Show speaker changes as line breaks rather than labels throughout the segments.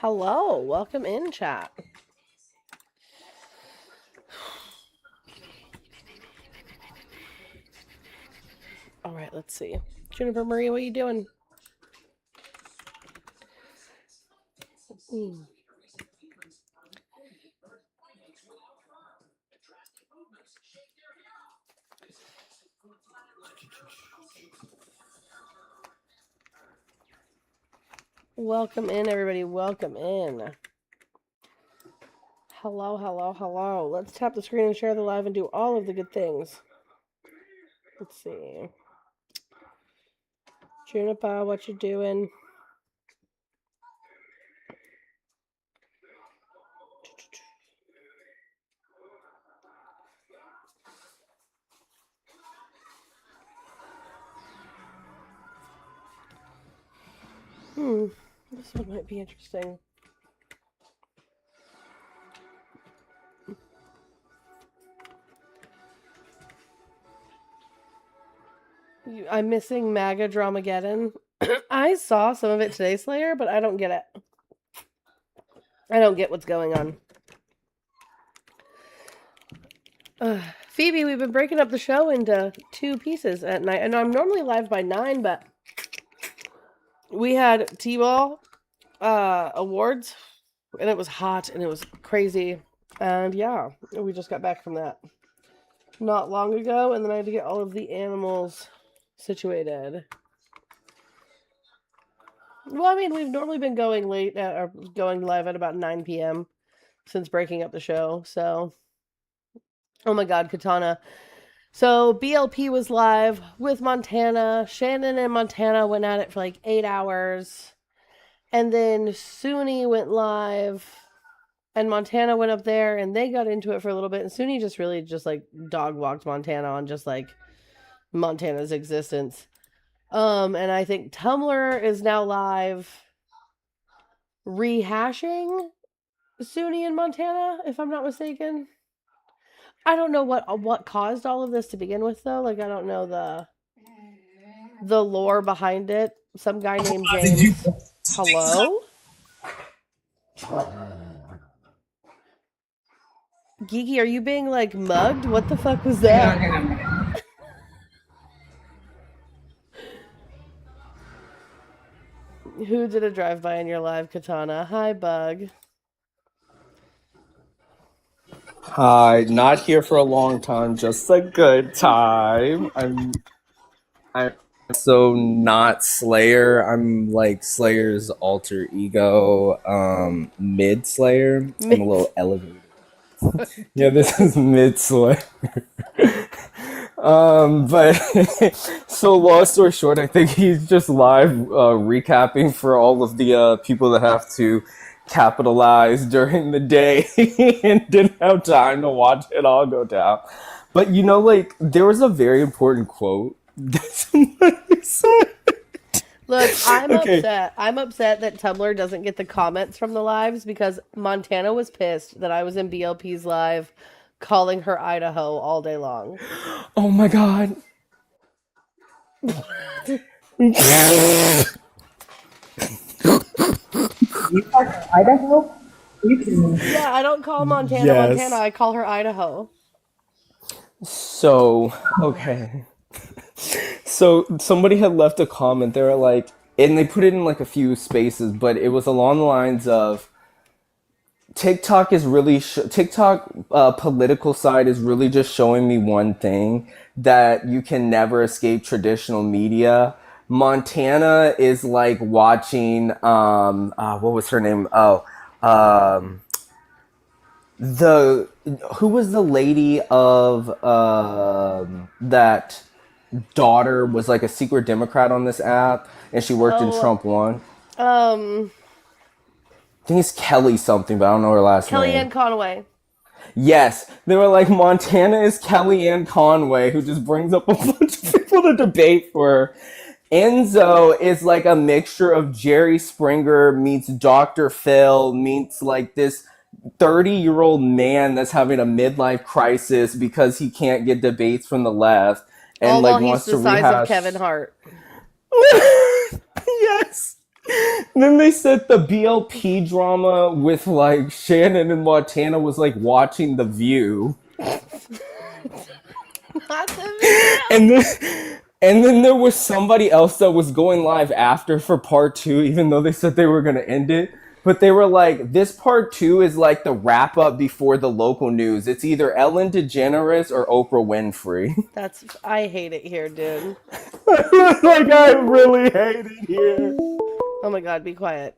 Hello, welcome in, chat. All right, let's see. Juniper Marie, what are you doing? Welcome in, everybody. Welcome in. Hello, hello, hello. Let's tap the screen and share the live and do all of the good things. Let's see. Juniper, what you doing? This one might be interesting. I'm missing MAGA Dramageddon. I saw some of it today, Slayer, but I don't get it. I don't get what's going on. Phoebe, we've been breaking up the show into 2 pieces at night. And I'm normally live by 9, but we had T-Ball awards, and it was hot, and it was crazy. And yeah, we just got back from that not long ago, and then I had to get all of the animals situated. Well, I mean, we've normally been going or going live at about 9 p.m. since breaking up the show, so... Oh my god, Katana. So, BLP was live with Montana. Shannon and Montana went at it for like 8 hours. And then Suni went live. And Montana went up there and they got into it for a little bit. And Suni just really like dog walked Montana on just like Montana's existence. And I think Tumblr is now live rehashing Suni and Montana, if I'm not mistaken. I don't know what caused all of this to begin with, though. Like, I don't know the lore behind it. Some guy named James. Hello? Geeky, are you being, like, mugged? What the fuck was that? Who did a drive-by in your live, Katana? Hi, Bug.
Hi, not here for a long time, just a good time. I'm so not Slayer. I'm like Slayer's alter ego, mid Slayer. I'm a little elevated. Yeah, this is mid Slayer. But so long story short, I think he's just live recapping for all of the people that have to capitalize during the day and didn't have time to watch it all go down. But you know, like, there was a very important quote that somebody said.
Look, I'm upset. I'm upset that Tumblr doesn't get the comments from the lives because Montana was pissed that I was in BLP's live calling her Idaho all day long.
Oh my god.
You call her Idaho? You can.
Yeah, I don't call Montana Montana. I call her Idaho.
So, okay. So somebody had left a comment. They were like, and they put it in like a few spaces, but it was along the lines of TikTok is really TikTok political side is really just showing me one thing, that you can never escape traditional media. Montana is like watching what was her name? The who was the lady of that daughter was like a secret Democrat on this app, and she worked in Trump 1. I think it's Kelly something, but I don't know her last name.
Kellyanne Conway.
Yes, they were like, Montana is Kellyanne Conway, who just brings up a bunch of people to debate for her. Enzo is like a mixture of Jerry Springer meets Dr. Phil meets like this 30-year-old man that's having a midlife crisis because he can't get debates from the left and
all
like
while
wants
he's the
to
size
rehash
of Kevin Hart.
Yes. Then they said the BLP drama with like Shannon and Montana was like watching The View.
Not the video.
And then there was somebody else that was going live after for part two, even though they said they were gonna end it. But they were like, this part two is like the wrap up before the local news. It's either Ellen DeGeneres or Oprah Winfrey.
I hate it here, dude.
Like, I really hate it here.
Oh my god, be quiet.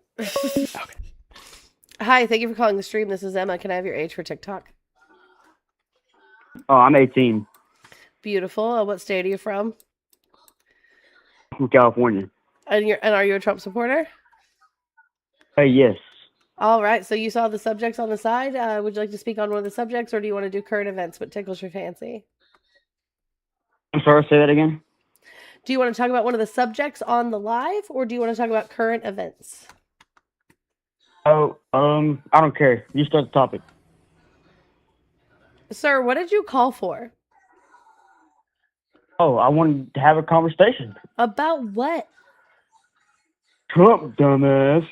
Hi, thank you for calling the stream. This is Emma. Can I have your age for TikTok?
Oh, I'm 18.
Beautiful. What state are you from?
From California.
And are you a Trump supporter?
Yes.
All right. So you saw the subjects on the side. Would you like to speak on one of the subjects, or do you want to do current events? What tickles your fancy?
I'm sorry, say that again?
Do you want to talk about one of the subjects on the live, or do you want to talk about current events?
Oh, I don't care. You start the topic.
Sir, what did you call for?
Oh, I wanted to have a conversation.
About what?
Trump, dumbass.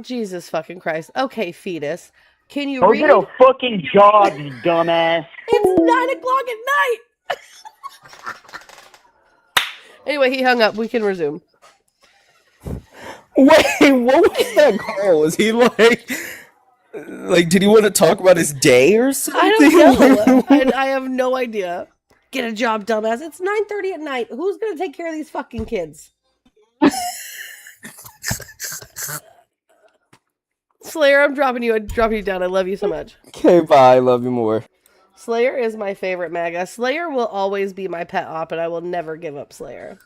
Jesus fucking Christ. Okay, fetus. Can you
Go
read?
get a fucking job, you dumbass.
It's 9 o'clock at night. Anyway, he hung up. We can resume.
Wait, what was that call? Was he like, did he want to talk about his day or something?
I don't know. I have no idea. Get a job, dumbass. It's 9:30 at night. Who's gonna take care of these fucking kids? Slayer, I'm dropping you down. I love you so much.
Okay, bye. Love you more.
Slayer is my favorite maga. Slayer will always be my pet op, and I will never give up Slayer.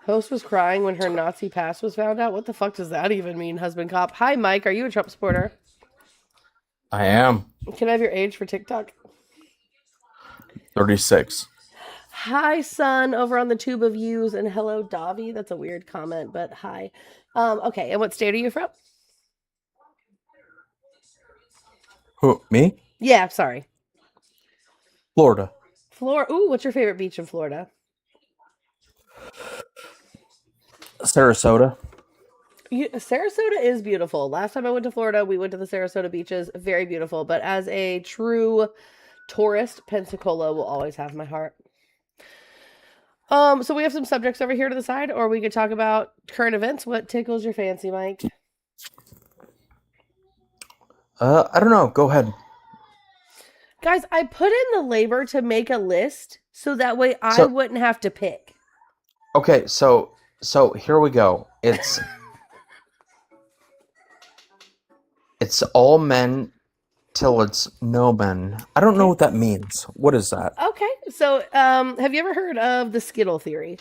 Host was crying when her Nazi past was found out. What the fuck does that even mean, husband cop? Hi, Mike. Are you a Trump supporter?
I am.
Can I have your age for TikTok?
36.
Hi, son, over on the tube of views, and hello, Davi. That's a weird comment, but hi. Okay, and what state are you from?
Who, me?
Yeah, sorry.
Florida.
Florida. Ooh, what's your favorite beach in Florida?
Sarasota.
Sarasota is beautiful. Last time I went to Florida, we went to the Sarasota beaches. Very beautiful. But as a true tourist, Pensacola will always have my heart. So we have some subjects over here to the side, or we could talk about current events. What tickles your fancy, Mike?
I don't know. Go ahead.
Guys, I put in the labor to make a list so that way I wouldn't have to pick.
Okay, so here we go. It's all men till it's no men. I don't know what that means. What is that?
Okay, so have you ever heard of the Skittle theory?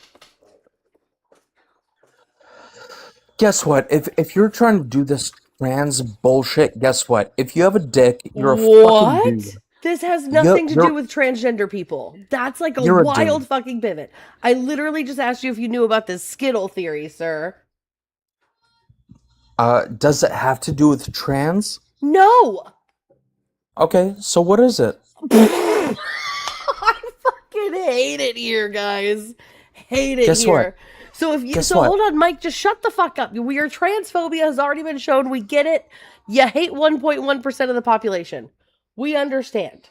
Guess what? If you're trying to do this trans bullshit, guess what? If you have a dick, you're a fucking dude.
This has nothing to do with transgender people. That's like a wild fucking pivot. I literally just asked you if you knew about this Skittle theory, sir.
Does it have to do with trans?
No.
Okay, so what is it?
I fucking hate it here, guys. Hate it
Guess
here.
what?
So if you
Guess
so
what?
hold on, Mike, just shut the fuck up. Your transphobia has already been shown. We get it. You hate 1.1% of the population. We understand.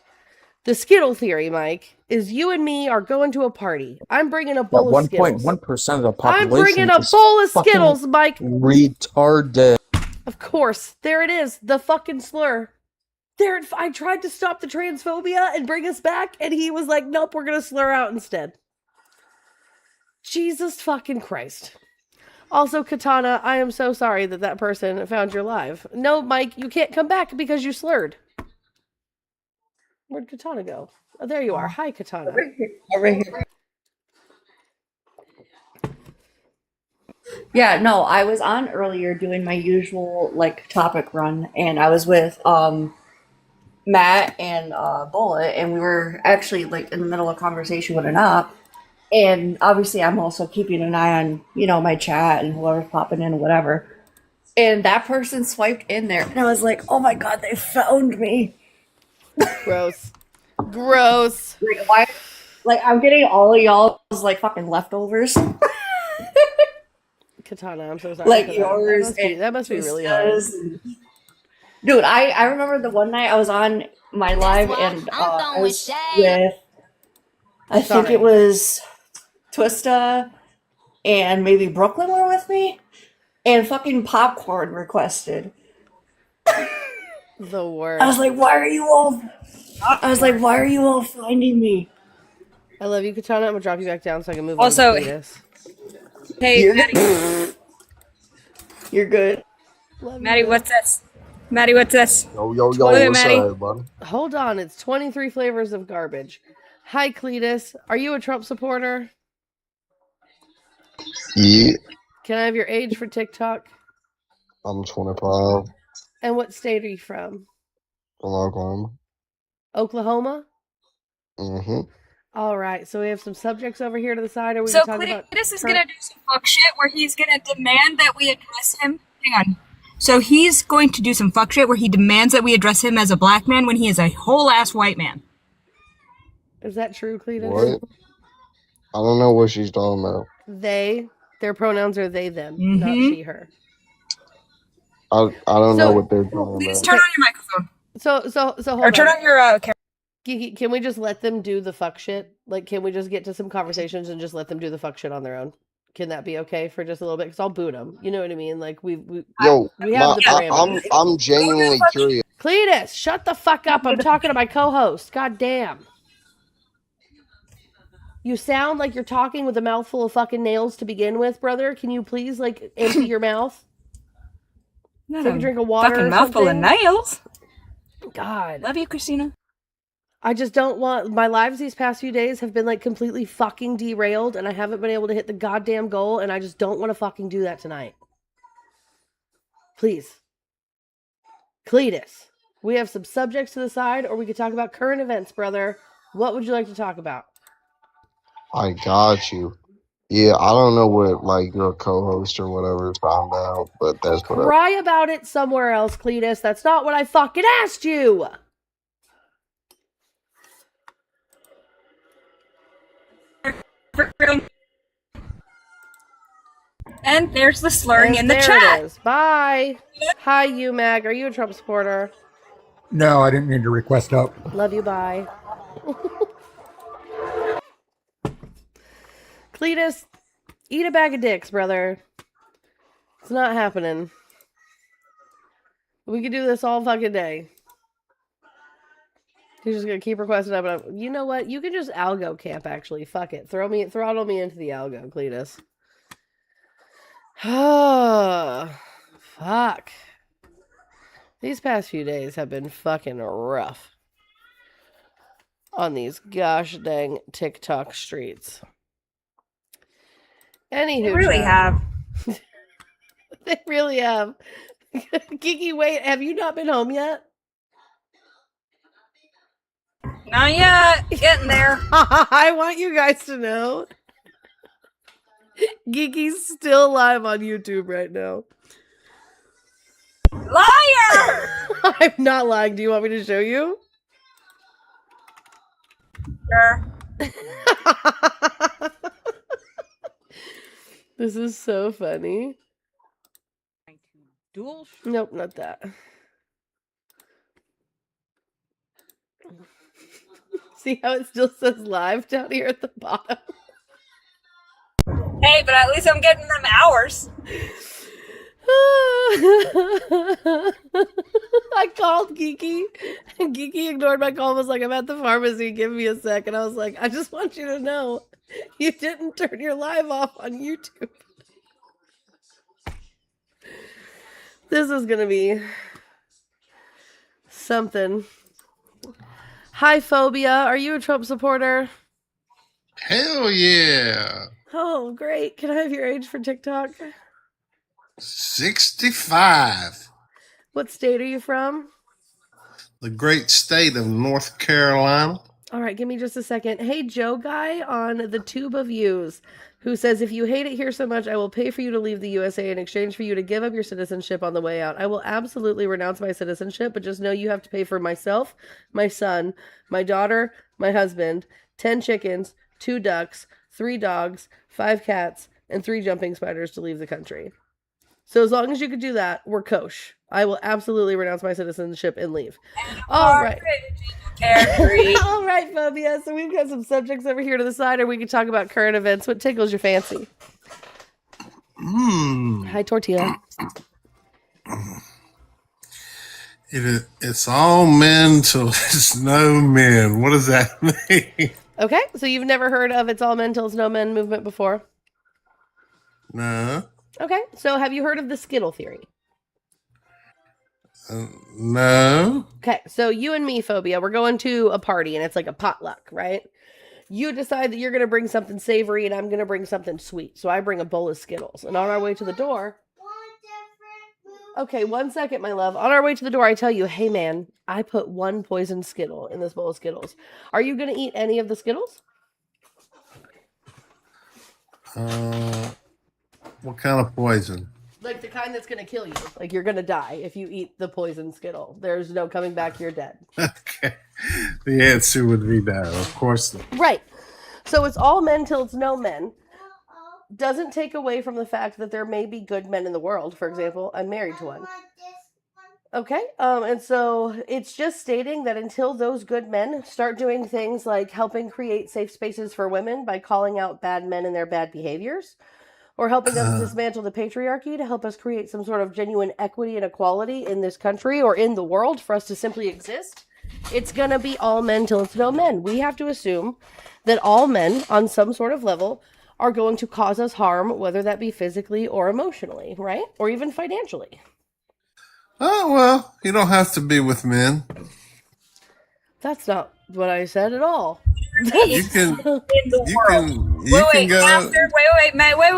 The Skittle theory, Mike, is you and me are going to a party. I'm bringing a bowl of Skittles.
1.1% of the population.
I'm bringing a bowl of Skittles, Mike.
Retarded.
Of course. There it is. The fucking slur. There, I tried to stop the transphobia and bring us back, and he was like, nope, we're going to slur out instead. Jesus fucking Christ. Also, Katana, I am so sorry that person found your live. No, Mike, you can't come back because you slurred. Where'd Katana go? Oh, there you are. Hi, Katana.
Right here.
Yeah, no, I was on earlier doing my usual topic run, and I was with Matt and Bullet, and we were actually in the middle of a conversation with an op. And obviously, I'm also keeping an eye on my chat and whoever's popping in or whatever. And that person swiped in there, and I was like, "Oh my god, they found me!"
Gross. Gross.
Why? I'm getting all of y'all's fucking leftovers.
Katana, I'm so sorry.
like
for
yours.
That must be really hard.
Dude, I remember the one night I was on my live and I was with, I think it was Twista and maybe Brooklyn were with me, and fucking Popcorn requested.
The worst.
I was like, why are you all? I was like, why are you all finding me?
I love you, Katana. I'm gonna drop you back down so I can move
Also,
on to Cletus.
Hey,
You're
Maddie.
good. You're good.
Love
Maddie,
you.
what's this? Maddie, what's this?
Yo, yo, yo,
Look at
what's
Maddie.
up, everybody?
Hold on, it's 23 flavors of garbage. Hi, Cletus. Are you a Trump supporter?
Yeah,
Can I have your age for TikTok?
I'm 25
And what state are you from?
from Oklahoma.
Oklahoma?
Mm-hmm.
All right, so we have some subjects over here to the side. Or we
So
can talk about
Cletus is gonna do some fuck shit where he's gonna demand that we address him. Hang on. So he's going to do some fuck shit where he demands that we address him as a black man when he is a whole ass white man.
Is that true, Cletus?
What? I don't know what she's talking about.
They, their pronouns are they, them, not
Mhm.
she, her.
I don't
So-
know what they're talking
Please
about.
turn on your microphone.
So hold
Or
on.
turn on your camera.
Geeky, can we just let them do the fuck shit? Like, can we just get to some conversations and just let them do the fuck shit on their own? Can that be okay for just a little bit? Because I'll boot them. You know what I mean? Like, we
Yo,
have the parameters.
I'm genuinely curious.
Cletus, shut the fuck up. I'm talking to my co-host. God damn. You sound like you're talking with a mouthful of fucking nails to begin with, brother. Can you please, like, empty your mouth? Take a drink of water
Fucking
or
mouthful of
something?
nails.
God.
Love you, Christina.
I just don't want... My lives these past few days have been, like, completely fucking derailed, and I haven't been able to hit the goddamn goal, and I just don't want to fucking do that tonight. Please. Cletus. We have some subjects to the side, or we could talk about current events, brother. What would you like to talk about?
I got you. Yeah, I don't know what, like, your co-host or whatever found out, but that's whatever.
Cry about it somewhere else, Cletus. That's not what I fucking asked you.
And there's the slurring
And
in the
there
chat.
it is. Bye. Hi, you, Mag. Are you a Trump supporter?
No, I didn't mean to request up.
Love you. Bye. Cletus, eat a bag of dicks, brother. It's not happening. We could do this all fucking day. He's just gonna keep requesting up. And you know what? You can just algo camp. Actually, fuck it. Throttle me into the algo, Cletus. Oh, fuck. These past few days have been fucking rough on these gosh dang TikTok streets. Anywho,
They really have.
They really have. Kiki, wait, have you not been home yet?
Not yet. Getting there.
I want you guys to know. Geeky's still live on YouTube right now.
Liar!
I'm not lying. Do you want me to show you?
Sure.
This is so funny. Nope, not that. See how it still says live down here at the bottom?
Hey, but at least I'm getting them hours.
I called Geeky, and Geeky ignored my call and was like, I'm at the pharmacy, give me a sec. And I was like, I just want you to know, you didn't turn your live off on YouTube. This is gonna be something. Hi, Phobia. Are you a Trump supporter?
Hell yeah.
Oh, great. Can I have your age for TikTok?
65.
What state are you from?
The great state of North Carolina.
All right, give me just a second. Hey, Joe Guy on the Tube of Views, who says, if you hate it here so much, I will pay for you to leave the USA in exchange for you to give up your citizenship on the way out. I will absolutely renounce my citizenship, but just know you have to pay for myself, my son, my daughter, my husband, 10 chickens, 2 ducks, 3 dogs, 5 cats, and 3 jumping spiders to leave the country. So as long as you could do that, we're kosher. I will absolutely renounce my citizenship and leave. All right. All right, Phobia. So we've got some subjects over here to the side, or we can talk about current events. What tickles your fancy? Hi, Tortilla.
It's all men till it's no men. What does that mean?
Okay, so you've never heard of It's All Men Till It's No Men movement before?
No.
Okay, so have you heard of the Skittle theory?
No.
Okay, so you and me, Phobia, we're going to a party and it's like a potluck, right? You decide that you're going to bring something savory and I'm going to bring something sweet. So I bring a bowl of Skittles. And on our way to the door... Okay, 1 second, my love. On our way to the door, I tell you, hey, man, I put 1 poison Skittle in this bowl of Skittles. Are you going to eat any of the Skittles?
What kind of poison?
Like the kind that's going to kill you. Like you're going to die if you eat the poison Skittle. There's no coming back. You're dead.
Okay. The answer would be no. Of course not.
Right. So it's all men till it's no men. Doesn't take away from the fact that there may be good men in the world. For example, I'm married to one. Okay. And so it's just stating that until those good men start doing things like helping create safe spaces for women by calling out bad men and their bad behaviors, or helping us dismantle the patriarchy to help us create some sort of genuine equity and equality in this country or in the world for us to simply exist, it's going to be all men till it's no men. We have to assume that all men on some sort of level are going to cause us harm, whether that be physically or emotionally, right? Or even financially.
Oh, well, you don't have to be with men.
That's not what I said at all.
You can,
in the
you
world.
can, you
Wait,
can go.
Master, wait, Matt, wait.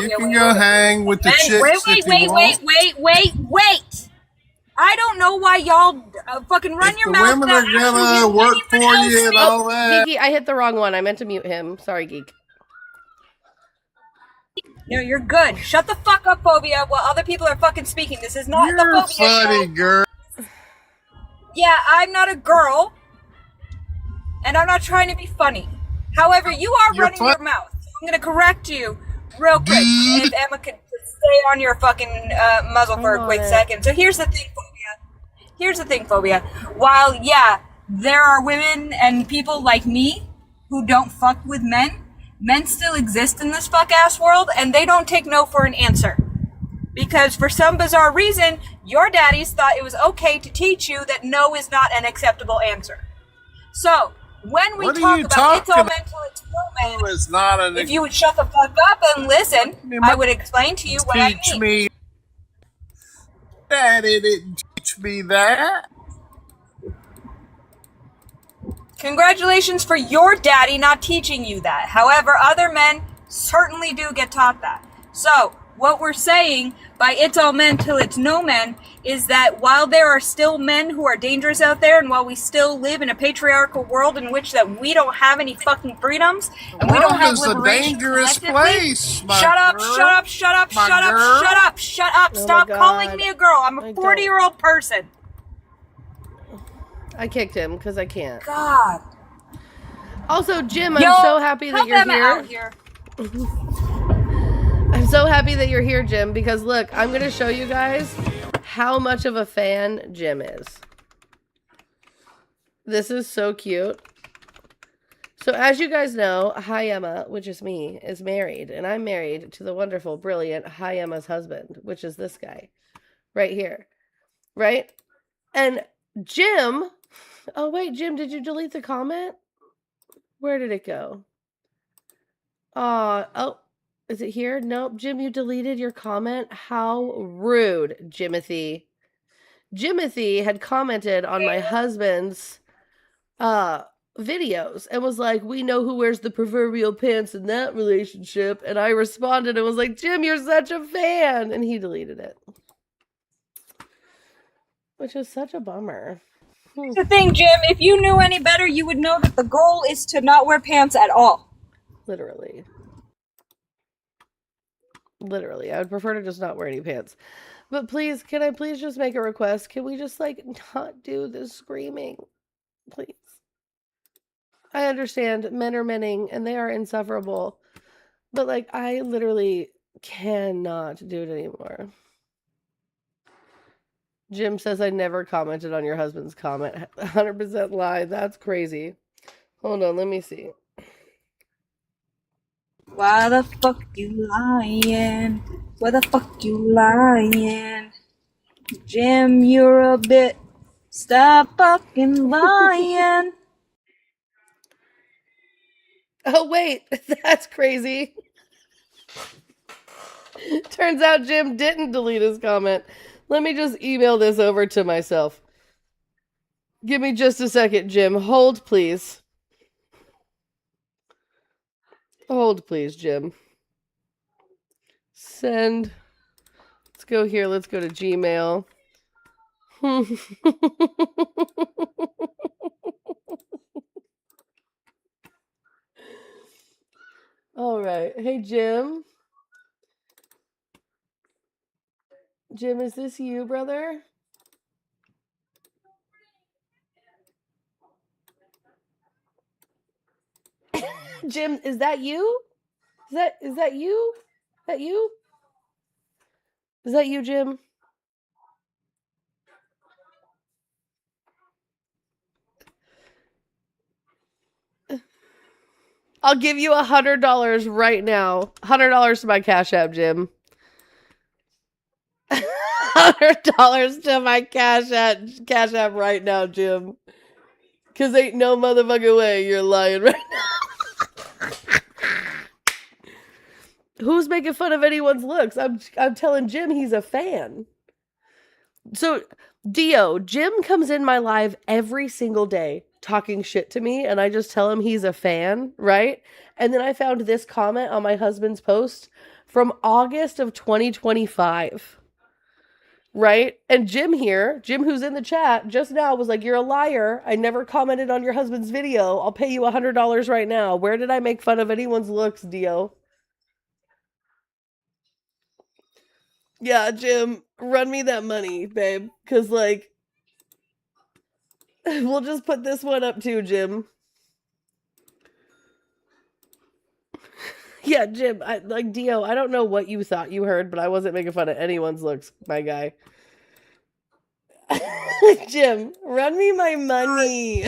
You can go hang with the chicks if you want.
Wait. I don't know why y'all fucking run your
The
mouth.
women are gonna work for you and all that.
Geeky, I hit the wrong one. I meant to mute him. Sorry, Geek.
No, you're good. Shut the fuck up, Phobia, while other people are fucking speaking. This is not
You're
the Phobia
funny,
show.
girl.
Yeah, I'm not a girl, and I'm not trying to be funny. However, you are running your mouth. So I'm gonna correct you real quick. If Emma could stay on your fucking muzzle for a quick second. So here's the thing, Phobia. While, yeah, there are women and people like me who don't fuck with men, men still exist in this fuck-ass world, and they don't take no for an answer. Because for some bizarre reason, your daddies thought it was okay to teach you that no is not an acceptable answer. So, when we talk about it's all mental, it's no man,
it's not an
if you would shut the fuck up and listen, I would explain to you what I mean.
Teach me. Daddy didn't teach me that.
Congratulations for your daddy not teaching you that. However, other men certainly do get taught that. So, what we're saying by it's all men till it's no men is that while there are still men who are dangerous out there, and while we still live in a patriarchal world in which that we don't have any fucking freedoms, and we don't have liberation
dangerous place.
Shut up. Stop calling me a girl. I'm a 40-year-old person.
I kicked him because I can't.
God.
Also, Jim, I'm so happy that you're here.
Out here.
I'm so happy that you're here, Jim, because look, I'm going to show you guys how much of a fan Jim is. This is so cute. So as you guys know, Hi Emma, which is me, is married, and I'm married to the wonderful, brilliant Hi Emma's husband, which is this guy right here, right? And Jim, oh wait, Jim, did you delete the comment? Where did it go? Oh, is it here? Nope. Jim, you deleted your comment. How rude, Jimothy. Jimothy had commented on my husband's videos and was like, we know who wears the proverbial pants in that relationship. And I responded and was like, Jim, you're such a fan. And he deleted it. Which is such a bummer.
Here's the thing, Jim, if you knew any better, you would know that the goal is to not wear pants at all.
Literally, I would prefer to just not wear any pants. But please, can I please just make a request? Can we just, like, not do this screaming? Please. I understand men are menning, and they are insufferable. But like, I literally cannot do it anymore. Jim says I never commented on your husband's comment. 100% lie. That's crazy. Hold on, let me see.
Why the fuck you lying? Why the fuck you lying? Jim, you're a bit. Stop fucking lying.
Oh, wait. That's crazy. Turns out Jim didn't delete his comment. Let me just email this over to myself. Give me just a second, Jim. Hold, please. Hold, please, Jim. Send. Let's go here. Let's go to Gmail. All right. Hey, Jim. Jim, is this you, brother? Jim, is that you? Is that you? That you? Is that you, Jim? I'll give you $100 right now. $100 to my Cash App, Jim. $100 to my Cash App right now, Jim. Cause ain't no motherfucking way you're lying right now. Who's making fun of anyone's looks? I'm telling Jim he's a fan. So, Dio, Jim comes in my live every single day talking shit to me, and I just tell him he's a fan, right? And then I found this comment on my husband's post from August of 2025. Right? And Jim here, Jim who's in the chat just now was like, "You're a liar. I never commented on your husband's video. I'll pay you $100 right now." Where did I make fun of anyone's looks, Dio? Yeah, Jim, run me that money, babe. Cause like, we'll just put this one up too, Jim. Yeah, Jim, Dio, I don't know what you thought you heard, but I wasn't making fun of anyone's looks, my guy. Jim, run me my money.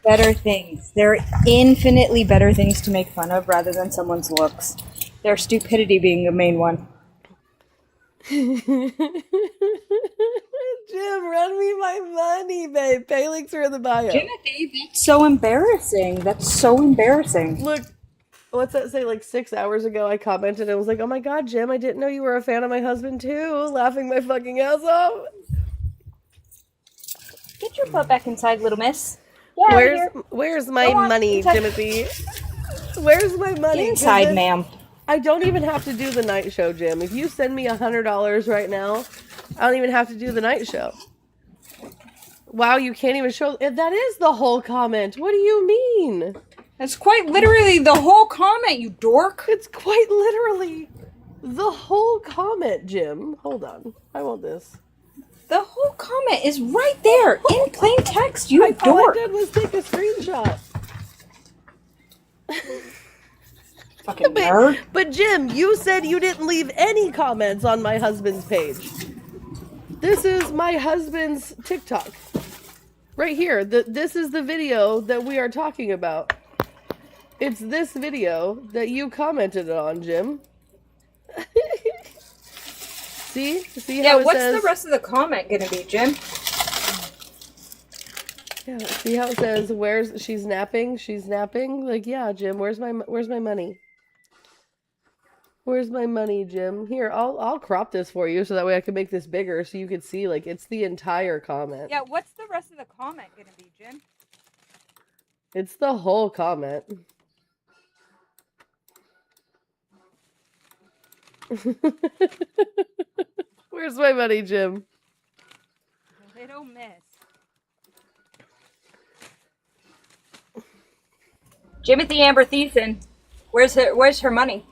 Better things. There are infinitely better things to make fun of rather than someone's looks. Their stupidity being the main one.
Jim, run me my money, babe. Pay links are in the bio.
Timothy, that's so embarrassing. That's so embarrassing.
Look, what's that say? Like 6 hours ago, I commented and was like, "Oh my god, Jim, I didn't know you were a fan of my husband too." Laughing my fucking ass off.
Get your butt back inside, little miss. Yeah,
Where's my money, Timothy? Where's my money?
Inside, ma'am.
I don't even have to do the night show, Jim. If you send me $100 right now, I don't even have to do the night show. Wow, you can't even show. That is the whole comment. What do you mean?
That's quite literally the whole comment, you dork.
It's quite literally the whole comment, Jim. Hold on. I want this.
The whole comment is right there in plain text, you dork.
All I did was take a screenshot.
Fucking nerd.
But Jim, you said you didn't leave any comments on my husband's page. This is my husband's TikTok. Right here. This is the video that we are talking about. It's this video that you commented on, Jim. See how it
what's
says,
the rest of the comment gonna be, Jim?
Yeah, see how it says, she's napping? She's napping? Like, yeah, Jim, where's my money? Where's my money, Jim? Here, I'll crop this for you so that way I can make this bigger so you can see, like, it's the entire comment.
Yeah, what's the rest of the comment gonna be, Jim?
It's the whole comment. Where's my money, Jim?
Little miss. Jimothy Amber Thiessen, where's her money?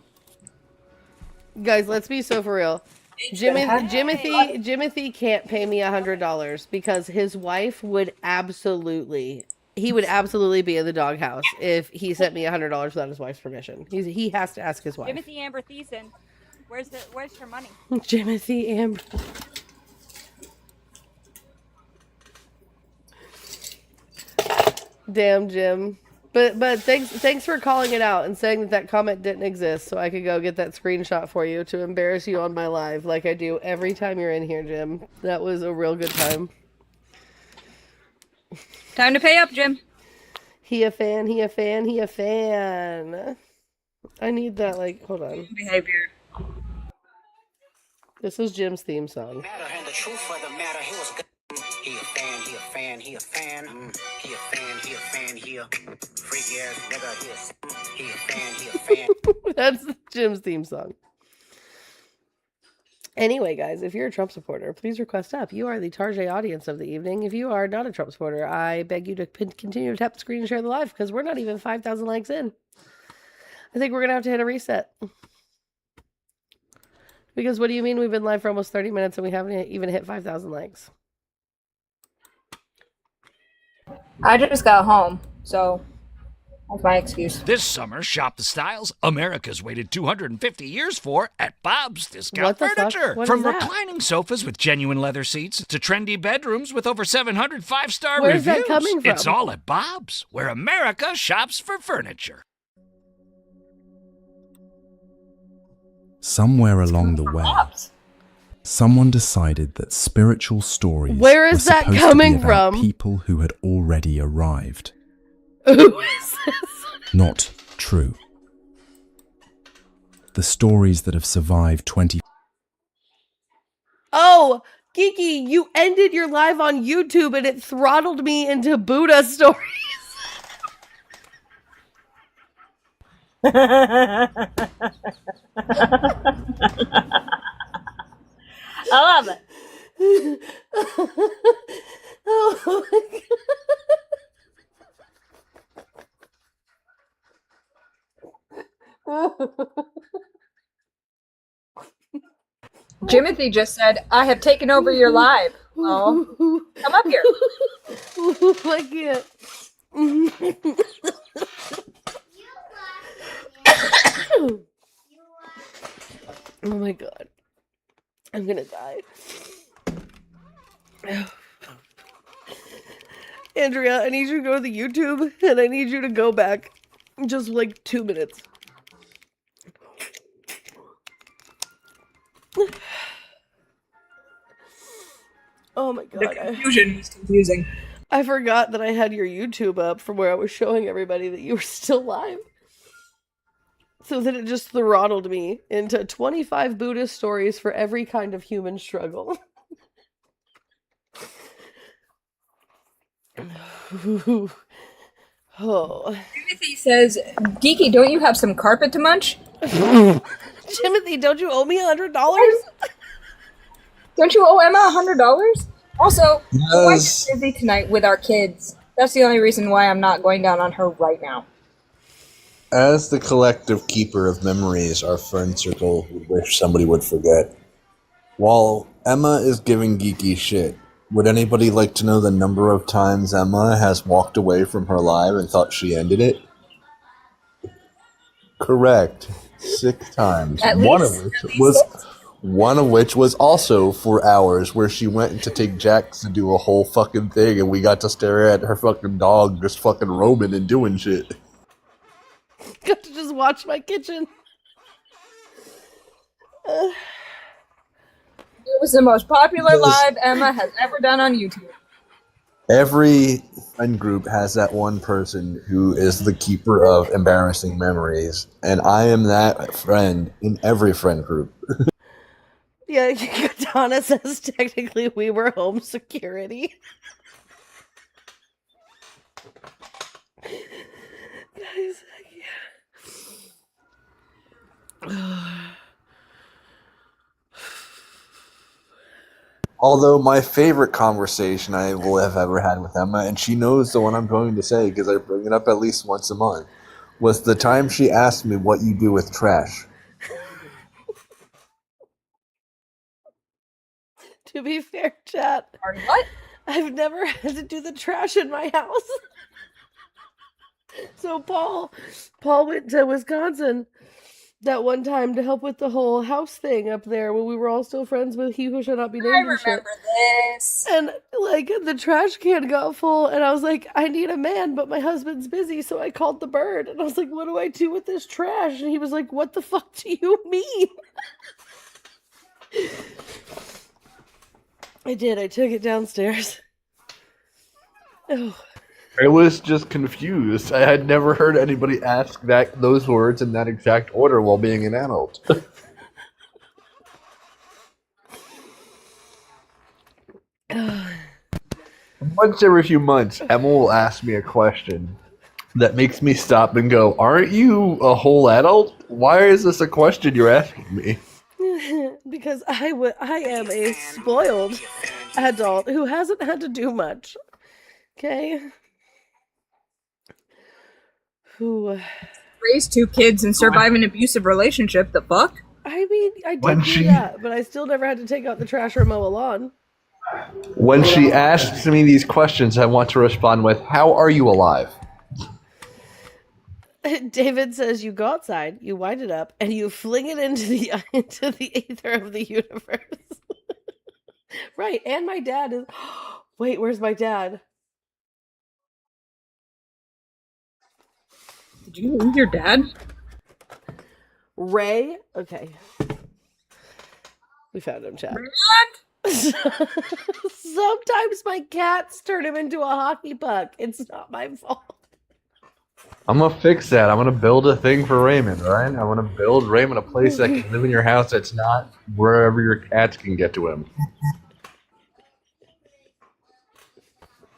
Guys, let's be so for real. Jimothy can't pay me $100 because his wife would absolutely he would absolutely be in the doghouse if he sent me $100 without his wife's permission. He has to ask his wife.
Timothy Amber Thiessen, where's her money?
Timothy Amber. Damn, Jim. But thanks for calling it out and saying that comment didn't exist, so I could go get that screenshot for you to embarrass you on my live like I do every time you're in here, Jim. That was a real good time.
Time to pay up, Jim.
He a fan. He a fan. He a fan. I need that. Like, hold on.
Behavior.
This is Jim's theme song.
And the truth for the matter, he was good. He a fan, he a fan, he a fan. He a fan, he a fan, he a freaky ass nigga. He a fan, he a fan.
That's Jim's theme song. Anyway, guys, if you're a Trump supporter, please request up. You are the Tarjay audience of the evening. If you are not a Trump supporter, I beg you to continue to tap the screen and share the live because we're not even 5,000 likes in. I think we're going to have to hit a reset. Because what do you mean we've been live for almost 30 minutes and we haven't even hit 5,000 likes?
I just got home, so that's my excuse.
This summer, shop the styles America's waited 250 years for at Bob's Discount Furniture. From reclining sofas with genuine leather seats to trendy bedrooms with over 700 five-star reviews.
Where's that coming from?
It's all at Bob's, where America shops for furniture.
Somewhere along the way, someone decided that spiritual stories
Where is that coming from?
People who had already arrived.
Who is this?
Not true. The stories that have survived 20.
Oh, Geeky, you ended your live on YouTube and it throttled me into Buddha stories.
I love it.
Oh my God.
Jimothy just said, I have taken over your live. Well, come up here.
I can't. Oh my God. I'm gonna die. Andrea, I need you to go to the YouTube and I need you to go back just like 2 minutes. Oh my God.
The confusion was confusing.
I forgot that I had your YouTube up from where I was showing everybody that you were still live. So that it just throttled me into 25 Buddhist stories for every kind of human struggle. Oh.
Timothy says, Geeky, don't you have some carpet to munch?
Timothy, don't you owe me $100?
Don't you owe Emma $100? Also,
Yes.
my wife's busy tonight with our kids. That's the only reason why I'm not going down on her right now.
As the collective keeper of memories our friend circle would wish somebody would forget, while Emma is giving Geeky shit, would anybody like to know the number of times Emma has walked away from her live and thought she ended it? Correct. 6 times. One of which was also for hours, where she went to take Jax to do a whole fucking thing, and we got to stare at her fucking dog just fucking roaming and doing shit.
Got to just watch my kitchen.
It was the most popular live Emma has ever done on YouTube.
Every friend group has that one person who is the keeper of embarrassing memories, and I am that friend in every friend group.
Yeah, Katana says technically we were home security. Guys,
Although my favorite conversation I will have ever had with Emma, and she knows the one I'm going to say because I bring it up at least once a month, was the time she asked me what you do with trash.
To be fair, chat,
what?
I've never had to do the trash in my house. So Paul went to Wisconsin that one time to help with the whole house thing up there when we were all still friends with He Who Shall Not Be
I
Named and shit.
remember this.
And like the trash can got full, and I was like, I need a man, but my husband's busy, so I called the bird. And I was like, what do I do with this trash? And he was like, what the fuck do you mean? I did. I took it downstairs. Oh.
I was just confused. I had never heard anybody ask those words in that exact order while being an adult. Once every few months, Emma will ask me a question that makes me stop and go, aren't you a whole adult? Why is this a question you're asking me?
Because I am a spoiled adult who hasn't had to do much. Okay? Who
raised 2 kids and survive an abusive relationship. The fuck?
I mean, I did do that, but I still never had to take out the trash or mow a lawn.
When she asks me these questions, I want to respond with, how are you alive?
David says you go outside, you wind it up, and you fling it into the ether of the universe. Right, and my dad is... Wait, where's my dad?
Did you lose your dad?
Ray? Okay. We found him, chat. Sometimes my cats turn him into a hockey puck. It's not my fault.
I'm gonna fix that. I'm gonna build a thing for Raymond, alright? I'm gonna build Raymond a place that can live in your house that's not wherever your cats can get to him.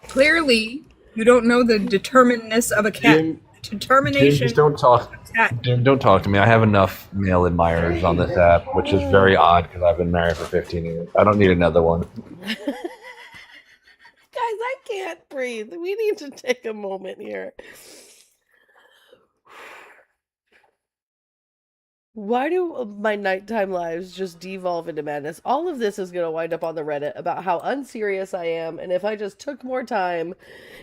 Clearly, you don't know the determinedness of a cat. Determination.
Jim, just don't talk. Jim, don't talk to me. I have enough male admirers on this app, which is very odd because I've been married for 15 years. I don't need another one.
Guys, I can't breathe. We need to take a moment here. Why do my nighttime lives just devolve into madness? All of this is going to wind up on the Reddit about how unserious I am, and if I just took more time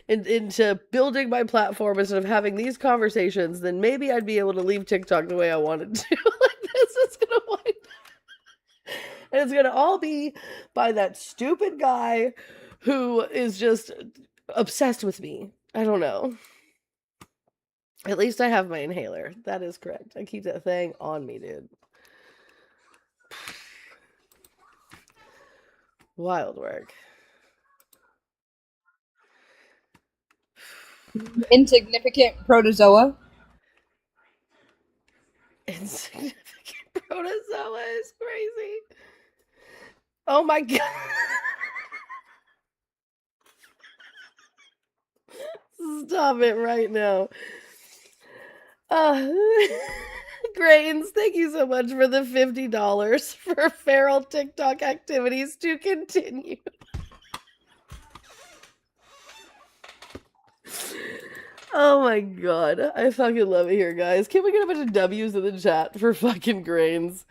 into building my platform instead of having these conversations, then maybe I'd be able to leave TikTok the way I wanted to. Like, this is going to wind up. And it's going to all be by that stupid guy who is just obsessed with me. I don't know. At least I have my inhaler. That is correct. I keep that thing on me, dude. Wild work.
Insignificant protozoa.
Insignificant protozoa is crazy. Oh my god. Stop it right now. Grains, thank you so much for the $50 for feral TikTok activities to continue. Oh my god. I fucking love it here, guys. Can we get a bunch of W's in the chat for fucking Grains?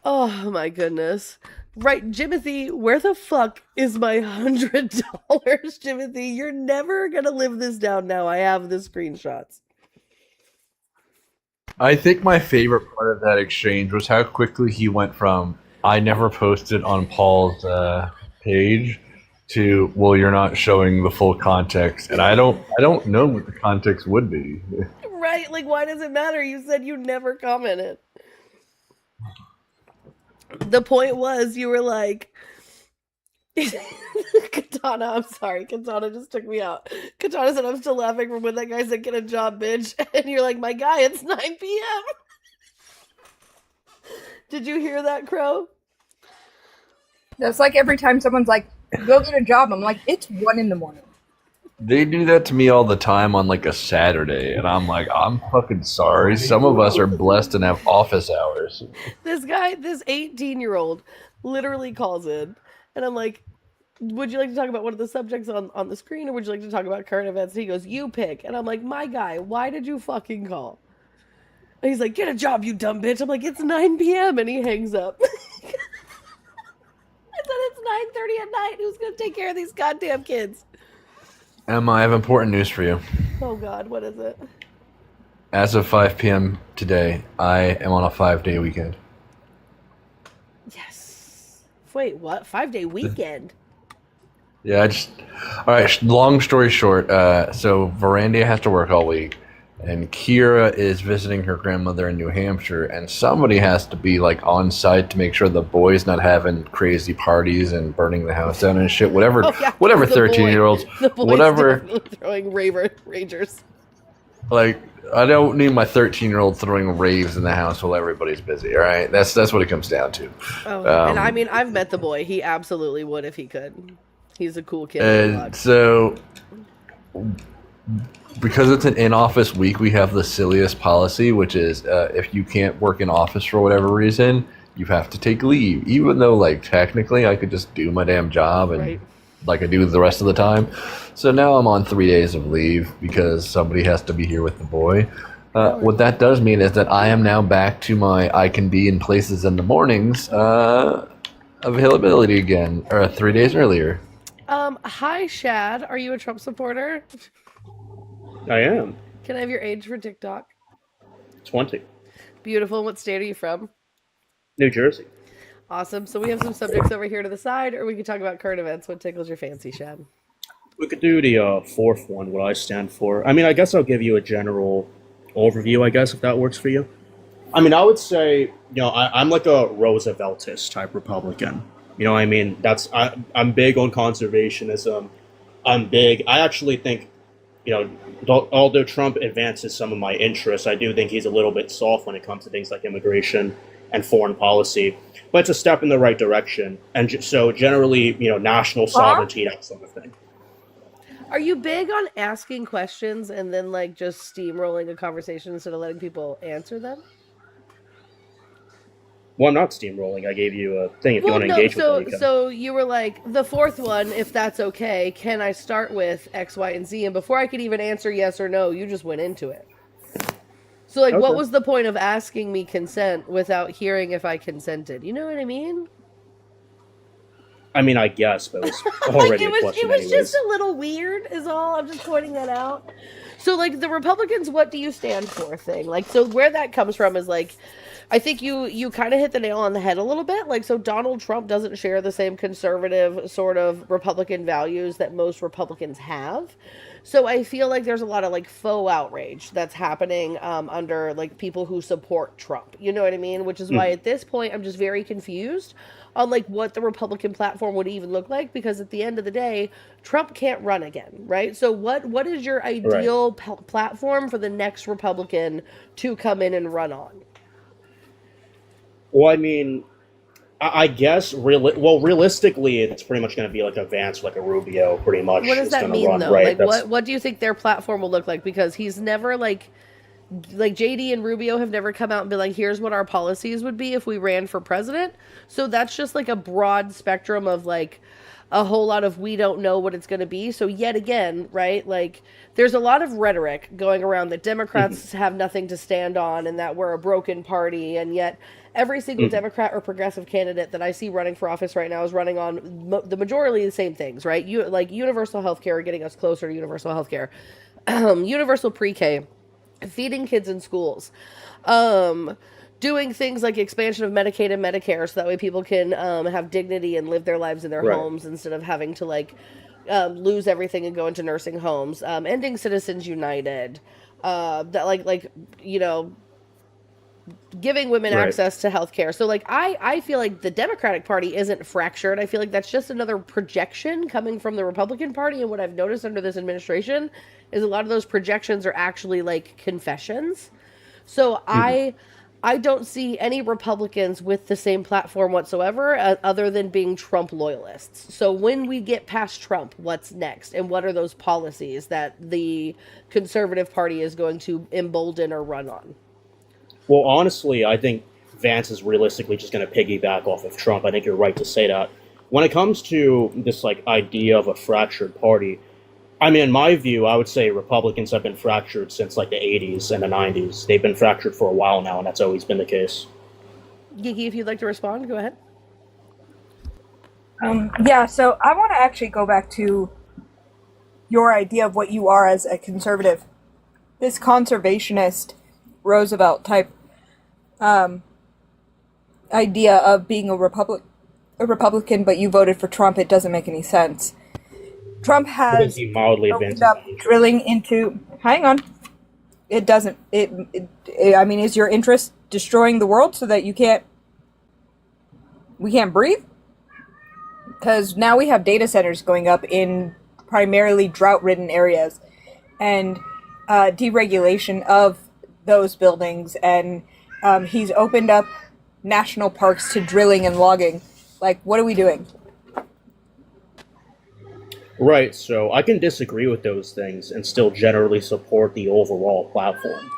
Oh my goodness. Right, Jimothy, where the fuck is my $100, Jimothy? You're never gonna live this down now. I have the screenshots.
I think my favorite part of that exchange was how quickly he went from I never posted on Paul's page to, well, you're not showing the full context, and I don't know what the context would be.
Right, like why does it matter? You said you never commented. The point was you were like Katana, I'm sorry. Katana just took me out. Katana said I'm still laughing from when that guy said get a job, bitch. And you're like, my guy, it's 9 p.m. Did you hear that, Crow?
That's like every time someone's like, go get a job, I'm like, it's 1 a.m.
They do that to me all the time on like a Saturday, and I'm like, I'm fucking sorry. Some of us are blessed and have office hours.
This guy, this 18-year-old, literally calls in, and I'm like, would you like to talk about one of the subjects on the screen, or would you like to talk about current events? And he goes, you pick. And I'm like, my guy, why did you fucking call? And he's like, get a job, you dumb bitch. I'm like, it's 9 p.m. And he hangs up. I said it's 9:30 at night. Who's going to take care of these goddamn kids?
Emma, I have important news for you.
Oh God, what is it?
As of 5 p.m. today, I am on a 5-day weekend.
Yes. Wait, what? 5-day weekend?
Yeah, all right. Long story short, so Verandia has to work all week, and Kira is visiting her grandmother in New Hampshire, and somebody has to be like on site to make sure the boy's not having crazy parties and burning the house down and shit. Whatever, whatever. 13-year-olds,
The boy's
whatever.
definitely throwing ragers.
Like, I don't need my 13-year-old throwing raves in the house while everybody's busy. All right, that's what it comes down to.
Oh, and I mean, I've met the boy. He absolutely would if he could. He's a cool kid.
And so, because it's an in-office week, we have the silliest policy, which is if you can't work in office for whatever reason, you have to take leave. Even though, like, technically I could just do my damn job and like I do the rest of the time. So now I'm on 3 days of leave because somebody has to be here with the boy. What that does mean is that I am now back to my I can be in places in the mornings availability again, or 3 days earlier.
Hi, Shad. Are you a Trump supporter?
I am.
Can I have your age for TikTok?
20.
Beautiful. What state are you from?
New Jersey.
Awesome. So we have some subjects over here to the side, or we can talk about current events. What tickles your fancy, Shad?
We could do the fourth one, what I stand for. I mean, I guess I'll give you a general overview, I guess, if that works for you. I mean, I would say, I'm like a Rooseveltist type Republican. You know what I mean? I'm big on conservationism. I actually think, although Trump advances some of my interests, I do think he's a little bit soft when it comes to things like immigration and foreign policy. But it's a step in the right direction. And so generally, national sovereignty, that sort of thing.
Are you big on asking questions and then like just steamrolling a conversation instead of letting people answer them?
Well, I'm not steamrolling. I gave you a thing. If you want to engage with me,
so you were like, the fourth one, if that's okay, can I start with X, Y, and Z? And before I could even answer yes or no, you just went into it. So like, what was the point of asking me consent without hearing if I consented? You know what I mean?
I mean, I guess, but it was already
it was just a little weird, is all. I'm just pointing that out. So, like, the Republicans, what do you stand for thing? Like, so where that comes from is, like, I think you kind of hit the nail on the head a little bit. Like, so Donald Trump doesn't share the same conservative sort of Republican values that most Republicans have. So I feel like there's a lot of, like, faux outrage that's happening under, like, people who support Trump. You know what I mean? Which is why at this point I'm just very confused on like what the Republican platform would even look like, because at the end of the day, Trump can't run again, right? So what is your ideal platform for the next Republican to come in and run on?
Well, I mean, I guess realistically, it's pretty much going to be like a Vance, like a Rubio, pretty much.
What does that mean, though? Right? Like, what do you think their platform will look like? Because he's never like JD and Rubio have never come out and been like, here's what our policies would be if we ran for president. So that's just like a broad spectrum of like a whole lot of we don't know what it's going to be. So yet again, right, like there's a lot of rhetoric going around that Democrats have nothing to stand on and that we're a broken party, and yet every single Democrat or progressive candidate that I see running for office right now is running on the majority of the same things, right? Like universal health care, getting us closer to universal health care, universal pre-K, feeding kids in schools, doing things like expansion of Medicaid and Medicare so that way people can have dignity and live their lives in their homes instead of having to like lose everything and go into nursing homes, ending Citizens United, that like giving women access to healthcare. So like I feel like the Democratic Party isn't fractured. I feel like that's just another projection coming from the Republican Party, and what I've noticed under this administration is a lot of those projections are actually like confessions. So I don't see any Republicans with the same platform whatsoever other than being Trump loyalists. So when we get past Trump, what's next? And what are those policies that the Conservative Party is going to embolden or run on?
Well, honestly, I think Vance is realistically just going to piggyback off of Trump. I think you're right to say that. When it comes to this like idea of a fractured party, I mean, in my view, I would say Republicans have been fractured since like the 80s and the 90s. They've been fractured for a while now, and that's always been the case.
Geeky, if you'd like to respond, go ahead.
Yeah, so I want to actually go back to your idea of what you are as a conservative. this conservationist Roosevelt type idea of being a Republican, but you voted for Trump. It doesn't make any sense. Trump has
he mildly
opened
advances
up drilling into. Hang on. It doesn't. I mean, is your interest destroying the world so that we can't breathe? Because now we have data centers going up in primarily drought-ridden areas, and deregulation of those buildings, and he's opened up national parks to drilling and logging. Like, what are we doing?
Right, so I can disagree with those things and still generally support the overall platform.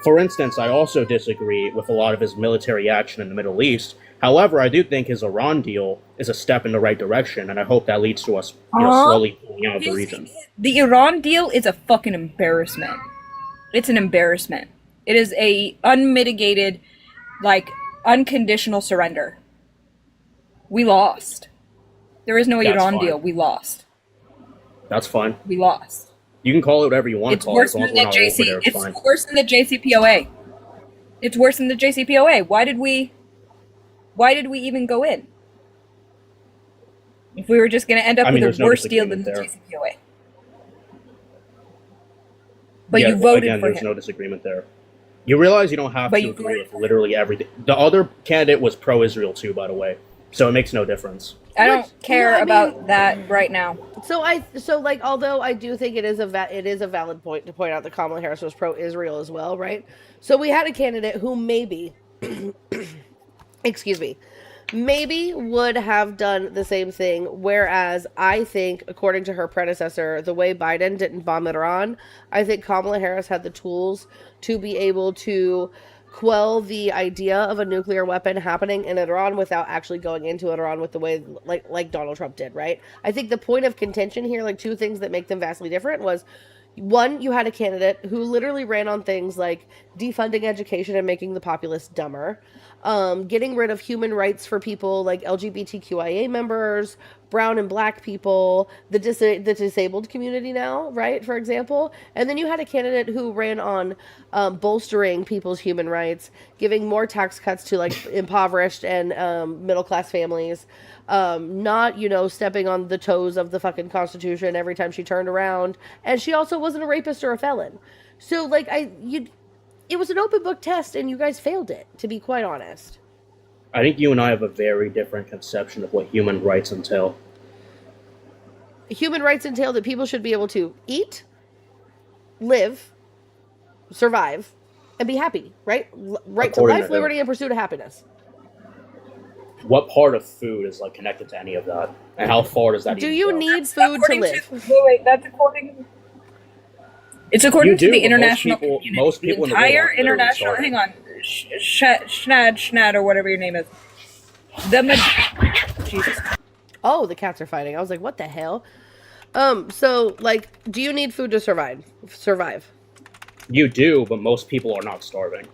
For instance, I also disagree with a lot of his military action in the Middle East. However, I do think his Iran deal is a step in the right direction, and I hope that leads to us slowly pulling out of the region.
The Iran deal is a fucking embarrassment. It's an embarrassment. It is a unmitigated, like, unconditional surrender. We lost. There is no Iran deal. We lost.
That's fine.
We lost.
You can call it whatever you want
It's
to call it.
worse
As long
than
as
the
we're not over
JC.
there,
It's
fine.
worse than the JCPOA. It's worse than the JCPOA. Why did we even go in? If we were just going to end up with a worse deal than the JCPOA. But
Yeah,
you voted
again,
for
there's
him.
no disagreement there. You realize you don't have
But
to
you
agree with literally everything. The other candidate was pro-Israel too, by the way, so it makes no difference.
I don't care about that right now.
Although I do think it is a valid point to point out that Kamala Harris was pro-Israel as well, right? So we had a candidate who maybe, excuse me, maybe would have done the same thing, whereas I think, according to her predecessor, the way Biden didn't bomb Iran, I think Kamala Harris had the tools to be able to quell the idea of a nuclear weapon happening in Iran without actually going into Iran with the way like Donald Trump did, right? I think the point of contention here, like two things that make them vastly different, was one, you had a candidate who literally ran on things like defunding education and making the populace dumber, getting rid of human rights for people like LGBTQIA members, brown and black people, the disabled community now, right, for example. And then you had a candidate who ran on bolstering people's human rights, giving more tax cuts to like impoverished and middle-class families, not, stepping on the toes of the fucking Constitution every time she turned around. And she also wasn't a rapist or a felon. So, it was an open book test, and you guys failed it, to be quite honest.
I think you and I have a very different conception of what human rights entail.
Human rights entail that people should be able to eat, live, survive, and be happy, right? Right to life, liberty, and pursuit of happiness.
What part of food is connected to any of that, and how far does that?
Do you need food to live?
Wait, that's according. It's according to the international
most people
the entire
in the world
international. Hang on, Schnad or whatever your name is. Jesus.
Oh, the cats are fighting. I was like, what the hell? So do you need food to survive?
You do, but most people are not starving.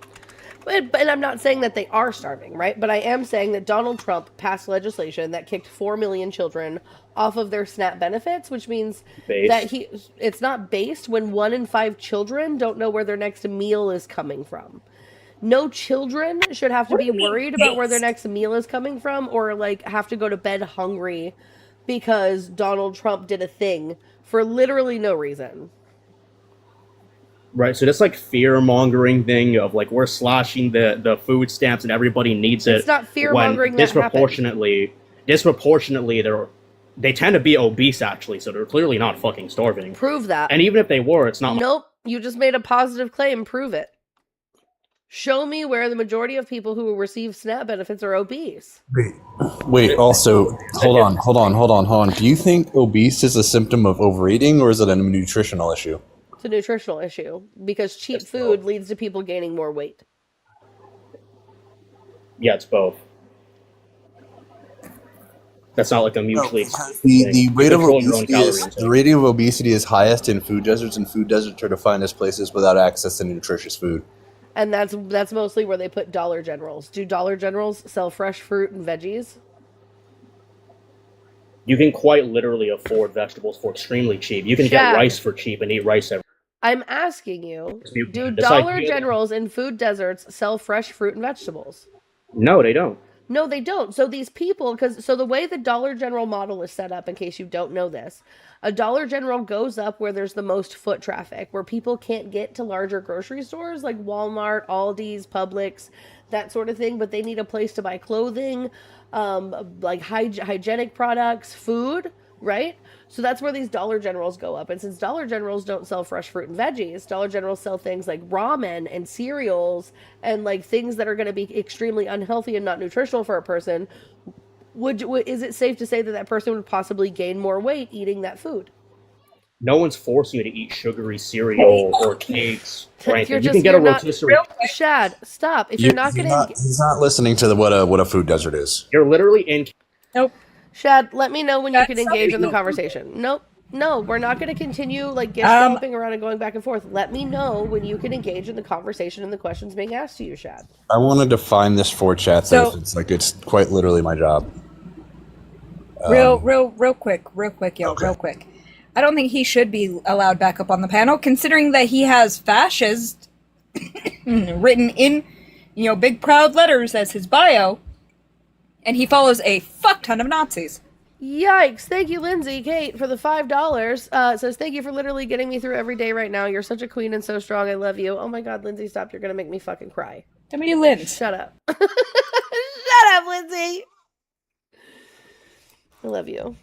But I'm not saying that they are starving, right? But I am saying that Donald Trump passed legislation that kicked 4 million children off of their SNAP benefits, which means that it's not based when 1 in 5 children don't know where their next meal is coming from. No children should have to be worried about where their next meal is coming from, or have to go to bed hungry because Donald Trump did a thing for literally no reason.
Right, so this fear-mongering thing of we're slashing the food stamps and everybody needs it.
It's not fear-mongering that
disproportionately they tend to be obese actually, so they're clearly not fucking starving.
Prove that.
And even if they were, it's not.
Nope, you just made a positive claim. Prove it. Show me where the majority of people who receive SNAP benefits are obese.
Wait, also, hold on. Do you think obese is a symptom of overeating, or is it a nutritional issue?
It's a nutritional issue because cheap food leads to people gaining more weight.
Yeah, it's both. That's not a mutually exclusive
The rate of
thing.
rate of obesity is highest in food deserts, and food deserts are defined as places without access to nutritious food.
And that's mostly where they put Dollar Generals. Do Dollar Generals sell fresh fruit and veggies?
You can quite literally afford vegetables for extremely cheap. You can get rice for cheap and eat rice every
I'm asking you, do
This
Dollar
idea-
Generals in food deserts sell fresh fruit and vegetables?
No, they don't.
No, they don't. So these people, so the way the Dollar General model is set up, in case you don't know this, a Dollar General goes up where there's the most foot traffic, where people can't get to larger grocery stores like Walmart, Aldi's, Publix, that sort of thing, but they need a place to buy clothing, like hygienic products, food, right? So that's where these Dollar Generals go up. And since Dollar Generals don't sell fresh fruit and veggies, Dollar Generals sell things like ramen and cereals and like things that are going to be extremely unhealthy and not nutritional for a person. Is it safe to say that that person would possibly gain more weight eating that food?
No one's forcing you to eat sugary cereal or cakes or anything. You can get a rotisserie.
Shad, stop. If you're not going to...
He's not listening to what a food desert is.
You're literally in...
Nope.
Shad, let me know when you can engage in the conversation. Nope. No, we're not going to continue like hopping around and going back and forth. Let me know when you can engage in the conversation and the questions being asked to you, Shad.
I wanted to find this for chat though. It's quite literally my job.
Real quick, yo, real quick. I don't think he should be allowed back up on the panel, considering that he has fascist written in, big proud letters as his bio, and he follows a fuck ton of Nazis.
Yikes. Thank you, Lindsay Kate, for the $5. Says, thank you for literally getting me through every day right now. You're such a queen and so strong. I love you. Oh my God, Lindsay, stop. You're going to make me fucking cry.
Tell me, Lynn.
Shut up. Shut up, Lindsay. I love you.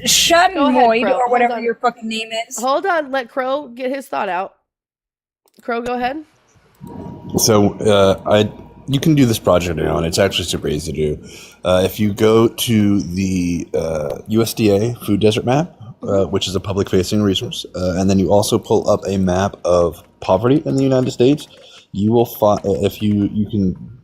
Schadenmoid, or whatever your fucking name is.
Hold on. Let Crow get his thought out. Crow, go ahead.
So you can do this project now, and it's actually super easy to do. If you go to the USDA Food Desert Map, which is a public-facing resource, and then you also pull up a map of poverty in the United States, you will find if you can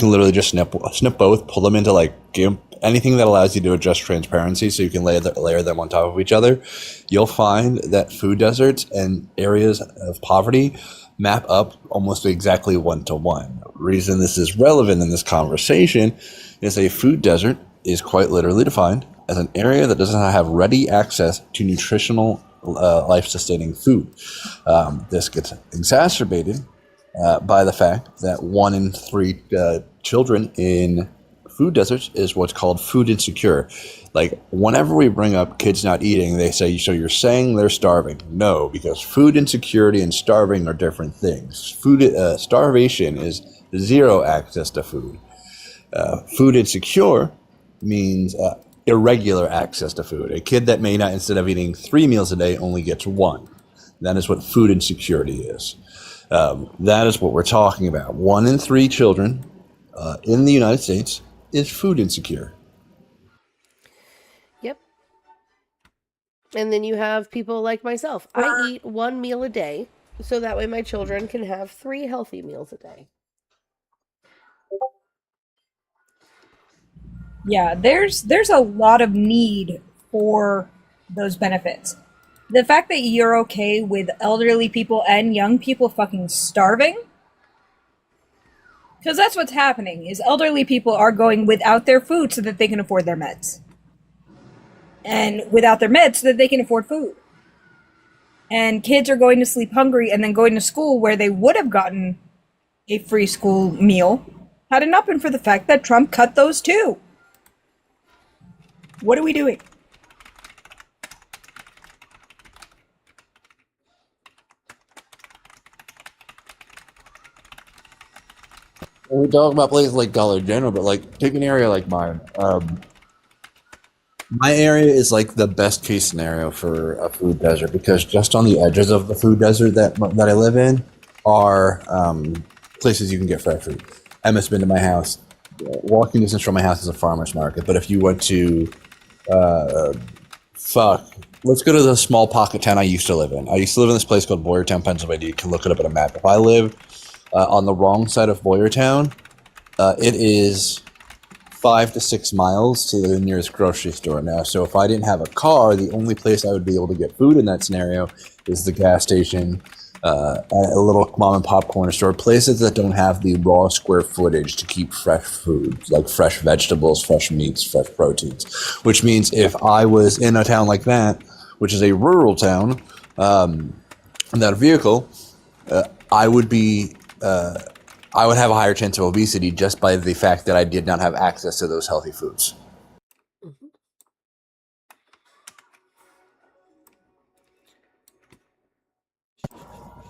literally just snip both, pull them into like GIMP. Anything that allows you to adjust transparency so you can layer them on top of each other, you'll find that food deserts and areas of poverty map up almost exactly 1-to-1. Reason this is relevant in this conversation is a food desert is quite literally defined as an area that does not have ready access to nutritional life-sustaining food. This gets exacerbated by the fact that 1 in 3 children in food deserts is what's called food insecure. Like, whenever we bring up kids not eating, they say, so you're saying they're starving. No, because food insecurity and starving are different things. Starvation is zero access to food. Food insecure means irregular access to food. A kid that may not, instead of eating 3 meals a day, only gets 1. That is what food insecurity is. That is what we're talking about. 1 in 3 children in the United States is food insecure.
Yep. And then you have people like myself. I eat 1 meal a day, so that way my children can have 3 healthy meals a day.
Yeah, there's a lot of need for those benefits. The fact that you're okay with elderly people and young people fucking starving, because that's what's happening, is elderly people are going without their food so that they can afford their meds. And without their meds so that they can afford food. And kids are going to sleep hungry and then going to school where they would have gotten a free school meal had it not been for the fact that Trump cut those too. What are we doing?
We talk about places like Dollar General, but like take an area like mine.
My area is like the best case scenario for a food desert because just on the edges of the food desert that I live in are places you can get fresh food. Emma's been to my house. Walking distance from my house is a farmer's market. But if you went to, let's go to the small pocket town I used to live in. I used to live in this place called Boyertown, Pennsylvania. You can look it up on a map. If I lived on the wrong side of Boyertown, it is 5 to 6 miles to the nearest grocery store now. So if I didn't have a car, the only place I would be able to get food in that scenario is the gas station, a little mom and pop corner store, places that don't have the raw square footage to keep fresh food, like fresh vegetables, fresh meats, fresh proteins. Which means if I was in a town like that, which is a rural town,
that vehicle, I would be I would have a higher chance of obesity just by the fact that I did not have access to those healthy foods.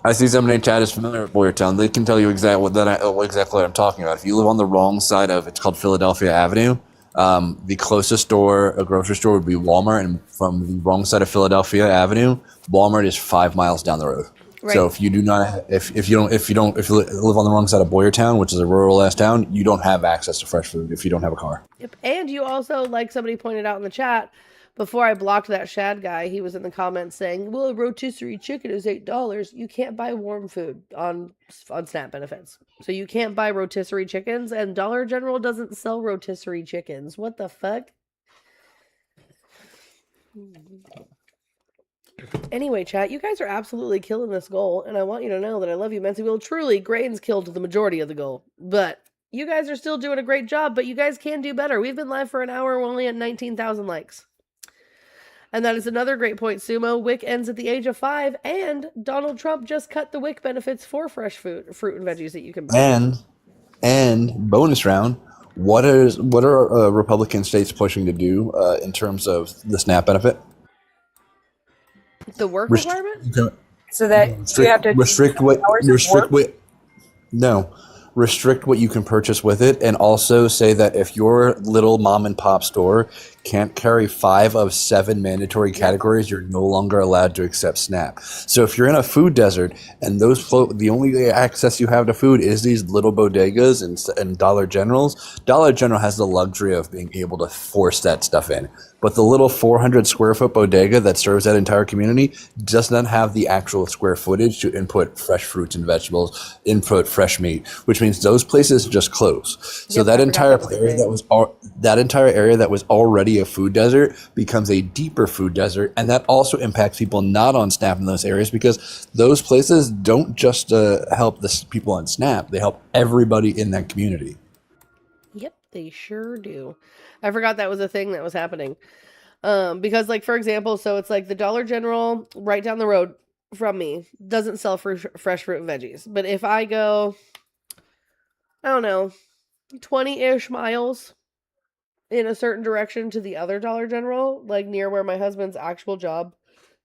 I see somebody in chat is familiar with Boyertown. They can tell you exactly what I'm talking about. If you live on the wrong side of it's called Philadelphia Avenue, the closest store, a grocery store, would be Walmart, and from the wrong side of Philadelphia Avenue, Walmart is 5 miles down the road.
Right.
So if you live on the wrong side of Boyertown, which is a rural ass town, you don't have access to fresh food if you don't have a car.
Yep. And you also, like somebody pointed out in the chat, before I blocked that Shad guy, he was in the comments saying, well, a rotisserie chicken is $8. You can't buy warm food on SNAP benefits. So you can't buy rotisserie chickens, and Dollar General doesn't sell rotisserie chickens. What the fuck? Anyway, chat, you guys are absolutely killing this goal, and I want you to know that I love you immensely. Well, truly, grains killed the majority of the goal, but you guys are still doing a great job, but you guys can do better. We've been live for an hour, we're only at 19,000 likes. And that is another great point, Sumo. WIC ends at the age of 5, and Donald Trump just cut the WIC benefits for fresh fruit and veggies that you can buy.
And bonus round, what are Republican states pushing to do in terms of the SNAP benefit?
The work requirement?
So that you have to
restrict what you can purchase with it, and also say that if your little mom and pop store can't carry 5 of 7 mandatory categories, you're no longer allowed to accept SNAP. So if you're in a food desert and the only access you have to food is these little bodegas and Dollar Generals, Dollar General has the luxury of being able to force that stuff in. But the little 400 square foot bodega that serves that entire community does not have the actual square footage to input fresh fruits and vegetables, input fresh meat, which means those places just close. So that entire area that was already a food desert becomes a deeper food desert, and that also impacts people not on SNAP in those areas, because those places don't just help the people on SNAP; they help everybody in that community.
Yep, they sure do. I forgot that was a thing that was happening. Because, like, for example, so it's like the Dollar General right down the road from me doesn't sell fresh fruit and veggies. But if I go, I don't know, 20-ish miles in a certain direction to the other Dollar General, like near where my husband's actual job,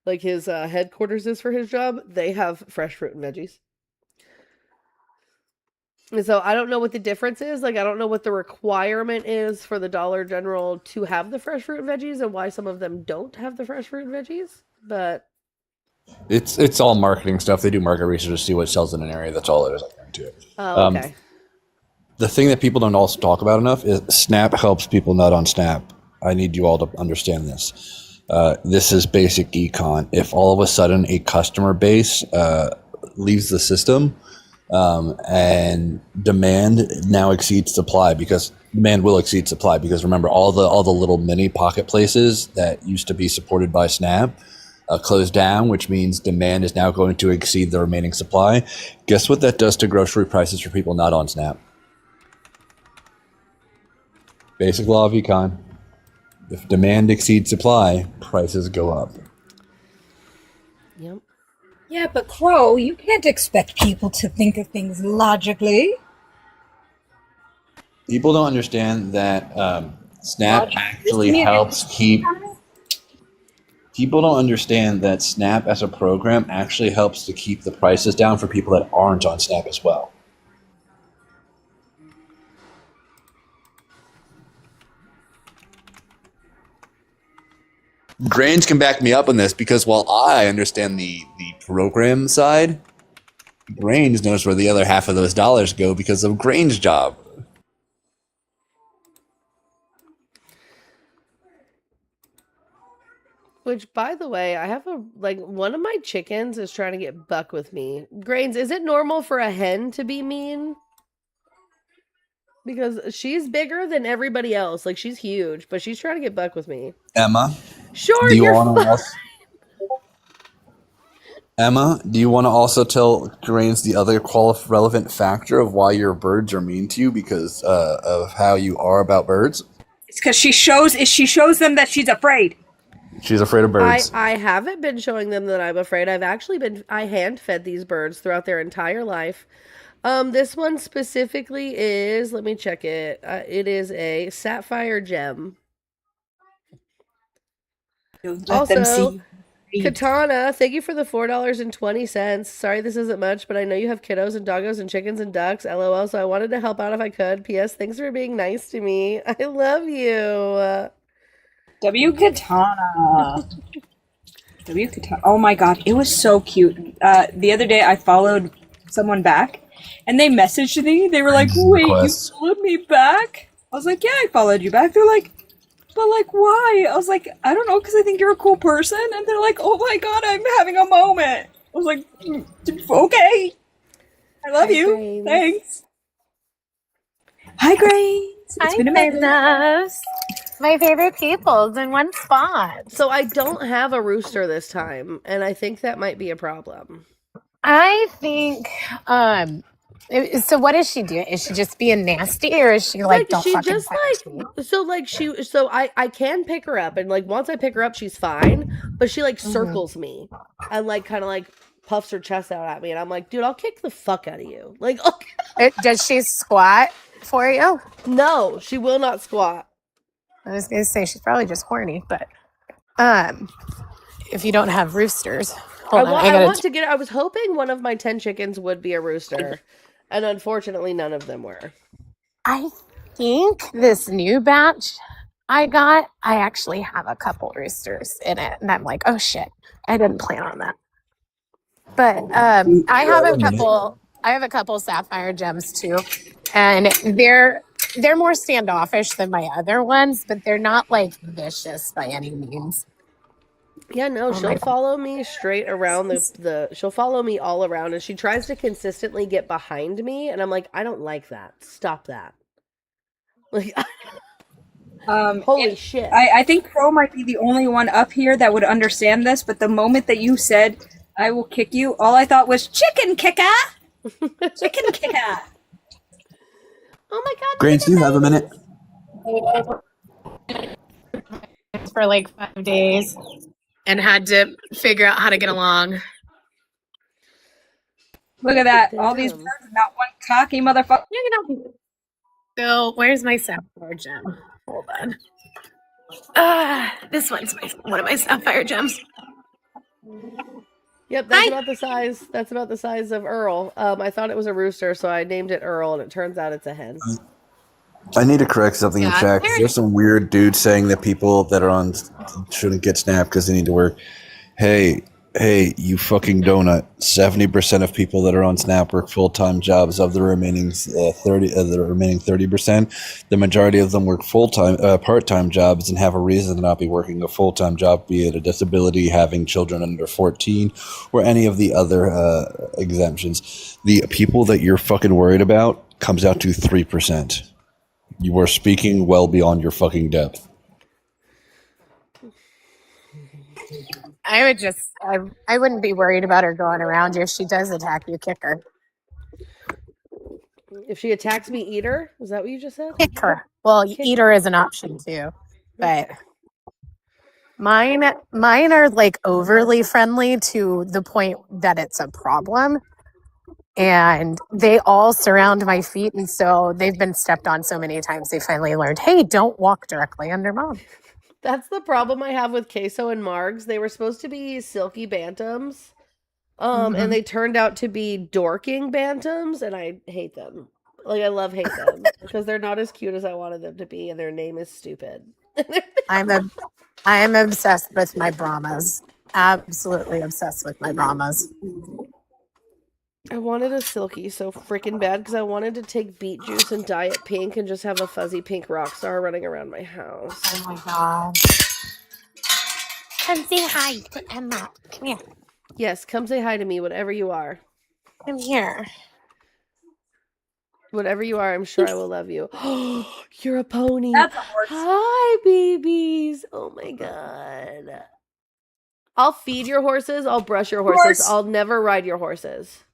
like his headquarters is for his job, they have fresh fruit and veggies. And so I don't know what the difference is. Like, I don't know what the requirement is for the Dollar General to have the fresh fruit and veggies, and why some of them don't have the fresh fruit and veggies. But
it's all marketing stuff. They do market research to see what sells in an area. That's all it is. I guarantee it.
Oh, okay.
The thing that people don't also talk about enough is SNAP helps people not on SNAP. I need you all to understand this. This is basic econ. If all of a sudden a customer base leaves the system, and demand now exceeds supply, because demand will exceed supply, because remember, all the little mini pocket places that used to be supported by SNAP closed down, which means demand is now going to exceed the remaining supply. Guess what that does to grocery prices for people not on SNAP? Basic law of econ. If demand exceeds supply, prices go up.
Yep.
Yeah, but Crow, you can't expect people to think of things logically.
People don't understand that SNAP actually helps keep... People don't understand that SNAP as a program actually helps to keep the prices down for people that aren't on SNAP as well. Grains can back me up on this, because while I understand the program side, Grains knows where the other half of those dollars go because of Grains' job.
Which, by the way, I have one of my chickens is trying to get buck with me. Grains, is it normal for a hen to be mean? Because she's bigger than everybody else. Like, she's huge, but she's trying to get buck with me.
Emma,
Sure,
do you
you're
want
fine.
Emma, do you want to also tell Grains the other relevant factor of why your birds are mean to you, because of how you are about birds?
It's because she shows them that she's afraid.
She's afraid of birds.
I haven't been showing them that I'm afraid. I hand fed these birds throughout their entire life. This one specifically is, let me check it. It is a sapphire gem.
Let them see.
Katana, thank you for the $4.20. Sorry this isn't much, but I know you have kiddos and doggos and chickens and ducks. LOL, so I wanted to help out if I could. P.S. Thanks for being nice to me. I love you.
W Katana. W Katana. Oh my god, it was so cute. The other day I followed someone back and they messaged me. They were like, wait, you followed me back? I was like, yeah, I followed you back. They're like, but like, why? I was like, I don't know, because I think you're a cool person. And they're like, oh my god, I'm having a moment. I was like, okay. I love you.
Grains.
Thanks. Hi, Grace. It's been a minute.
Loves. My favorite peoples in one spot.
So I don't have a rooster this time, and I think that might be a problem.
I think, so what is she doing? Is she just being nasty, or is she like don't
she
fucking
just
touch me?
I can pick her up, and like once I pick her up she's fine, but she like circles me and like kind of like puffs her chest out at me, and I'm like, dude, I'll kick the fuck out of you. Like, okay.
Does she squat for you?
No, she will not squat.
I was gonna say she's probably just horny, but if you don't have roosters,
I was hoping one of my 10 chickens would be a rooster, and unfortunately none of them were.
I think this new batch I actually have a couple roosters in it, and I'm like, oh shit, I didn't plan on that. But I have a couple sapphire gems too, and they're more standoffish than my other ones, but they're not like vicious by any means.
Yeah, no, she'll follow me straight around she'll follow me all around, and she tries to consistently get behind me, and I'm like, I don't like that. Stop that. Like, holy shit.
I think Crow might be the only one up here that would understand this, but the moment that you said, I will kick you, all I thought was, chicken kicker! Chicken kicker!
Oh my god.
Grains, do you have a minute?
For like 5 days and had to figure out how to get along.
Look at that. All these birds, not one cocky motherfucker.
So, where's my sapphire gem? Hold on. This one's one of my sapphire gems.
Yep, that's about the size. That's about the size of Earl. I thought it was a rooster, so I named it Earl, and it turns out it's a hen.
I need to correct something in chat. There's some weird dude saying that people that are on shouldn't get snapped because they need to work. Hey, you fucking donut. 70% of people that are on Snap work full-time jobs. Of the remaining 30%, the majority of them work part-time jobs and have a reason to not be working a full-time job, be it a disability, having children under 14, or any of the other exemptions. The people that you're fucking worried about comes out to 3%. You are speaking well beyond your fucking depth.
I wouldn't be worried about her going around you. If she does attack you, kick her.
If she attacks me, eat her? Is that what you just said?
Kick her. Well, eat her is an option too. But mine are like overly friendly to the point that it's a problem. And they all surround my feet, and so they've been stepped on so many times they finally learned, hey, don't walk directly under mom.
That's the problem I have with Queso and Margs. They were supposed to be silky bantams, and they turned out to be dorking bantams, and I hate them. Like, I hate them because they're not as cute as I wanted them to be, and their name is stupid.
I am obsessed with my Brahmas. Absolutely obsessed with my Brahmas.
I wanted a silky so freaking bad because I wanted to take beet juice and dye it pink and just have a fuzzy pink rock star running around my house.
Oh my god. Come say hi to Emma. Come here.
Yes, come say hi to me, whatever you are.
Come here.
Whatever you are, I'm sure I will love you. You're a pony.
That's a horse.
Hi, babies. Oh my god. I'll feed your horses. I'll brush your horses. I'll never ride your horses.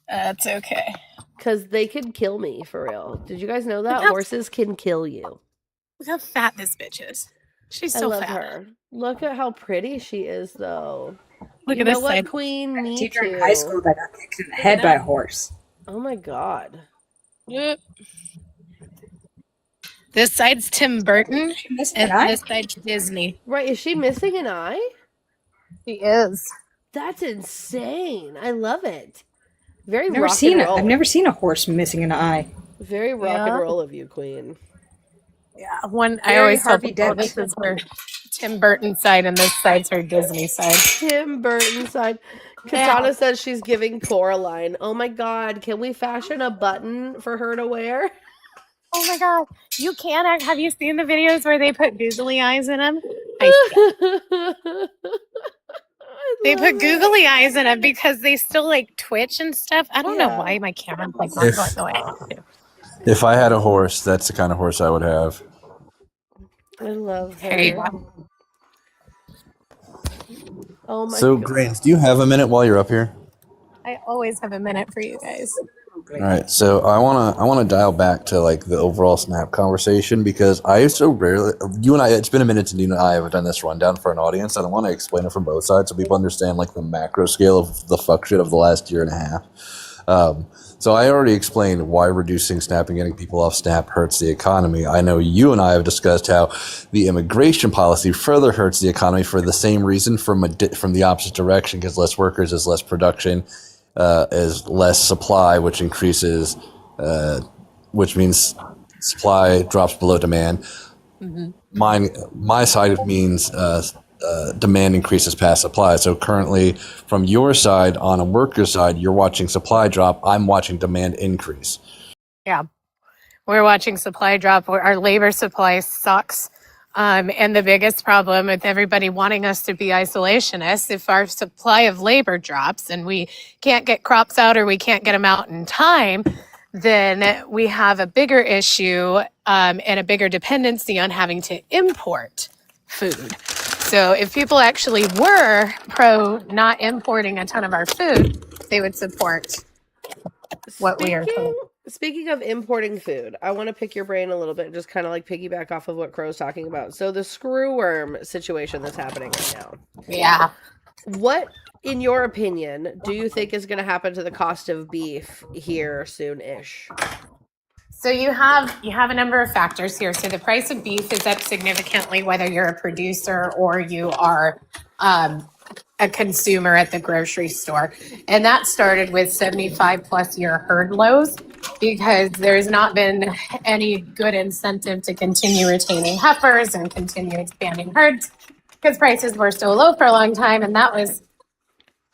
That's okay.
Because they could kill me, for real. Did you guys know that? Horses can kill you.
Look how fat this bitch is. She's
I
so
love
fat.
her. Look at how pretty she is, though.
Look
you
at
know
this
what,
side.
Queen? Me
Teacher
too.
in high school that got kicked in the head by a horse.
Oh my god.
Yep. This side's Tim Burton, and this side's Disney.
Right, is she missing an eye?
She is.
That's insane. I love it. Very
I've never
rock and
seen
roll.
I've never seen a horse missing an eye.
Very rock and
Yeah.
roll of you, Queen.
Yeah, one I
Very
always tell
Harvey
people
Dent.
this is her Tim Burton side, and this side's her Disney side.
Tim Burton side. Katana says she's giving Coraline. Oh my god, can we fashion a button for her to wear?
Oh my god, you can. Have you seen the videos where they put googly eyes in them? They put googly eyes in them because they still like twitch and stuff. I don't know why my camera's like not going the way I want to.
If I had a horse, that's the kind of horse I would have.
I love her.
There you go.
Oh my
So,
god.
Grains, do you have a minute while you're up here?
I always have a minute for you guys.
All right, so I wanna dial back to like the overall Snap conversation because I so rarely you and I it's been a minute since you and I have done this rundown for an audience, and I want to explain it from both sides so people understand like the macro scale of the fuck shit of the last year and a half. So I already explained why reducing Snap and getting people off Snap hurts the economy. I know you and I have discussed how the immigration policy further hurts the economy for the same reason from the opposite direction, because less workers is less production. Is less supply, which increases, which means supply drops below demand. My side means demand increases past supply. So currently, from your side, on a worker side, you're watching supply drop. I'm watching demand increase.
Yeah. We're watching supply drop. Our labor supply sucks. And the biggest problem with everybody wanting us to be isolationists, if our supply of labor drops and we can't get crops out or we can't get them out in time, then we have a bigger issue and a bigger dependency on having to import food. So if people actually were pro not importing a ton of our food, they would support what we are told.
Speaking of importing food, I want to pick your brain a little bit, just kind of like piggyback off of what Crow's talking about. So the screwworm situation that's happening right now.
Yeah.
What, in your opinion, do you think is going to happen to the cost of beef here soon-ish?
So you have a number of factors here. So the price of beef is up significantly, whether you're a producer or you are a consumer at the grocery store. And that started with 75 plus year herd lows because there's not been any good incentive to continue retaining heifers and continue expanding herds because prices were so low for a long time. And that was,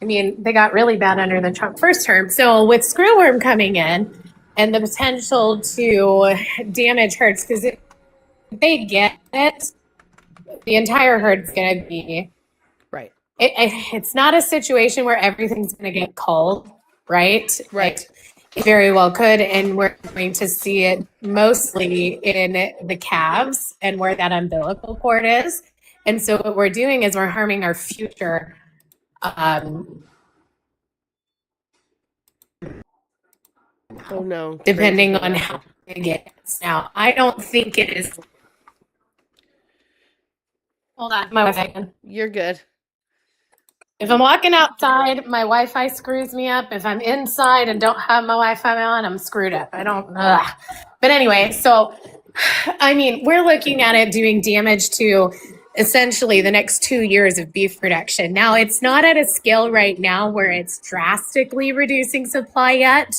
I mean, they got really bad under the Trump first term. So with screwworm coming in and the potential to damage herds, because if they get it, the entire herd's going to be
right.
It's not a situation where everything's going to get culled, right?
Right.
It very well could, and we're going to see it mostly in the calves and where that umbilical cord is. And so what we're doing is we're harming our future.
Oh no.
Depending on how big it is. Now, I don't think it is. Hold on, my Wi-Fi.
You're good.
If I'm walking outside, my Wi-Fi screws me up. If I'm inside and don't have my Wi-Fi on, I'm screwed up. I don't. Ugh. But anyway, so I mean, we're looking at it doing damage to essentially the next 2 years of beef production. Now, it's not at a scale right now where it's drastically reducing supply yet.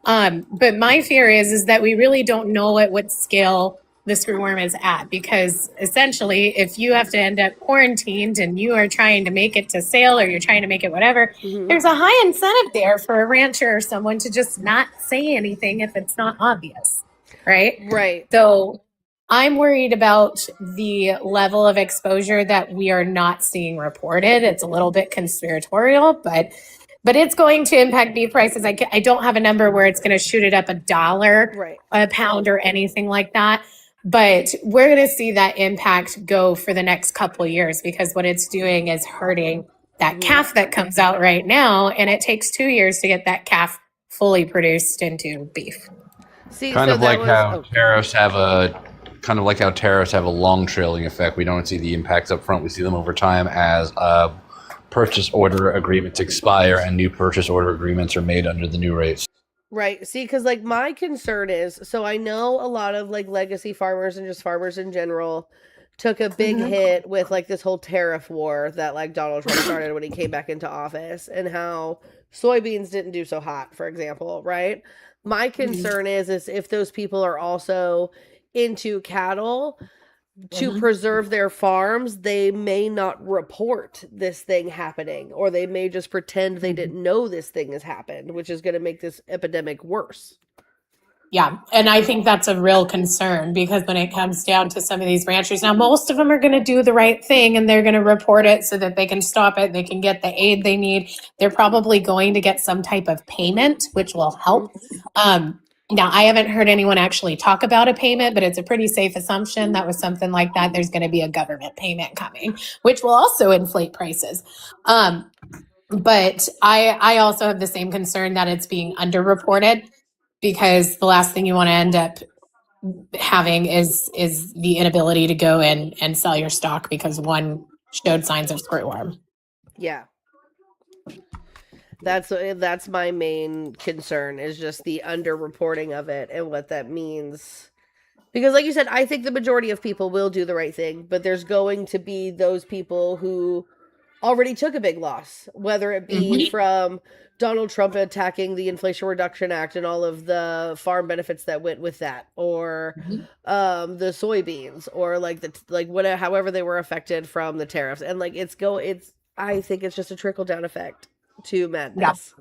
But my fear is that we really don't know at what scale the screwworm is at, because essentially if you have to end up quarantined and you are trying to make it to sale or you're trying to make it whatever, there's a high incentive there for a rancher or someone to just not say anything if it's not obvious, right?
Right.
So I'm worried about the level of exposure that we are not seeing reported. It's a little bit conspiratorial, but it's going to impact beef prices. I don't have a number where it's going to shoot it up $1 a pound or anything like that. But we're going to see that impact go for the next couple of years, because what it's doing is hurting that calf that comes out right now. And it takes 2 years to get that calf fully produced into beef.
See,
kind
so
of like
that
how
was,
tariffs have a
kind of like how tariffs have a long trailing effect. We don't see the impacts up front. We see them over time as purchase order agreements expire and new purchase order agreements are made under the new rates.
Right. See, because like my concern is, so I know a lot of like legacy farmers and just farmers in general took a big hit with like this whole tariff war that like Donald Trump started when he came back into office, and how soybeans didn't do so hot, for example, right? My concern is if those people are also into cattle to preserve their farms, they may not report this thing happening, or they may just pretend they didn't know this thing has happened, which is going to make this epidemic worse.
Yeah, and I think that's a real concern, because when it comes down to some of these ranchers, now most of them are going to do the right thing and they're going to report it so that they can stop it, they can get the aid they need. They're probably going to get some type of payment, which will help. Now, I haven't heard anyone actually talk about a payment, but it's a pretty safe assumption that with something like that, there's going to be a government payment coming, which will also inflate prices. But I also have the same concern that it's being underreported, because the last thing you want to end up having is the inability to go in and sell your stock because one showed signs of squirtworm.
Yeah. That's my main concern, is just the underreporting of it and what that means. Because like you said, I think the majority of people will do the right thing, but there's going to be those people who already took a big loss, whether it be from Donald Trump attacking the Inflation Reduction Act and all of the farm benefits that went with that, or the soybeans, or whatever, however they were affected from the tariffs. And like I think it's just a trickle down effect to madness.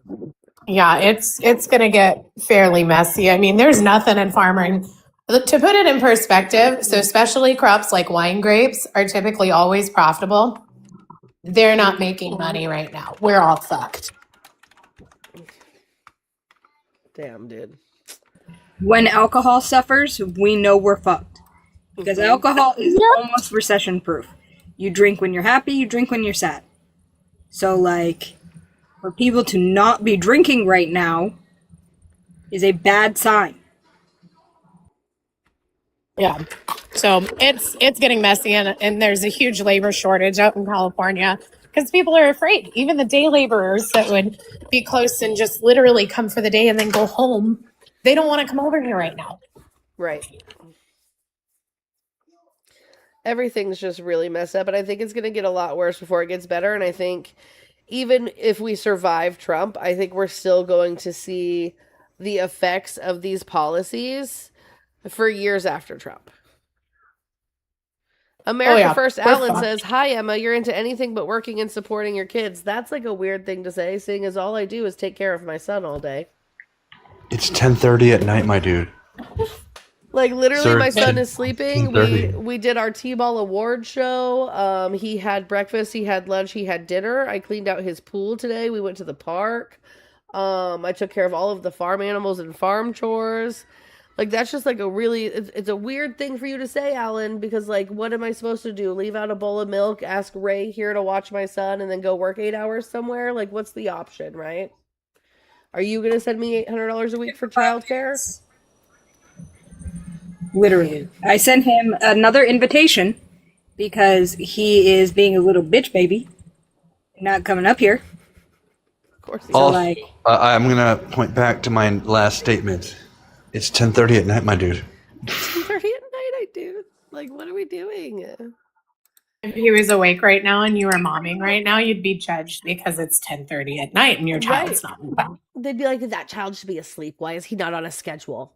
Yeah, it's going to get fairly messy. I mean, there's nothing in farming. To put it in perspective, so especially crops like wine grapes are typically always profitable. They're not making money right now. We're all fucked.
Damn, dude.
When alcohol suffers, we know we're fucked. Because alcohol is almost recession proof. You drink when you're happy, you drink when you're sad. So, like, for people to not be drinking right now is a bad sign.
Yeah. So it's getting messy, and there's a huge labor shortage out in California because people are afraid. Even the day laborers that would be close and just literally come for the day and then go home, they don't want to come over here right now.
Right. Everything's just really messed up, and I think it's going to get a lot worse before it gets better. And I think even if we survive Trump, I think we're still going to see the effects of these policies for years after Trump. America First Alan says, "Hi Emma, you're into anything but working and supporting your kids." That's like a weird thing to say, seeing as all I do is take care of my son all day.
It's 10:30 at night, my dude.
Like literally,
Sir,
my son is sleeping.
10:30.
We did our T-ball award show. He had breakfast, he had lunch, he had dinner. I cleaned out his pool today. We went to the park. I took care of all of the farm animals and farm chores. Like that's just like it's a weird thing for you to say, Alan, because like what am I supposed to do? Leave out a bowl of milk, ask Ray here to watch my son, and then go work 8 hours somewhere? Like what's the option, right? Are you gonna send me $800 a week for childcare?
Literally. I sent him another invitation because he is being a little bitch baby. Not coming up here.
Of course.
So I'm going to point back to my last statement. It's 10:30 at night, my dude.
10:30 at night, I do. Like, what are we doing?
If he was awake right now and you were momming right now, you'd be judged because it's 10:30 at night and your child's not moving.
They'd be like, that child should be asleep. Why is he not on a schedule?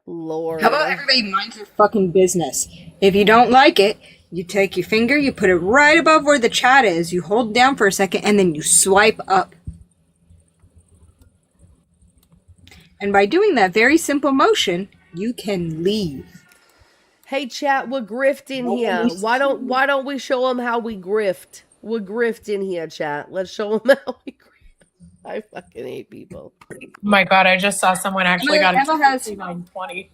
Lord.
How about everybody mind your fucking business? If you don't like it, you take your finger, you put it right above where the chat is, you hold down for a second, and then you swipe up. And by doing that very simple motion, you can leave.
Hey chat, we're grifting here. Why don't we show them how we grift? We're grifting here, chat. Let's show them how we grift. I fucking hate people.
Oh my god, I just saw someone actually got
Emma has
59.20.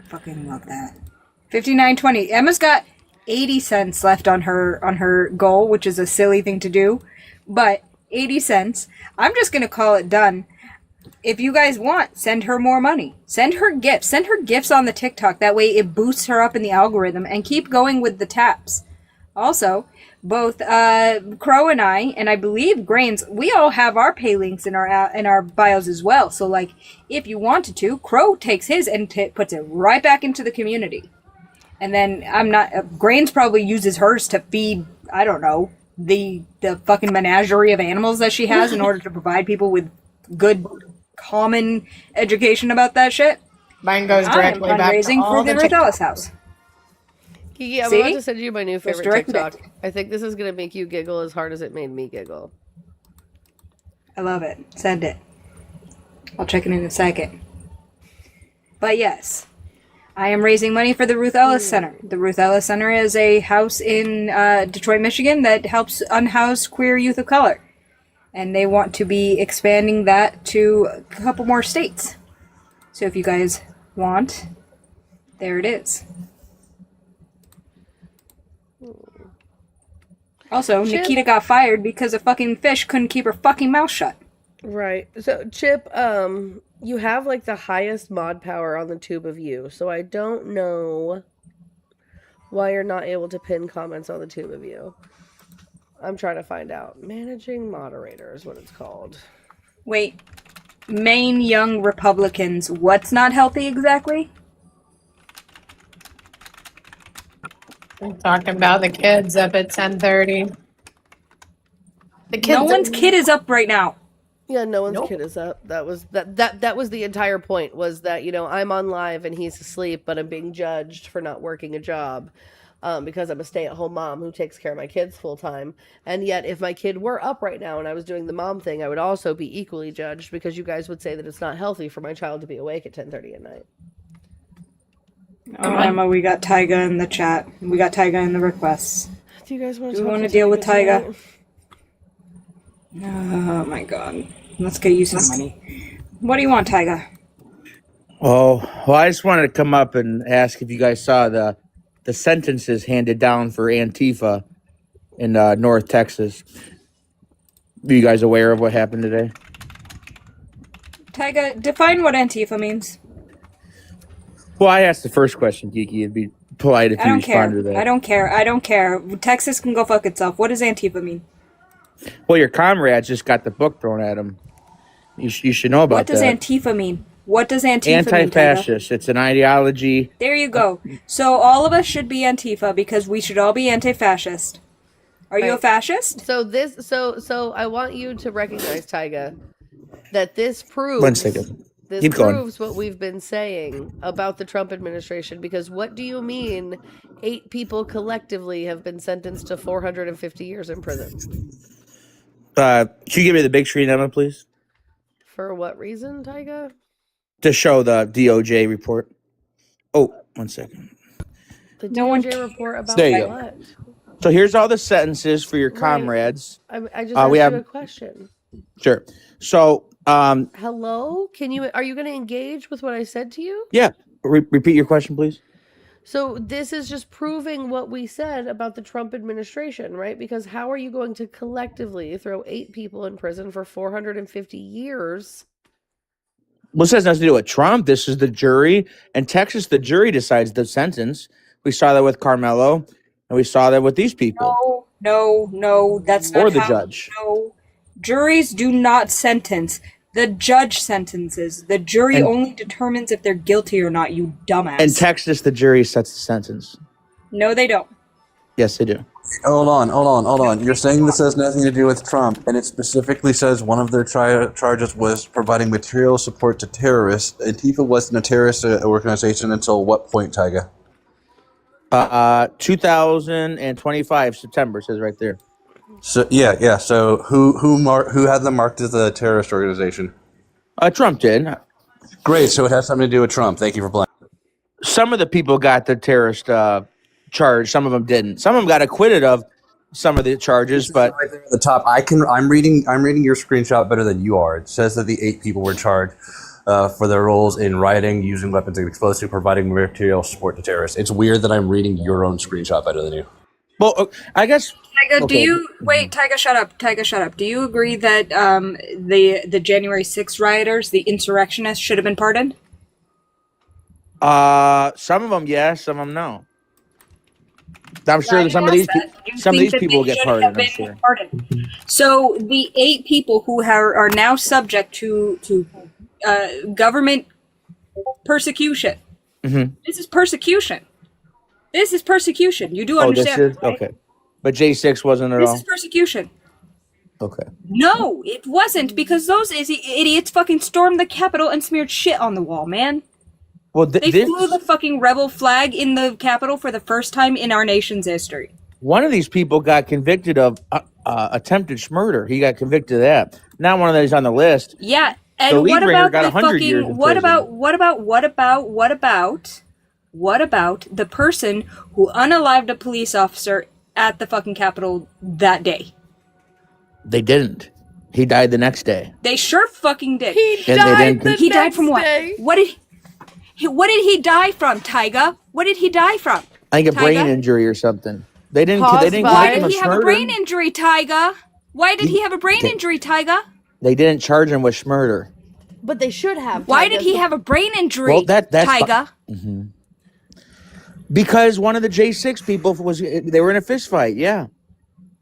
Fucking love that. 59.20. Emma's got 80 cents left on her goal, which is a silly thing to do, but 80 cents. I'm just gonna call it done.
if you guys want, send her more money. Send her gifts. Send her gifts on the TikTok. That way it boosts her up in the algorithm, and keep going with the taps. Also, both Crow and I believe Grains, we all have our pay links in our bios as well. So, like, if you wanted to, Crow takes his and puts it right back into the community. And then Grains probably uses hers to feed, I don't know, the fucking menagerie of animals that she has in order to provide people with good, common education about that shit.
Mine goes directly
I'm
back to
fundraising
all
for the
the
Ruth Ellis house.
Kiki, I'm
See?
about to send you my new
Goes
favorite
directly
TikTok.
back.
I think this is going to make you giggle as hard as it made me giggle.
I love it. Send it. I'll check it in a second. But yes, I am raising money for the Ruth Ellis Center. The Ruth Ellis Center is a house in Detroit, Michigan that helps unhoused queer youth of color. And they want to be expanding that to a couple more states. So if you guys want, there it is. Also,
Chip.
Nikita got fired because a fucking fish couldn't keep her fucking mouth shut.
Right. So, Chip, you have like the highest mod power on the tube of you, so I don't know why you're not able to pin comments on the tube of you. I'm trying to find out. Managing moderator is what it's called.
Wait, Maine Young Republicans, what's not healthy exactly?
I'm talking about the kids up at 10:30. The kids.
No one's kid is up right now.
Yeah, no one's kid is up. That was the entire point, was that, you know, I'm on live and he's asleep, but I'm being judged for not working a job. Because I'm a stay-at-home mom who takes care of my kids full-time. And yet, if my kid were up right now and I was doing the mom thing, I would also be equally judged, because you guys would say that it's not healthy for my child to be awake at 10:30 at night.
Oh, Emma, we got Tyga in the chat. We got Tyga in the requests.
Do you guys want
Do
to
we want to deal with Tyga? Oh my god. Let's get you some money. What do you want, Tyga?
Oh, well, I just wanted to come up and ask if you guys saw the sentences handed down for Antifa in North Texas. Are you guys aware of what happened today?
Tyga, define what Antifa means.
Well, I asked the first question, Kiki. It'd be polite if
I
you
don't care.
responded to that.
I don't care. Texas can go fuck itself. What does Antifa mean?
Well, your comrades just got the book thrown at them. You should know about
What does
that.
Antifa mean? What does Antifa mean, Tyga?
Anti-fascist. It's an ideology.
There you go. So all of us should be Antifa because we should all be anti-fascist. Are you a fascist?
So I want you to recognize, Tyga, that this proves
1 second.
this
Keep going.
proves what we've been saying about the Trump administration. Because what do you mean 8 people collectively have been sentenced to 450 years in prison?
Can you give me the big screen, Emma, please?
For what reason, Tyga?
To show the DOJ report. Oh, 1 second.
The DOJ report about
There you go.
what?
So here's all the sentences for your comrades.
I just asked
we
you
have
a question.
Sure. So,
Hello? Are you going to engage with what I said to you?
yeah. Repeat your question, please.
So this is just proving what we said about the Trump administration, right? Because how are you going to collectively throw 8 people in prison for 450 years?
Well, this has nothing to do with Trump. This is the jury. In Texas, the jury decides the sentence. We saw that with Carmelo, and we saw that with these people.
No, that's not
Or the
how-
judge.
No, juries do not sentence. The judge sentences. The jury
And-
only determines if they're guilty or not, you dumbass.
In Texas, the jury sets the sentence.
No, they don't.
Yes, they do.
Hold on. You're saying this has nothing to do with Trump, and it specifically says one of their charges was providing material support to terrorists. Antifa wasn't a terrorist organization until what point, Tyga?
2025 September says right there.
So yeah. So who had them marked as a terrorist organization?
Trump did.
Great. So it has something to do with Trump. Thank you for playing.
Some of the people got the terrorist charge. Some of them didn't. Some of them got acquitted of some of the charges, but
Right there at the top, I'm reading your screenshot better than you are. It says that the 8 people were charged for their roles in rioting, using weapons of explosive, providing material support to terrorists. It's weird that I'm reading your own screenshot better than you.
Well, I guess.
Tyga, do
Okay.
you wait? Tyga, shut up. Tyga, shut up. Do you agree that the January 6th rioters, the insurrectionists, should have been pardoned?
Some of them yes, some of them no. I'm
I
sure that
didn't
some of
ask
these
that. Do you
some of
think
these
that
people will
they
get
should have
pardoned. I'm
been
sure.
pardoned? So the 8 people who are now subject to government persecution.
Mm-hmm.
This is persecution. This is persecution. You do
Oh, this
understand,
is
right?
okay. But J6 wasn't at
This
all.
is persecution.
Okay.
No, it wasn't, because those idiots fucking stormed the Capitol and smeared shit on the wall, man.
Well,
They flew the fucking rebel flag in the Capitol for the first time in our nation's history.
one of these people got convicted of attempted murder. He got convicted of that. Not one of those on the list.
Yeah,
The
and
lead
what
bringer
about
got
the
100 years in
fucking what
prison.
about the person who unalived a police officer at the fucking Capitol that day?
They didn't. He died the next day.
They sure fucking did.
And they didn't.
He died from what? What did he die from, Tyga? What did he die from?
I think a brain
Tyga?
injury or something. They didn't.
Why
They didn't convict him
did
of
he have a
murder.
brain injury, Tyga? Why did he have a brain
Okay.
injury, Tyga?
They didn't charge him with murder.
But they should have.
Why
Tyga.
did he have a brain injury,
Well, that's
Tyga?
Mhm. Because one of the J6 people they were in a fist fight. Yeah.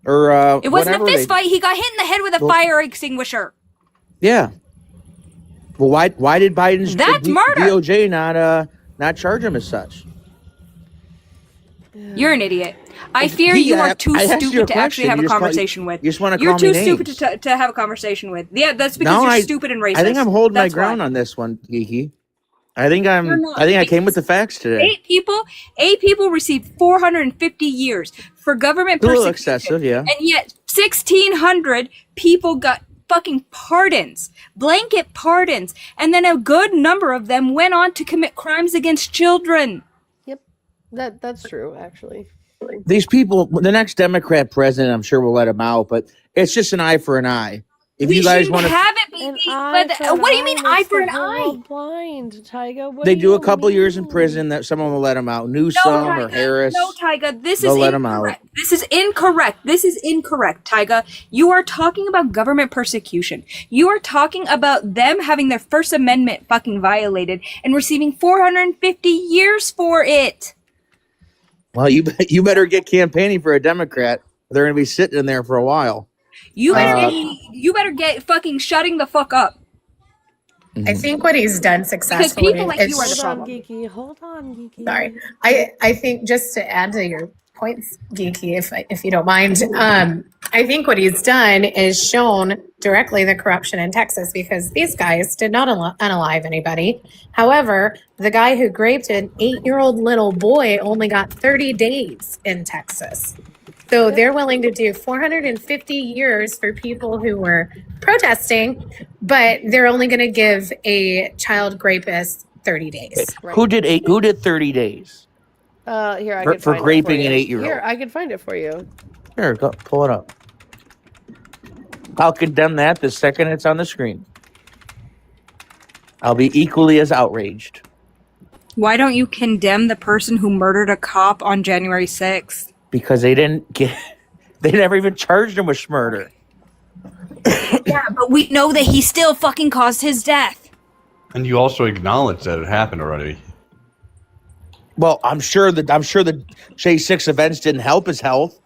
Or
It wasn't a
whatever
fist
they-
fight. He got hit in the head with a
Well-
fire extinguisher.
Yeah. Well, why did Biden's
That's murder.
DOJ not charge him as such?
You're an idiot. I fear
He-
you are
I-
too
I asked you a
stupid to actually
question.
have
You
a
just call-
conversation with.
you just wanna
You're
call
too
me
stupid
names.
to have a conversation with. Yeah, that's because
No,
you're stupid and racist.
I think I'm holding
That's
my ground
why.
on this one, Geeky. I think
You're not,
I came with the facts today.
8 people received 450 years for government
A little
persecution.
excessive, yeah.
And yet 1,600 people got fucking pardons, blanket pardons, and then a good number of them went on to commit crimes against children.
Yep, that's true actually.
These people, the next Democrat president, I'm sure will let him out, but it's just an eye for an eye. If
We
you guys
shouldn't
want to,
have it, baby. But what do you mean eye for an eye?
Blind, Tyga. What
they
do
do
you
a couple years in prison. That someone will let him out. Newsom or Harris.
No, Tyga, this
They'll
is
let 'em out.
incorrect. This is incorrect. This is incorrect, Tyga. You are talking about government persecution. You are talking about them having their First Amendment fucking violated and receiving 450 years for it.
Well, you better get campaigning for a Democrat. They're going to be sitting in there for a while.
You better get fucking shutting the fuck up.
I think what he's done successfully
people like
is
you are the
Hold on,
problem.
Geeky. Hold on, Geeky.
Sorry. I think just to add to your points, Geeky, if you don't mind, I think what he's done is shown directly the corruption in Texas, because these guys did not unalive anybody. However, the guy who raped an 8-year-old little boy only got 30 days in Texas. So they're willing to do 450 years for people who were protesting, but they're only going to give a child rapist 30 days.
Who did 30 days?
Here I
For-
can
for
find
raping
it for
an
you.
8-year-old.
Here I can find it for you.
Here, go, pull it up. I'll condemn that the second it's on the screen. I'll be equally as outraged.
Why don't you condemn the person who murdered a cop on January 6th?
Because they never even charged him with murder.
Yeah, but we know that he still fucking caused his death.
And you also acknowledge that it happened already.
Well, I'm sure the J6 events didn't help his health.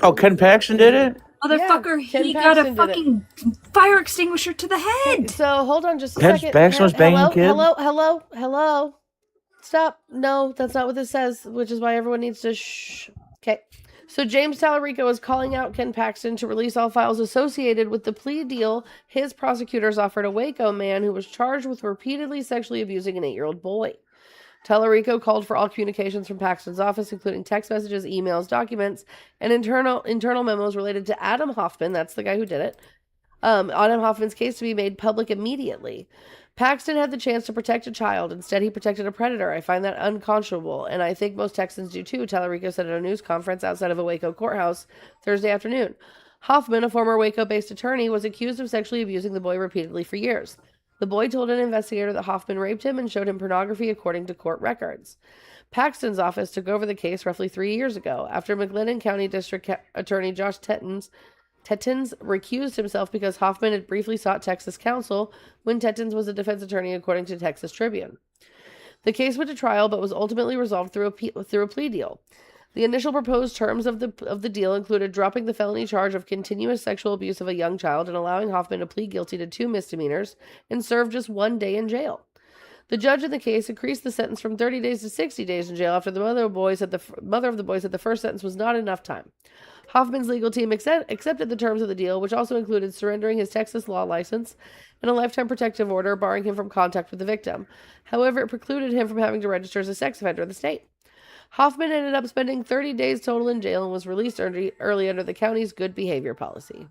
Oh, Ken Paxton did it?
Motherfucker,
Ken
he got a
Paxton did it.
fucking fire extinguisher to the head.
So hold on just a
Ken
second.
Paxton was banging
hello,
kid?
hello. Stop. No, that's not what this says, which is why everyone needs to shh. Okay. So James Tallarico is calling out Ken Paxton to release all files associated with the plea deal his prosecutors offered a Waco man who was charged with repeatedly sexually abusing an 8-year-old boy. Tallarico called for all communications from Paxton's office, including text messages, emails, documents, and internal memos related to Adam Hoffman, that's the guy who did it, Adam Hoffman's case to be made public immediately. Paxton had the chance to protect a child. Instead, he protected a predator. I find that unconscionable, and I think most Texans do too, Tallarico said at a news conference outside of a Waco courthouse Thursday afternoon. Hoffman, a former Waco-based attorney, was accused of sexually abusing the boy repeatedly for years. The boy told an investigator that Hoffman raped him and showed him pornography according to court records. Paxton's office took over the case roughly 3 years ago after McLennan County District Attorney Josh Tettins recused himself because Hoffman had briefly sought Texas counsel when Tettins was a defense attorney, according to Texas Tribune. The case went to trial but was ultimately resolved through a plea deal. The initial proposed terms of the deal included dropping the felony charge of continuous sexual abuse of a young child and allowing Hoffman to plead guilty to 2 misdemeanors and serve just 1 day in jail. The judge in the case increased the sentence from 30 days to 60 days in jail after the mother of the boys said the first sentence was not enough time. Hoffman's legal team accepted the terms of the deal, which also included surrendering his Texas law license and a lifetime protective order barring him from contact with the victim. However, it precluded him from having to register as a sex offender in the state. Hoffman ended up spending 30 days total in jail and was released early under the county's good behavior policy.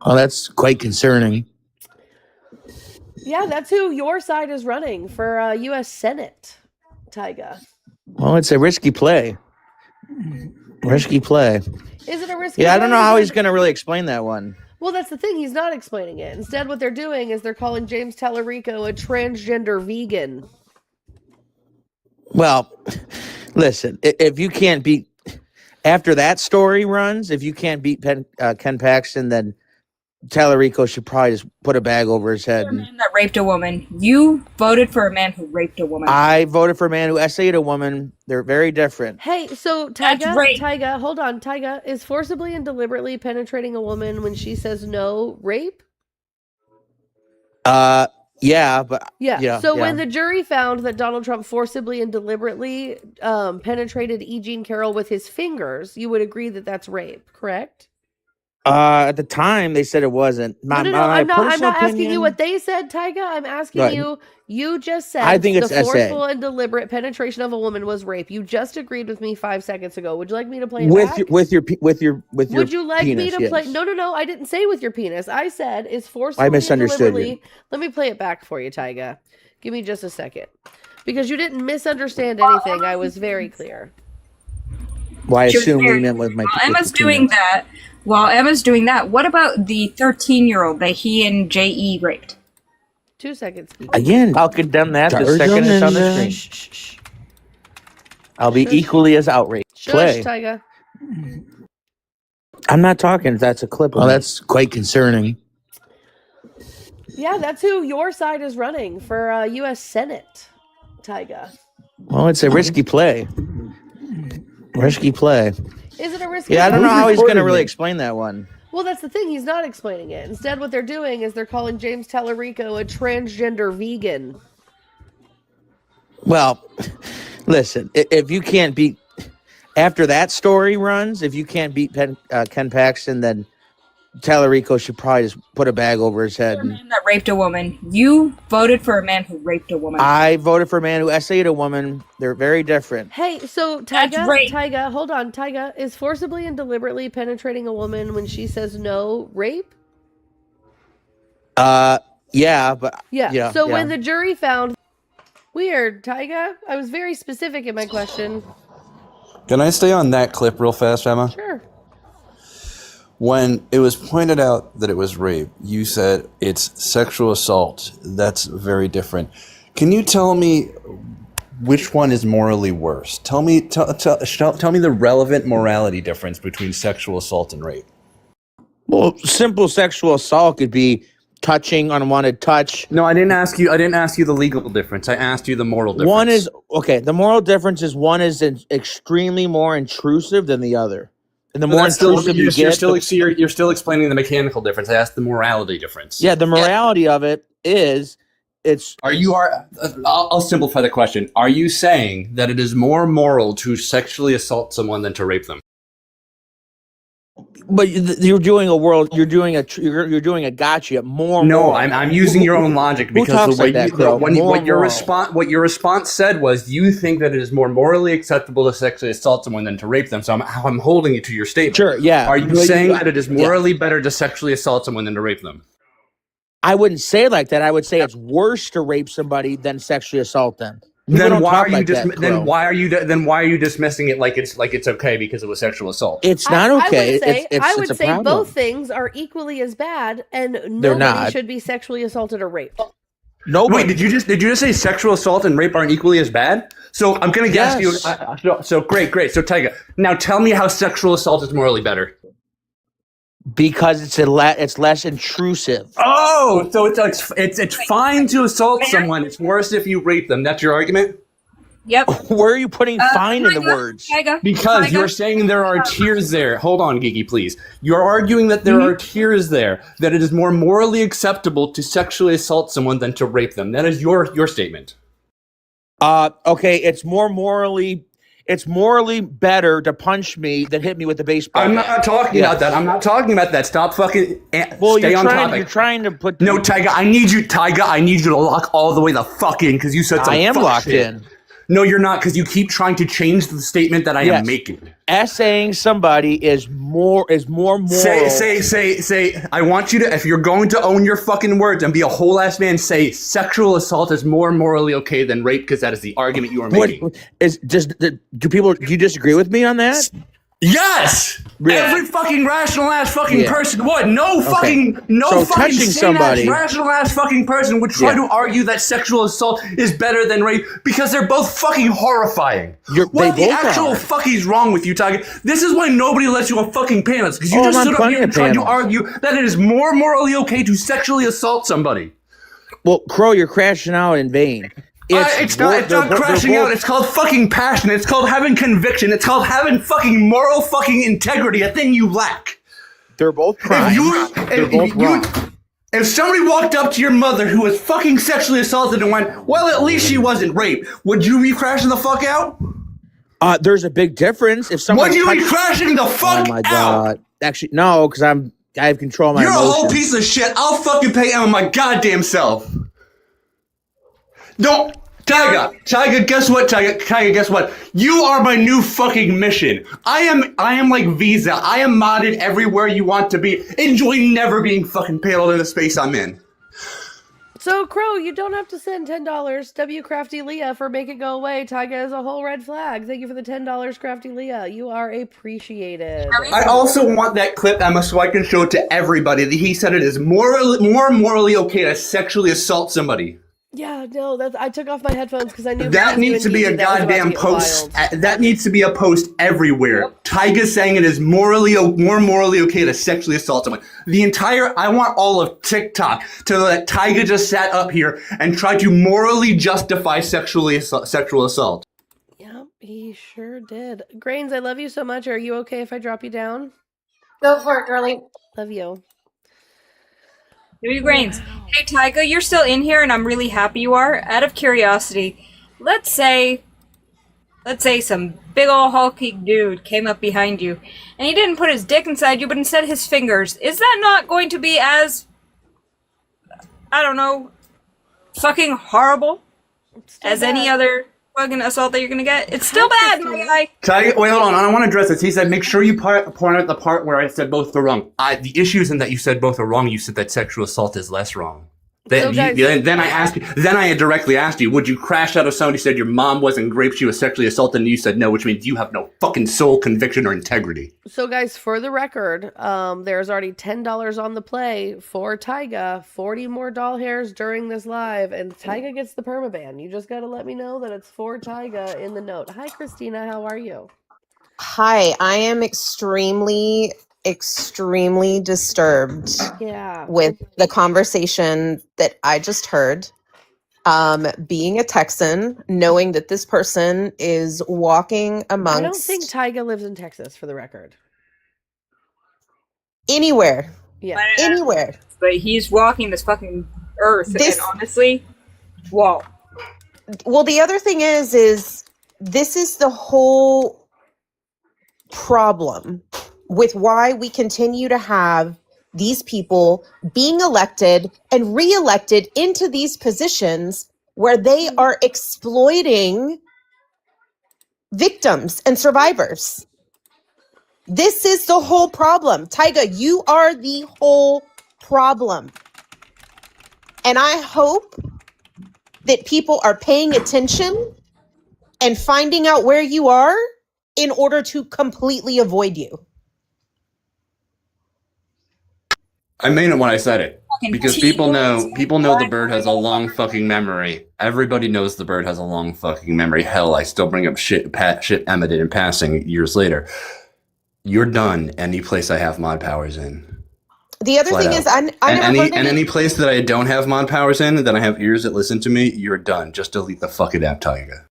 Oh, that's quite concerning.
Yeah, that's who your side is running for U.S. Senate, Tyga.
Well, it's a risky play. Risky play.
Is it a risky play?
Yeah, I don't know how he's going to really explain that one.
Well, that's the thing. He's not explaining it. Instead, what they're doing is they're calling James Tallarico a transgender vegan.
Well, listen, if you can't beat, after that story runs, if you can't beat Ken Paxton, then Tallarico should probably just put a bag over his head.
A man that raped a woman. You voted for a man who raped a woman.
I voted for a man who essayed a woman. They're very different.
Hey, so Tyga, hold on. Tyga, is forcibly and deliberately penetrating a woman when she says no rape?
Yeah, but
So when the jury found that Donald Trump forcibly and deliberately penetrated E. Jean Carroll with his fingers, you would agree that that's rape, correct?
At the time, they said it wasn't.
No, I'm not asking you what they said, Tyga. I'm asking you. You just said
I think it's
the forceful and deliberate penetration of a woman was rape. You just agreed with me 5 seconds ago. Would you like me to play it back?
With your
Would you like
penis,
me to play?
yes.
No. I didn't say with your penis. I said is forcefully.
I misunderstood you.
Let me play it back for you, Tyga. Give me just a second, because you didn't misunderstand anything. I was very clear.
Well, I assume we meant with my.
Emma's doing that. While Emma's doing that, what about the 13-year-old that he and J.E. raped?
2 seconds.
Again, I'll condemn that the second it's on the screen. I'll be equally as outraged.
Shush, Tyga.
I'm not talking. That's a clip. Oh, that's quite concerning.
Yeah, that's who your side is running for U.S. Senate, Tyga.
Well, it's a risky play. Risky play.
Is it a risky play?
Yeah, I don't know how he's going to really explain that one.
Well, that's the thing. He's not explaining it. Instead, what they're doing is they're calling James Tallarico a transgender vegan.
Well, listen, if you can't beat, after that story runs, if you can't beat Ken Paxton, then Tallarico should probably just put a bag over his head.
A man that raped a woman. You voted for a man who raped a woman.
I voted for a man who essayed a woman. They're very different.
Hey, so Tyga, hold on. Tyga, is forcibly and deliberately penetrating a woman when she says no rape?
Yeah, but
yeah. So when the jury found weird, Tyga, I was very specific in my question.
Can I stay on that clip real fast, Emma?
Sure.
When it was pointed out that it was rape, you said it's sexual assault. That's very different. Can you tell me which one is morally worse? Tell me the relevant morality difference between sexual assault and rape.
Well, simple sexual assault could be touching, unwanted touch.
No, I didn't ask you the legal difference. I asked you the moral difference.
One is the moral difference is one is extremely more intrusive than the other. And the more intrusive you get,
you're still explaining the mechanical difference. I asked the morality difference.
Yeah, the morality of it is
I'll simplify the question. Are you saying that it is more moral to sexually assault someone than to rape them?
But you're doing a gotcha. More.
No,
moral.
I'm using your own logic because what your response said was you think that it is more morally acceptable to sexually assault someone than to rape them. So I'm holding you to your statement.
Sure. Yeah.
Are you saying that it is morally better to sexually assault someone than to rape them?
I wouldn't say it like that. I would say it's worse to rape somebody than sexually assault them.
Then why are you dismissing it like it's okay because it was sexual assault?
It's not okay.
I would say both things are equally as bad, and nobody should be sexually assaulted or raped.
Nobody.
Wait, did you just say sexual assault and rape aren't equally as bad? So I'm gonna guess you. So great. So Tyga, now tell me how sexual assault is morally better.
Because it's less intrusive.
Oh, so it's fine to assault someone. It's worse if you rape them. That's your argument?
Yep.
Where are you putting fine in the words?
Because you're saying there are tiers there. Hold on, Geeky, please. You're arguing that there are tiers there, that it is more morally acceptable to sexually assault someone than to rape them. That is your statement.
Okay, it's morally better to punch me than hit me with a baseball bat.
I'm not talking about that. I'm not talking about that. Stop fucking. Stay on topic.
You're trying to put.
No, Tyga, I need you to lock all the way the fuck in because you said some
I am
fuck
locked
shit.
in.
No, you're not, because you keep trying to change the statement that I am making.
Essaying somebody is more moral.
Say. I want you to, if you're going to own your fucking words and be a whole ass man, say sexual assault is more morally okay than rape, because that is the argument you are making.
Do you disagree with me on that?
Yes.
Really?
Every fucking rational ass fucking person would.
So
fucking
touching somebody,
rational ass fucking person would try to argue that sexual assault is better than rape because they're both fucking horrifying. What the actual fuck is wrong with you, Tiger? This is why nobody lets you on fucking panels, because you just stood up here and tried to argue that it is more morally okay to sexually assault somebody.
Well, Crow, you're crashing out in vain.
It's not crashing out. It's called fucking passion. It's called having conviction. It's called having fucking moral fucking integrity, a thing you lack.
They're both crimes.
If somebody walked up to your mother who was fucking sexually assaulted and went, well, at least she wasn't raped, would you be crashing the fuck out?
There's a big difference. If someone
would you be crashing the fuck out?
Oh my god! Actually, no, because I have control of my emotions.
You're a whole piece of shit. I'll fucking pay Emma my goddamn self. Don't, Tyga, guess what, Tyga, guess what? You are my new fucking mission. I am like Visa. I am modded everywhere you want to be. Enjoy never being fucking paled in the space I'm in.
So, Crow, you don't have to send $10. W Crafty Leah for Make It Go Away. Tyga is a whole red flag. Thank you for the $10, Crafty Leah. You are appreciated.
I also want that clip, Emma, so I can show it to everybody that he said it is more morally okay to sexually assault somebody.
Yeah, no, I took off my headphones because I knew
that needs to be a goddamn post. That needs to be a post everywhere. Yep. Tyga's saying it is more morally okay to sexually assault someone. I want all of TikTok to know that Tyga just sat up here and tried to morally justify sexual assault.
Yep, he sure did. Grains, I love you so much. Are you okay if I drop you down?
Go for it, girlie.
Love you.
Louis Grains. Hey, Tyga, you're still in here, and I'm really happy you are. Out of curiosity, let's say some big ol' hulking dude came up behind you, and he didn't put his dick inside you, but instead his fingers. Is that not going to be as, I don't know, fucking horrible as any other fucking assault that you're gonna get? It's still bad, my guy.
Tyga, wait, hold on. I don't want to address this. He said, make sure you point out the part where I said both are wrong. The issue isn't that you said both are wrong. You said that sexual assault is less wrong. Then I directly asked you, would you crash out if somebody said your mom wasn't raped, she was sexually assaulted, and you said no, which means you have no fucking soul, conviction, or integrity.
So, guys, for the record, there's already $10 on the play for Tyga. 40 more doll hairs during this live, and Tyga gets the permaban. You just got to let me know that it's for Tyga in the note. Hi, Christina. How are you?
Hi, I am extremely disturbed with the conversation that I just heard. Being a Texan, knowing that this person is walking amongst...
I don't think Tyga lives in Texas, for the record.
Anywhere.
Yeah.
Anywhere.
But he's walking this fucking earth, and honestly, whoa.
Well, the other thing is this is the whole problem with why we continue to have these people being elected and reelected into these positions where they are exploiting victims and survivors. This is the whole problem. Tyga, you are the whole problem. And I hope that people are paying attention and finding out where you are in order to completely avoid you.
I mean it when I said it. Because people know the bird has a long fucking memory. Everybody knows the bird has a long fucking memory. Hell, I still bring up shit Emma did in passing years later. You're done any place I have mod powers in.
The other
Flat
thing
out.
is, I never heard
any place that I don't have mod powers in, that I have ears that listen to me, you're done. Just delete the fucking app, Taiga.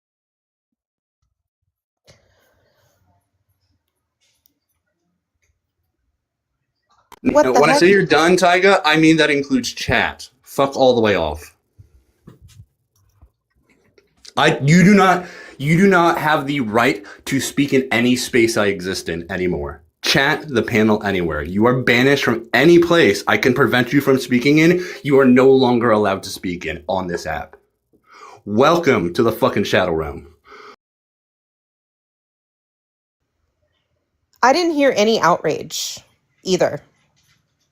What the
When I
heck?
say you're done, Taiga, I mean that includes chat. Fuck all the way off. You do not have the right to speak in any space I exist in anymore. Chat, the panel, anywhere. You are banished from any place I can prevent you from speaking in. You are no longer allowed to speak in on this app. Welcome to the fucking Shadow Realm.
I didn't hear any outrage either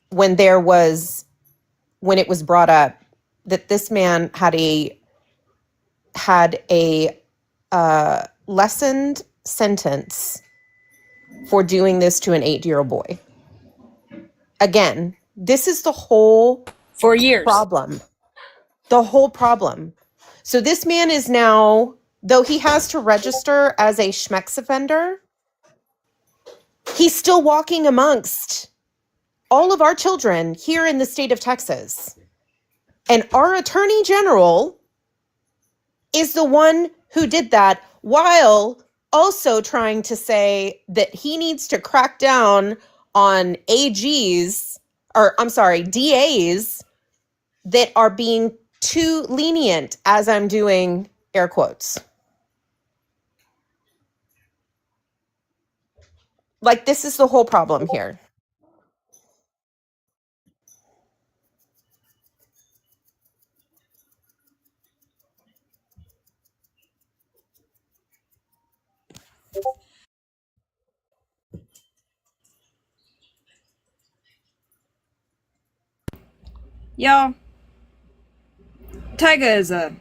when it was brought up that this man had a lessened sentence for doing this to an 8-year-old boy. Again, this is the whole
4 years
problem. The whole problem. So this man is now, though he has to register as a schmex offender, he's still walking amongst all of our children here in the state of Texas. And our attorney general is the one who did that, while also trying to say that he needs to crack down on DAs that are being too lenient, as I'm doing air quotes. Like, this is the whole problem here.
Y'all, Tyga is a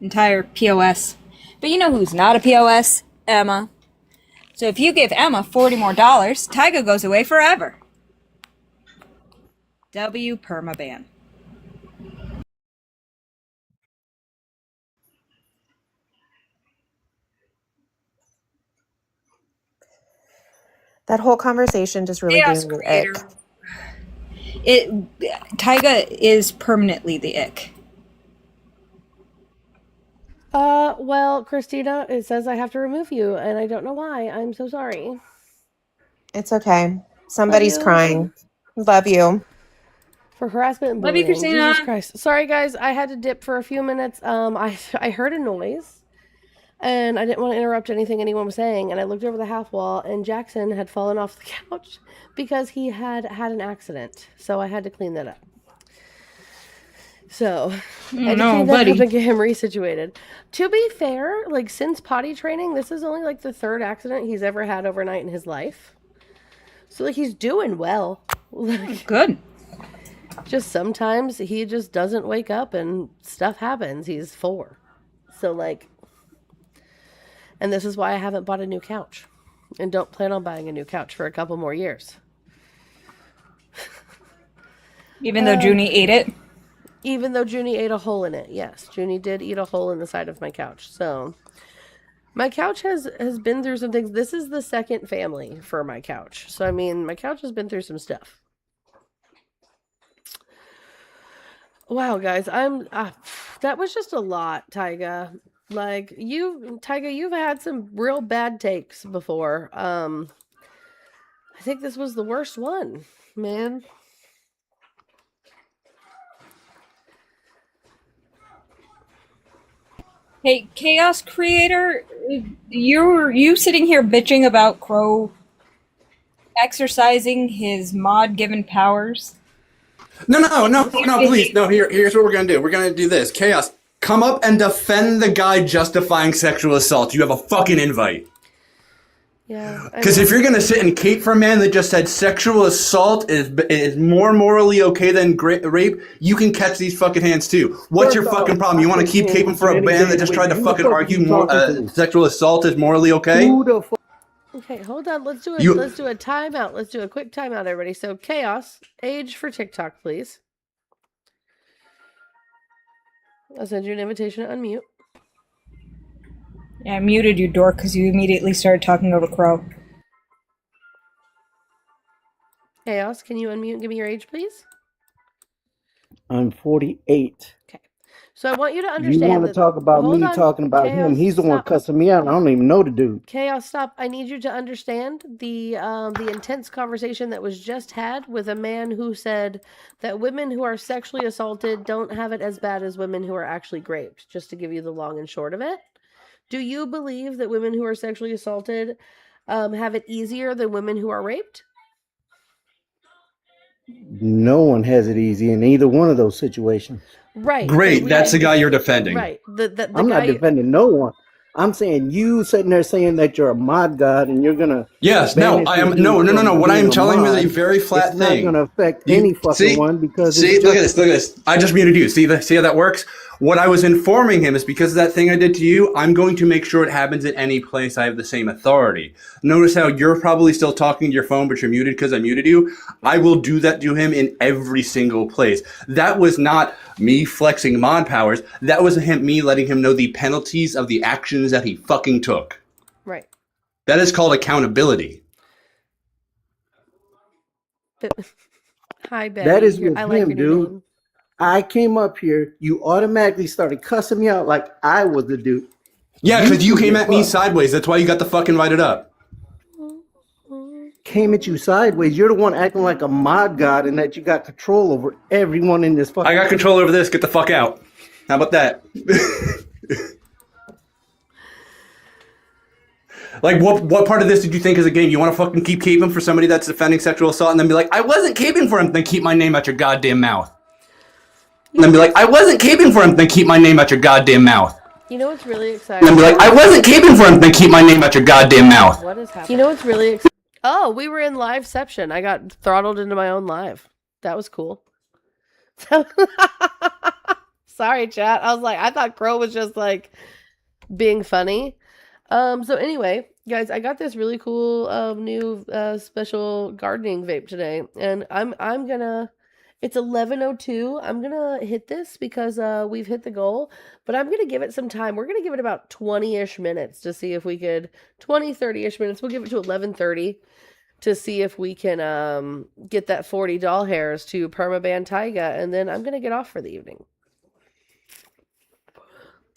entire POS. But you know who's not a POS? Emma. So if you give Emma $40 more, Tyga goes away forever. W permaban.
That whole conversation just really
Chaos
gave me
creator.
ick.
Tyga is permanently the ick.
Well, Christina, it says I have to remove you, and I don't know why. I'm so sorry.
It's okay. Somebody's crying. Love you.
For harassment and
Love you,
bullying.
Christina.
Jesus Christ. Sorry, guys. I had to dip for a few minutes. I heard a noise, and I didn't want to interrupt anything anyone was saying, and I looked over the half wall, and Jackson had fallen off the couch because he had an accident. So I had to clean that up. So, I had to clean that up and get him resituated. To be fair, like, since potty training, this is only, like, the 3rd accident he's ever had overnight in his life. So, like, he's doing well. Like,
good.
Just sometimes he just doesn't wake up and stuff happens. He's 4. So, like, and this is why I haven't bought a new couch. And don't plan on buying a new couch for a couple more years.
Even though Junie ate it?
Even though Junie ate a hole in it, yes. Junie did eat a hole in the side of my couch. So, my couch has been through some things. This is the second family for my couch. So, I mean, my couch has been through some stuff. Wow, guys, that was just a lot, Tyga. Like, Tyga, you've had some real bad takes before. I think this was the worst one, man.
Hey, Chaos Creator, you sitting here bitching about Crow exercising his mod-given powers?
No, please. No, here's what we're going to do. We're going to do this. Chaos, come up and defend the guy justifying sexual assault. You have a fucking invite.
Yeah.
Because if you're going to sit and cape for a man that just said sexual assault is more morally okay than rape, you can catch these fucking hands too. What's your fucking problem? You want to keep caping for a man that just tried to fucking argue sexual assault is morally okay?
Okay, hold on. Let's do a timeout. Let's do a quick timeout, everybody. So, Chaos, age for TikTok, please. I'll send you an invitation to unmute.
Yeah, I muted you, dork, because you immediately started talking over Crow.
Chaos, can you unmute and give me your age, please?
I'm 48.
Okay. So I want you to
You
understand
want to
that.
talk about
Hold
me
on,
talking about
Chaos,
him? He's the one
stop.
cussing me out. I don't even know the dude.
Chaos, stop. I need you to understand the intense conversation that was just had with a man who said that women who are sexually assaulted don't have it as bad as women who are actually raped, just to give you the long and short of it. Do you believe that women who are sexually assaulted have it easier than women who are raped?
No one has it easy in either one of those situations.
Right.
Great. That's the guy you're defending.
Right. The
I'm not
guy.
defending no one. I'm saying you sitting there saying that you're a mod god and you're gonna
Yes, no,
banish
I
this
am.
dude
No.
from
What I
being
am
a
telling you is
mod.
a very flat
It's not
thing.
gonna affect
You
any fucking
see,
one because
see,
it's
look
just
at this. I just muted you. See how that works? What I was informing him is because of that thing I did to you, I'm going to make sure it happens at any place I have the same authority. Notice how you're probably still talking to your phone, but you're muted because I muted you. I will do that to him in every single place. That was not me flexing mod powers. That was me letting him know the penalties of the actions that he fucking took.
Right.
That is called accountability.
Hi, Betty.
that is with
I like
him,
your new
dude.
name.
I came up here, you automatically started cussing me out like I was the dude.
Yeah, because you came
get
at me
fucked.
sideways. That's why you got to fucking write it up.
Came at you sideways. You're the one acting like a mod god and that you got control over everyone in this fucking.
I got control over this. Get the fuck out. How about that? Like, what part of this did you think is a game? You want to fucking keep caping for somebody that's defending sexual assault and then be like, I wasn't caping for him, then keep my name out your goddamn mouth. And then be like, I wasn't caping for him, then keep my name out your goddamn mouth.
You know what's really exciting?
And then be like, I wasn't caping for him, then keep my name out your goddamn mouth.
What is happening? You know what's really exciting? Oh, we were in liveception. I got throttled into my own live. That was cool. Sorry, chat. I was like, I thought Crow was just like being funny. So anyway, guys, I got this really cool new special gardening vape today, and I'm gonna. It's 11:02. I'm gonna hit this because we've hit the goal, but I'm gonna give it some time. We're gonna give it about 20-ish minutes to see if we could 30-ish minutes. We'll give it to 11:30 to see if we can get that 40 doll hairs to permaban Taiga, and then I'm gonna get off for the evening.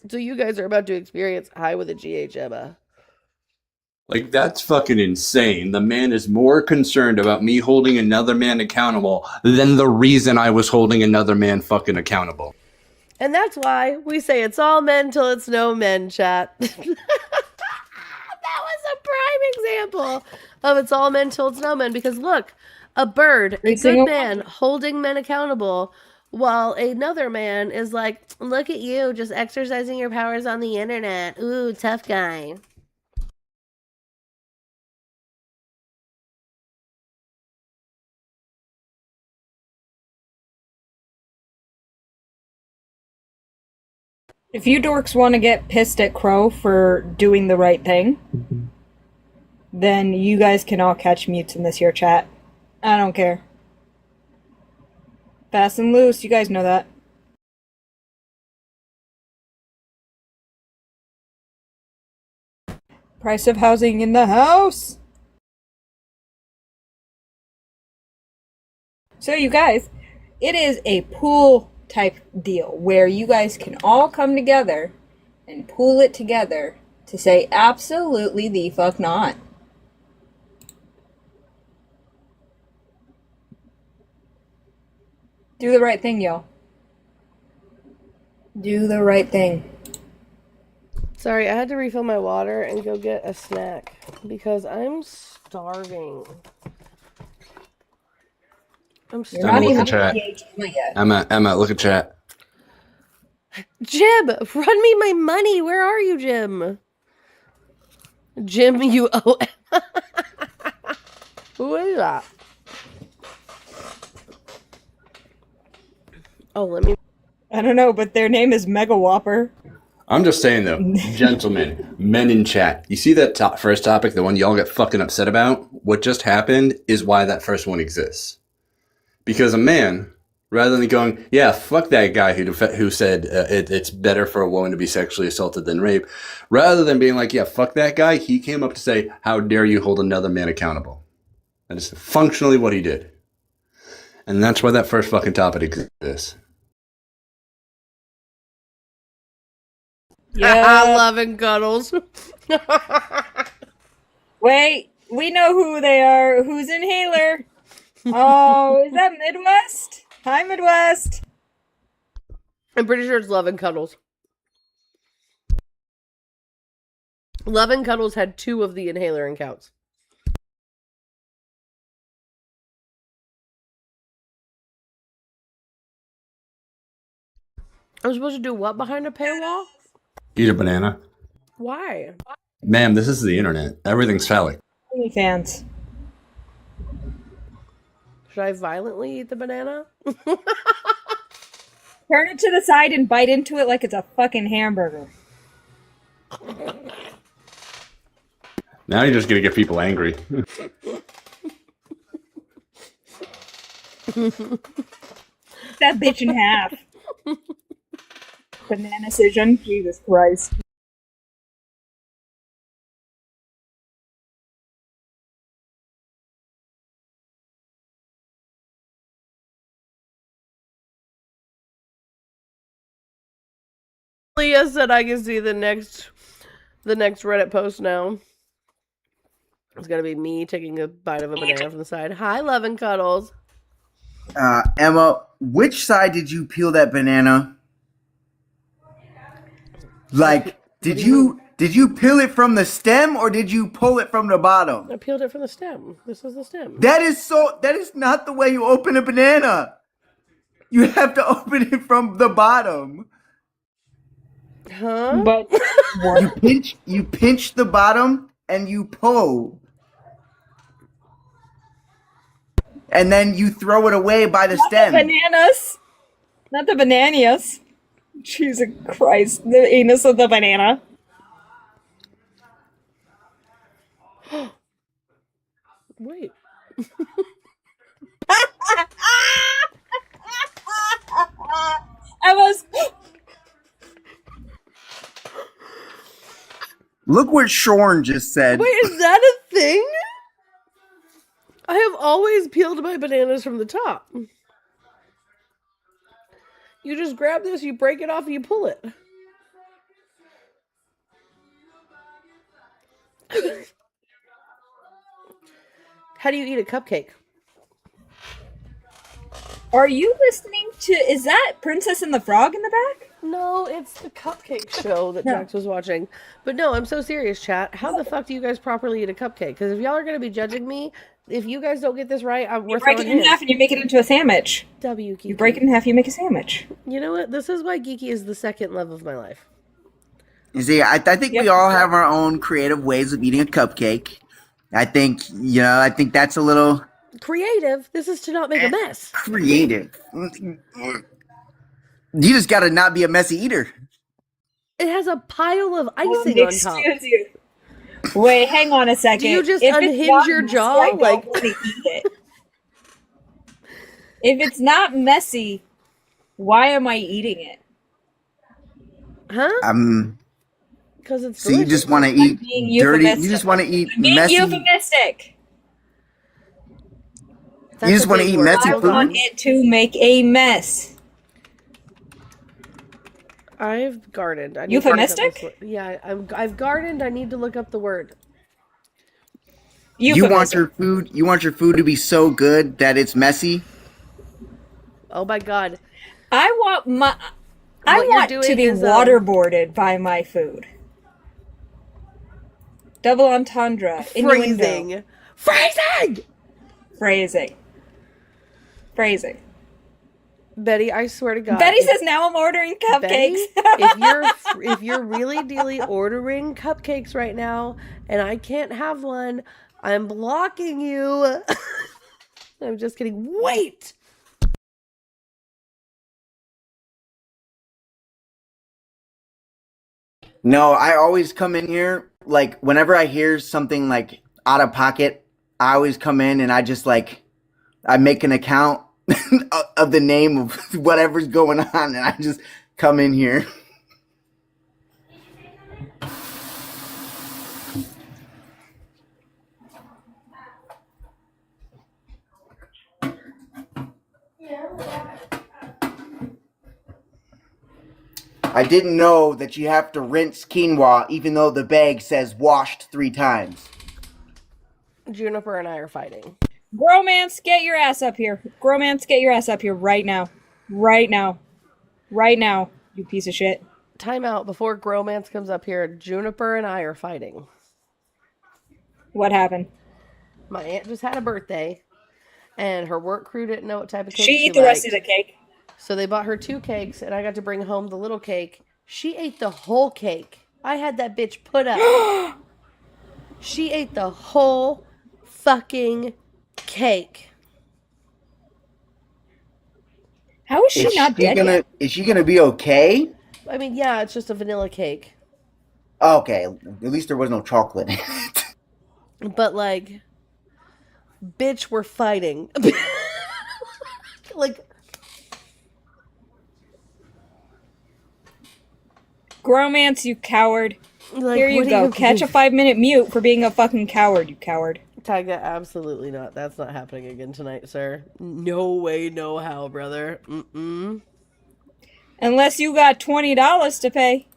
So you guys are about to experience High with a GH Emma.
Like, that's fucking insane. The man is more concerned about me holding another man accountable than the reason I was holding another man fucking accountable.
And that's why we say it's all men till it's no men, chat. That was a prime example of it's all men till it's no men. Because look, a bird, a good man, holding men accountable, while another man is like, look at you, just exercising your powers on the internet. Ooh, tough guy.
If you dorks want to get pissed at Crow for doing the right thing, then you guys can all catch mutes in this here chat. I don't care. Fast and loose, you guys know that. Price of housing in the house! So you guys, it is a pool type deal where you guys can all come together and pool it together to say absolutely the fuck not. Do the right thing, y'all. Do the right thing.
Sorry, I had to refill my water and go get a snack because I'm starving. I'm starving.
Emma, look at chat. Emma, look at chat.
Jim, run me my money. Where are you, Jim? Jim, you owe. Who is that? Oh, let me.
I don't know, but their name is Mega Whopper.
I'm just saying though, gentlemen, men in chat, you see that first topic, the one y'all get fucking upset about? What just happened is why that first one exists. Because a man Rather than going, yeah, fuck that guy who said it's better for a woman to be sexually assaulted than rape. Rather than being like, yeah, fuck that guy, he came up to say, how dare you hold another man accountable? That is functionally what he did. And that's why that first fucking topic exists.
Yeah. Love and cuddles.
Wait, we know who they are. Who's Inhaler? Oh, is that Midwest? Hi, Midwest.
I'm pretty sure it's Love and Cuddles. Love and Cuddles had 2 of the Inhaler accounts. I'm supposed to do what behind a paywall?
Eat a banana.
Why?
Ma'am, this is the internet. Everything's phallic.
Fans.
Should I violently eat the banana?
Turn it to the side and bite into it like it's a fucking hamburger.
Now you're just going to get people angry.
That bitch in half. Banana cision. Jesus Christ.
Leah said I can see the next Reddit post now. It's gonna be me taking a bite of a banana from the side. Hi, Love and Cuddles.
Emma, which side did you peel that banana? Like, did you peel it from the stem or did you pull it from the bottom?
I peeled it from the stem. This is the stem.
That is not the way you open a banana. You have to open it from the bottom.
Huh?
But
you pinch the bottom and you pull. And then you throw it away by the stem.
The bananas. Not the bananas. Jesus Christ. The anus of the banana.
Wait.
I was.
Look what Shorn just said.
Wait, is that a thing? I have always peeled my bananas from the top. You just grab this, you break it off, and you pull it. How do you eat a cupcake?
Are you listening to... Is that Princess and the Frog in the back?
No, it's the cupcake show that Jax was watching. But no, I'm so serious, chat. How the fuck do you guys properly eat a cupcake? Because if y'all are going to be judging me, if you guys don't get this right,
You break it in half and you make it into a sandwich.
Geeky.
You break it in half, you make a sandwich.
You know what? This is why Geeky is the second love of my life.
You see, I think we all have our own creative ways of eating a cupcake. I think that's a little...
Creative? This is to not make a mess.
Creative. You just gotta not be a messy eater.
It has a pile of icing on top.
Excuse you. Wait, hang on a second.
Do you just
If
unhinge
it's not
your
messy,
jaw?
I don't want to eat it. If it's not messy, why am I eating it?
Huh? Because it's
So you just want to eat dirty. You just want to eat messy.
Euphemistic.
You just want to eat messy
I
food.
want it to make a mess.
I've gardened. I need
Euphemistic?
to look up this word. Yeah, I've gardened. I need to look up the word.
You want your food. You want your food to be so good that it's messy.
Oh my god!
I want to be waterboarded by my food. Double entendre.
Phrasing.
Phrasing.
Betty, I swear to God.
Betty says now I'm ordering cupcakes.
Betty, if you're really dealy ordering cupcakes right now and I can't have one, I'm blocking you. I'm just kidding. Wait.
No, I always come in here like whenever I hear something like out of pocket. I always come in and I just I make an account of the name of whatever's going on, and I just come in here. I didn't know that you have to rinse quinoa even though the bag says washed 3 times.
Juniper and I are fighting.
Gromance, get your ass up here. Gromance, get your ass up here right now. Right now. Right now, you piece of shit.
Time out. Before Gromance comes up here, Juniper and I are fighting.
What happened?
My aunt just had a birthday, and her work crew didn't know what type of cake
She ate the rest of the cake.
So they bought her 2 cakes, and I got to bring home the little cake. She ate the whole cake. I had that bitch put up. She ate the whole fucking cake.
How is she not dead yet?
Is she gonna be okay?
I mean, yeah, it's just a vanilla cake.
Okay, at least there was no chocolate in it.
But, like, bitch, we're fighting. Like,
Gromance, you coward.
Like,
here you go. Catch a 5-minute mute for being a fucking coward, you coward.
Tyga, absolutely not. That's not happening again tonight, sir. No way, no how, brother.
Unless you got $20 to pay.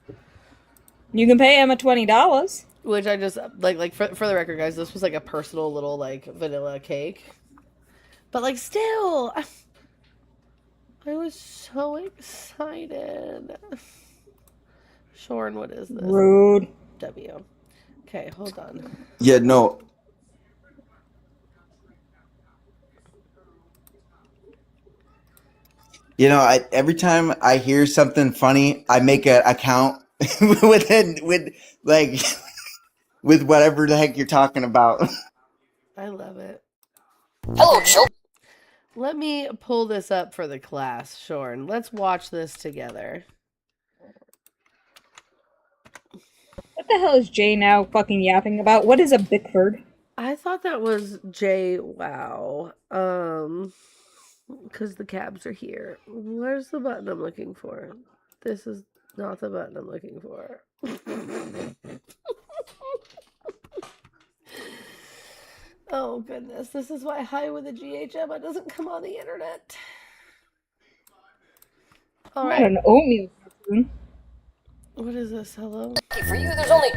You can pay Emma $20.
Which I just, like for the record, guys, this was like a personal little, like, vanilla cake. But, like, still, I was so excited. Shorn, what is this?
Rude.
W. Okay, hold on.
Yeah, no. You know, every time I hear something funny, I make an account with whatever the heck you're talking about.
I love it.
Hello, children.
Let me pull this up for the class, Shorn. Let's watch this together.
What the hell is Jay now fucking yapping about? What is a Bickford?
I thought that was Jay. Wow. Because the cabs are here. Where's the button I'm looking for? This is not the button I'm looking for. Oh, goodness. This is why High with a GHM doesn't come on the internet. All right.
Not an oatmeal.
What is this? Hello?
Lucky for you, there's only...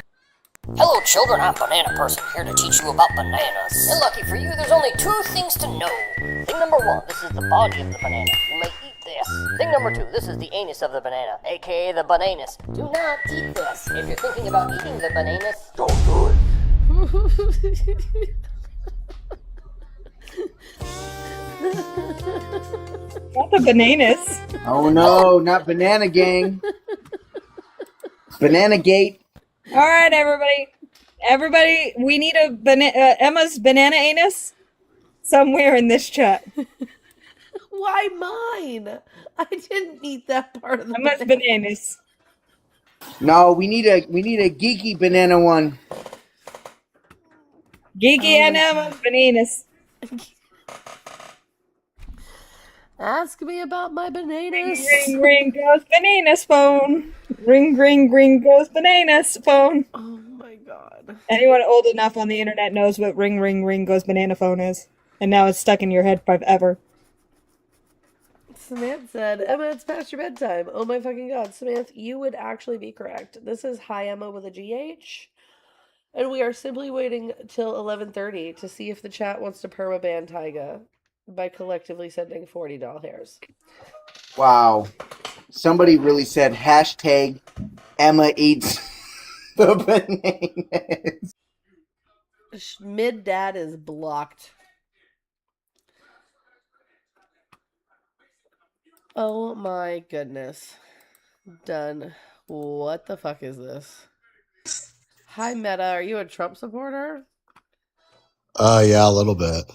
Hello, children. I'm Banana Person, here to teach you about bananas. And lucky for you, there's only 2 things to know. Thing number 1, this is the body of the banana. You may eat this. Thing number 2, this is the anus of the banana, aka the bananus. Do not eat this. If you're thinking about eating the bananus, don't do it.
Not the bananas.
Oh no, not Banana Gang. Banana Gate.
All right, everybody. Everybody, we need a Emma's banana anus somewhere in this chat.
Why mine? I didn't eat that part of the
Emma's bananas.
No, we need a geeky banana one.
Geeky and Emma's bananas.
Ask me about my bananas.
Ring, ring goes bananas phone. Ring, ring, ring goes bananas phone.
Oh my god.
Anyone old enough on the internet knows what ring, ring, ring goes banana phone is. And now it's stuck in your head forever.
Samantha said, Emma, it's past your bedtime. Oh my fucking god. Samantha, you would actually be correct. This is Hi Emma with a GH. And we are simply waiting till 11:30 to see if the chat wants to permaban Tyga by collectively sending 40 doll hairs.
Wow. Somebody really said hashtag Emma eats the bananas.
Mid dad is blocked. Oh my goodness. Done. What the fuck is this? Hi Meta, are you a Trump supporter?
Yeah, a little bit.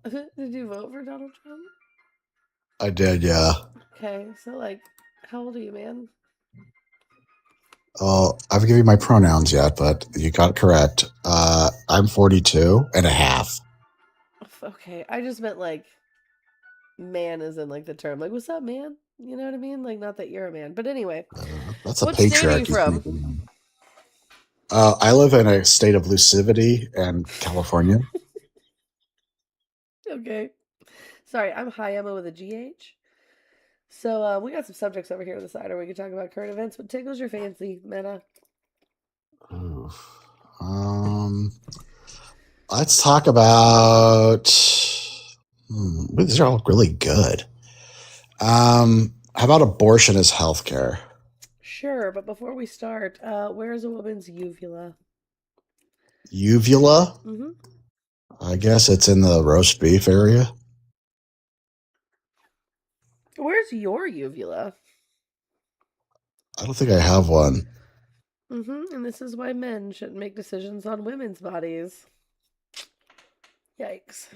Did you vote for Donald Trump?
I did, yeah.
Okay, so like, how old are you, man?
Oh, I haven't given you my pronouns yet, but you got it correct. I'm 42 and a half.
Okay, I just meant like man is in like the term. Like, what's up, man? You know what I mean? Like, not that you're a man. But anyway.
That's a
what state are you
patriarchy
from?
thing. I live in a state of lucidity in California.
Okay. Sorry, I'm High Emma with a GH. So we got some subjects over here on the side, or we can talk about current events. What tickles your fancy, Meta?
Let's talk about. These are all really good. How about abortion as healthcare?
Sure, but before we start, where's a woman's uvula?
Uvula?
Mm-hmm.
I guess it's in the roast beef area.
Where's your uvula?
I don't think I have one.
Mm-hmm. And this is why men shouldn't make decisions on women's bodies. Yikes.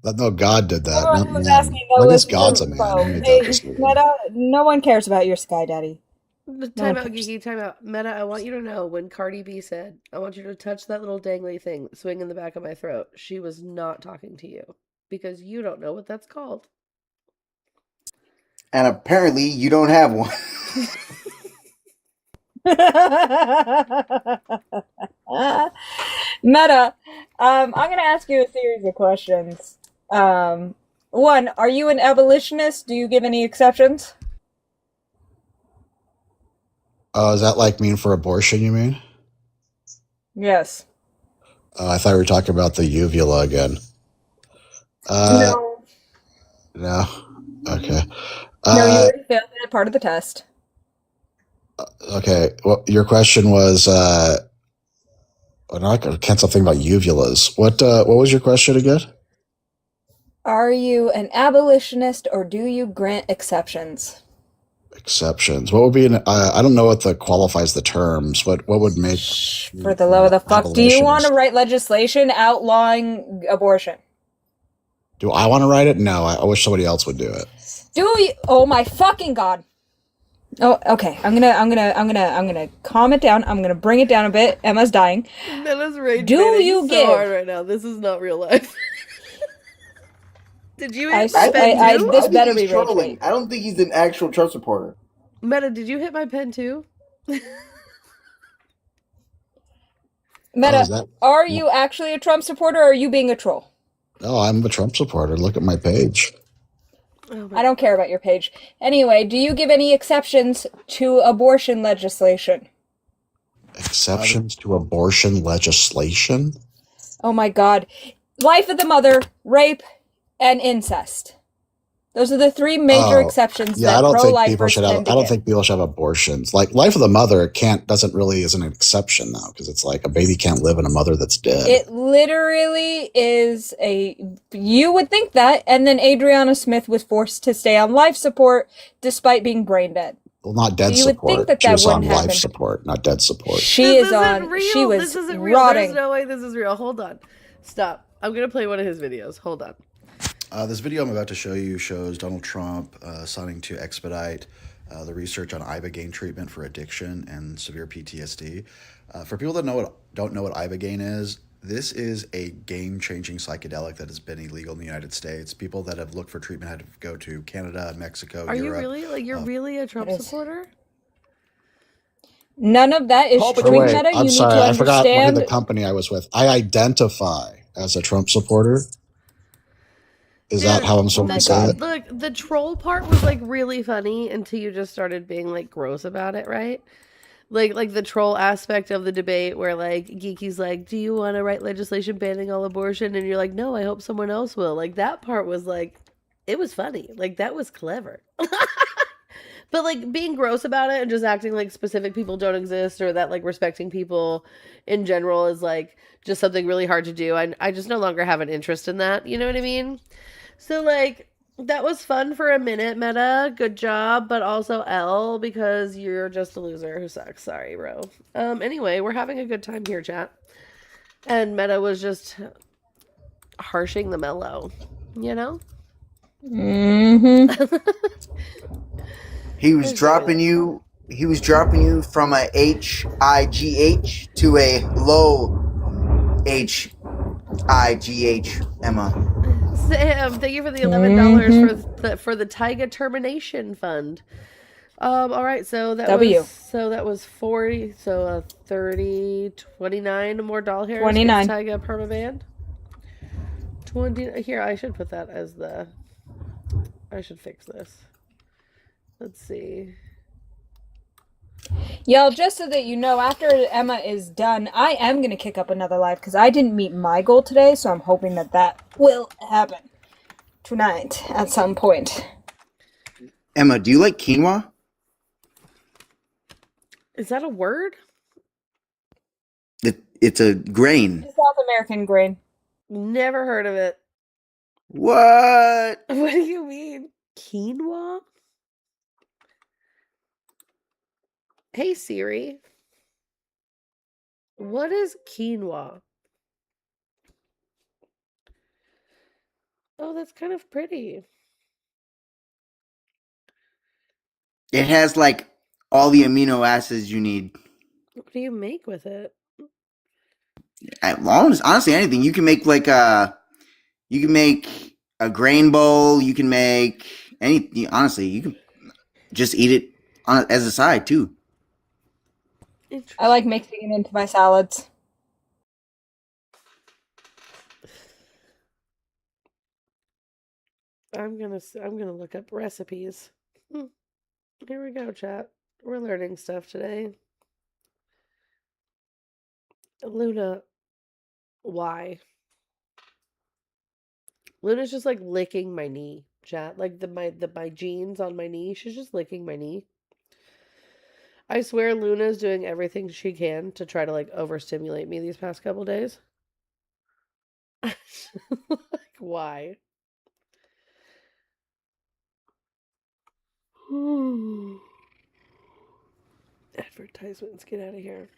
No, God did that.
Everyone
Not
was
man.
asking,
I
no,
guess
it's
God's a
the
man.
info.
He made
Hey,
that decision.
Meta, no one cares about your sky daddy.
Time out, Geeky, time out. Meta, I want you to know when Cardi B said, I want you to touch that little dangly thing swing in the back of my throat, she was not talking to you because you don't know what that's called.
And apparently you don't have one.
Meta, I'm going to ask you a series of questions. One, are you an abolitionist? Do you give any exceptions?
Is that like mean for abortion, you mean?
Yes.
I thought we were talking about the uvula again.
No.
No? Okay.
No, you already failed that part of the test.
Okay. Well, your question was, I can't stop thinking about uvulas. What was your question again?
Are you an abolitionist or do you grant exceptions?
Exceptions. What would be an? I don't know what qualifies the terms. What would make?
For the love of the fuck, do you want to write legislation outlawing abortion?
Do I want to write it? No, I wish somebody else would do it.
Do you? Oh my fucking god! Oh, okay. I'm gonna calm it down. I'm gonna bring it down a bit. Emma's dying.
Emma's rage
Do
baiting
you
so
give?
hard right now? This is not real life. Did you hit
I-
my pen
I-
too?
this better be
trolling. I don't think he's an actual Trump supporter.
Meta, did you hit my pen too?
Meta, are you actually a Trump supporter or are you being a troll?
No, I'm a Trump supporter. Look at my page.
I don't care about your page. Anyway, do you give any exceptions to abortion legislation?
Exceptions to abortion legislation?
Oh my god. Life of the mother, rape, and incest. Those are the three major exceptions
Yeah,
that
I don't think
pro-lifers
people should have.
tend to
I don't
give.
think people should have abortions. Like life of the mother isn't an exception though, because it's like a baby can't live in a mother that's dead.
It literally is you would think that, and then Adriana Smith was forced to stay on life support despite being brain dead.
Well, not dead
You would
support.
think that
She
that
was on
wouldn't
life
happen.
support, not dead support.
She
This
is
isn't
on.
real.
She was
This isn't real.
rotting.
There's no way this is real. Hold on. Stop. I'm gonna play one of his videos. Hold on.
This video I'm about to show you shows Donald Trump signing to expedite the research on ibogaine treatment for addiction and severe PTSD. For people that don't know what ibogaine is, this is a game-changing psychedelic that has been illegal in the United States. People that have looked for treatment had to go to Canada, Mexico,
Are you
Europe.
really you're really a Trump supporter?
None of that is true,
Wait,
Meta. You
I'm
need
sorry,
to
I forgot what
understand.
the company I was with. I identify as a Trump supporter. Is that how I'm supposed to say it?
Look, the troll part was like really funny until you just started being like gross about it, right? Like the troll aspect of the debate where like Geeky's like, do you want to write legislation banning all abortion? And you're like, no, I hope someone else will. Like that part was like, it was funny. Like that was clever. But like being gross about it and just acting like specific people don't exist or that like respecting people in general is like just something really hard to do. I just no longer have an interest in that. You know what I mean? So like that was fun for a minute, Meta. Good job, but also L because you're just a loser who sucks. Sorry, bro. Anyway, we're having a good time here, chat. And Meta was just harshing the mellow, you know?
Mm-hmm.
He was dropping you. He was dropping you from a HIGH to a low HIGH, Emma.
Sam, thank you for the $11 for the Taiga termination fund. All right, so that was 40, so 30, 29 more doll hairs.
29.
Taiga permaband. 20. Here, I should put that as the. I should fix this. Let's see.
Y'all, just so that you know, after Emma is done, I am going to kick up another live because I didn't meet my goal today, so I'm hoping that that will happen tonight at some point.
Emma, do you like quinoa?
Is that a word?
It's a grain.
It's South American grain.
Never heard of it.
What?
What do you mean? Quinoa? Hey Siri. What is quinoa? Oh, that's kind of pretty.
It has like all the amino acids you need.
What do you make with it?
Honestly, anything. You can make you can make a grain bowl. You can make any. Honestly, you can just eat it as a side too.
I like mixing it into my salads.
I'm gonna look up recipes. Here we go, chat. We're learning stuff today. Luna, why? Luna's just like licking my knee, chat. Like my jeans on my knee. She's just licking my knee. I swear Luna's doing everything she can to try to like overstimulate me these past couple days. Like, why? Advertisements, get out of here.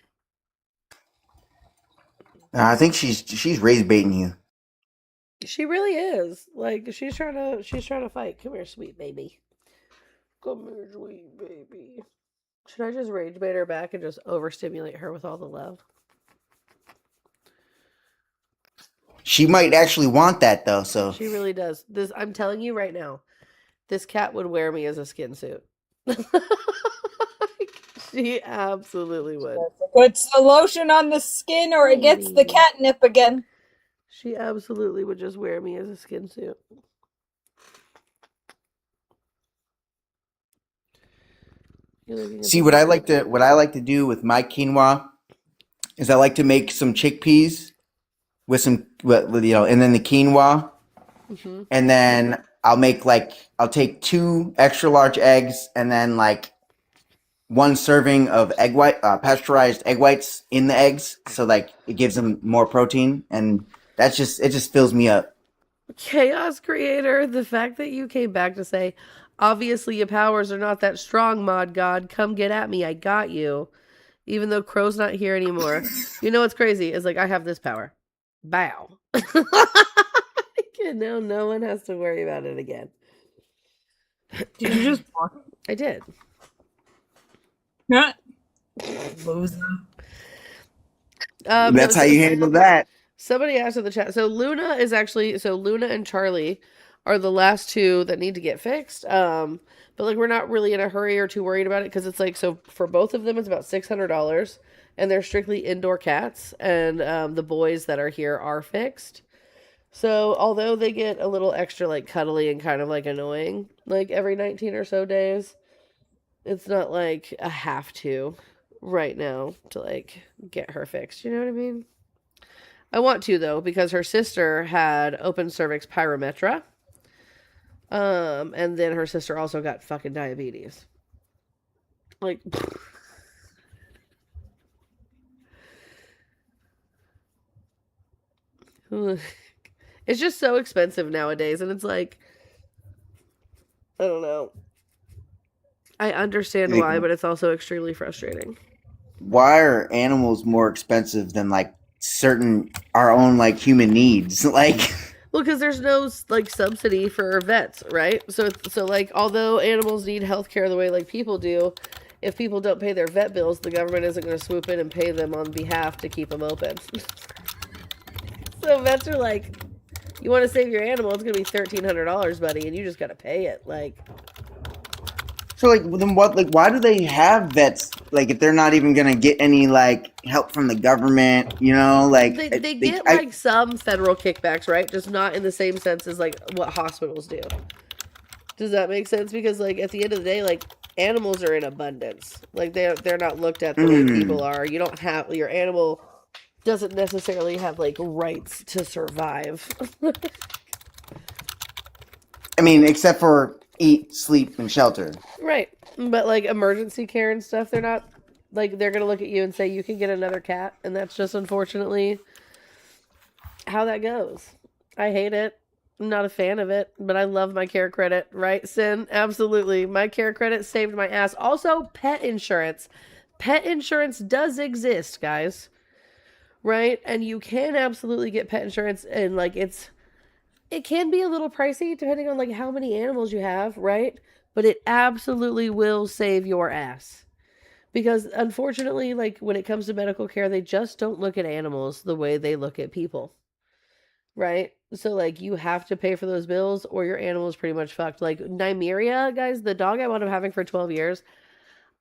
I think she's raised baiting you.
She really is. Like she's trying to fight. Come here, sweet baby. Come here, sweet baby. Should I just rage bait her back and just overstimulate her with all the love?
She might actually want that though, so
She really does. I'm telling you right now, this cat would wear me as a skin suit. She absolutely would.
Puts the lotion on the skin or it gets the catnip again.
She absolutely would just wear me as a skin suit.
see what I like to do with my quinoa is I like to make some chickpeas with some and then the quinoa, and then I'll take 2 extra large eggs and then like 1 serving of pasteurized egg whites in the eggs, so like it gives them more protein, and it just fills me up.
Chaos Creator, the fact that you came back to say, obviously your powers are not that strong, Mod God. Come get at me, I got you. Even though Crow's not here anymore. You know what's crazy is like I have this power. Bow. Now no one has to worry about it again.
Did you just walk?
I did.
Not.
That's how you handle that.
Somebody asked in the chat. So Luna and Charlie are the last 2 that need to get fixed. But like we're not really in a hurry or too worried about it because it's like, so for both of them it's about $600 and they're strictly indoor cats, and the boys that are here are fixed. So although they get a little extra like cuddly and kind of like annoying like every 19 or so days, it's not like a have to right now to like get her fixed. You know what I mean? I want to though, because her sister had open cervix pyrometra. And then her sister also got fucking diabetes. Like, it's just so expensive nowadays, and it's like, I don't know. I understand why, but it's also extremely frustrating.
Why are animals more expensive than like our own like human needs? Like,
well, because there's no like subsidy for vets, right? So like, although animals need healthcare the way like people do, if people don't pay their vet bills, the government isn't going to swoop in and pay them on behalf to keep them open. So vets are like You want to save your animal, it's gonna be $1,300, buddy, and you just gotta pay it. Like,
so like then what? Like, why do they have vets? Like, if they're not even gonna get any like help from the government, you know, like
they get like some federal kickbacks, right? Just not in the same sense as like what hospitals do. Does that make sense? Because like at the end of the day, like animals are in abundance. Like they're not looked at the way people are. You don't have your animal doesn't necessarily have like rights to survive.
I mean, except for eat, sleep, and shelter.
Right. But like emergency care and stuff, they're not like they're gonna look at you and say you can get another cat, and that's just unfortunately how that goes. I hate it. I'm not a fan of it, but I love my care credit, right, Sin? Absolutely. My care credit saved my ass. Also, pet insurance. Pet insurance does exist, guys. Right? And you can absolutely get pet insurance, and like it can be a little pricey depending on like how many animals you have, right? But it absolutely will save your ass. Because unfortunately, like when it comes to medical care, they just don't look at animals the way they look at people. Right? So like you have to pay for those bills or your animal is pretty much fucked. Like Nymeria, guys, the dog I wound up having for 12 years,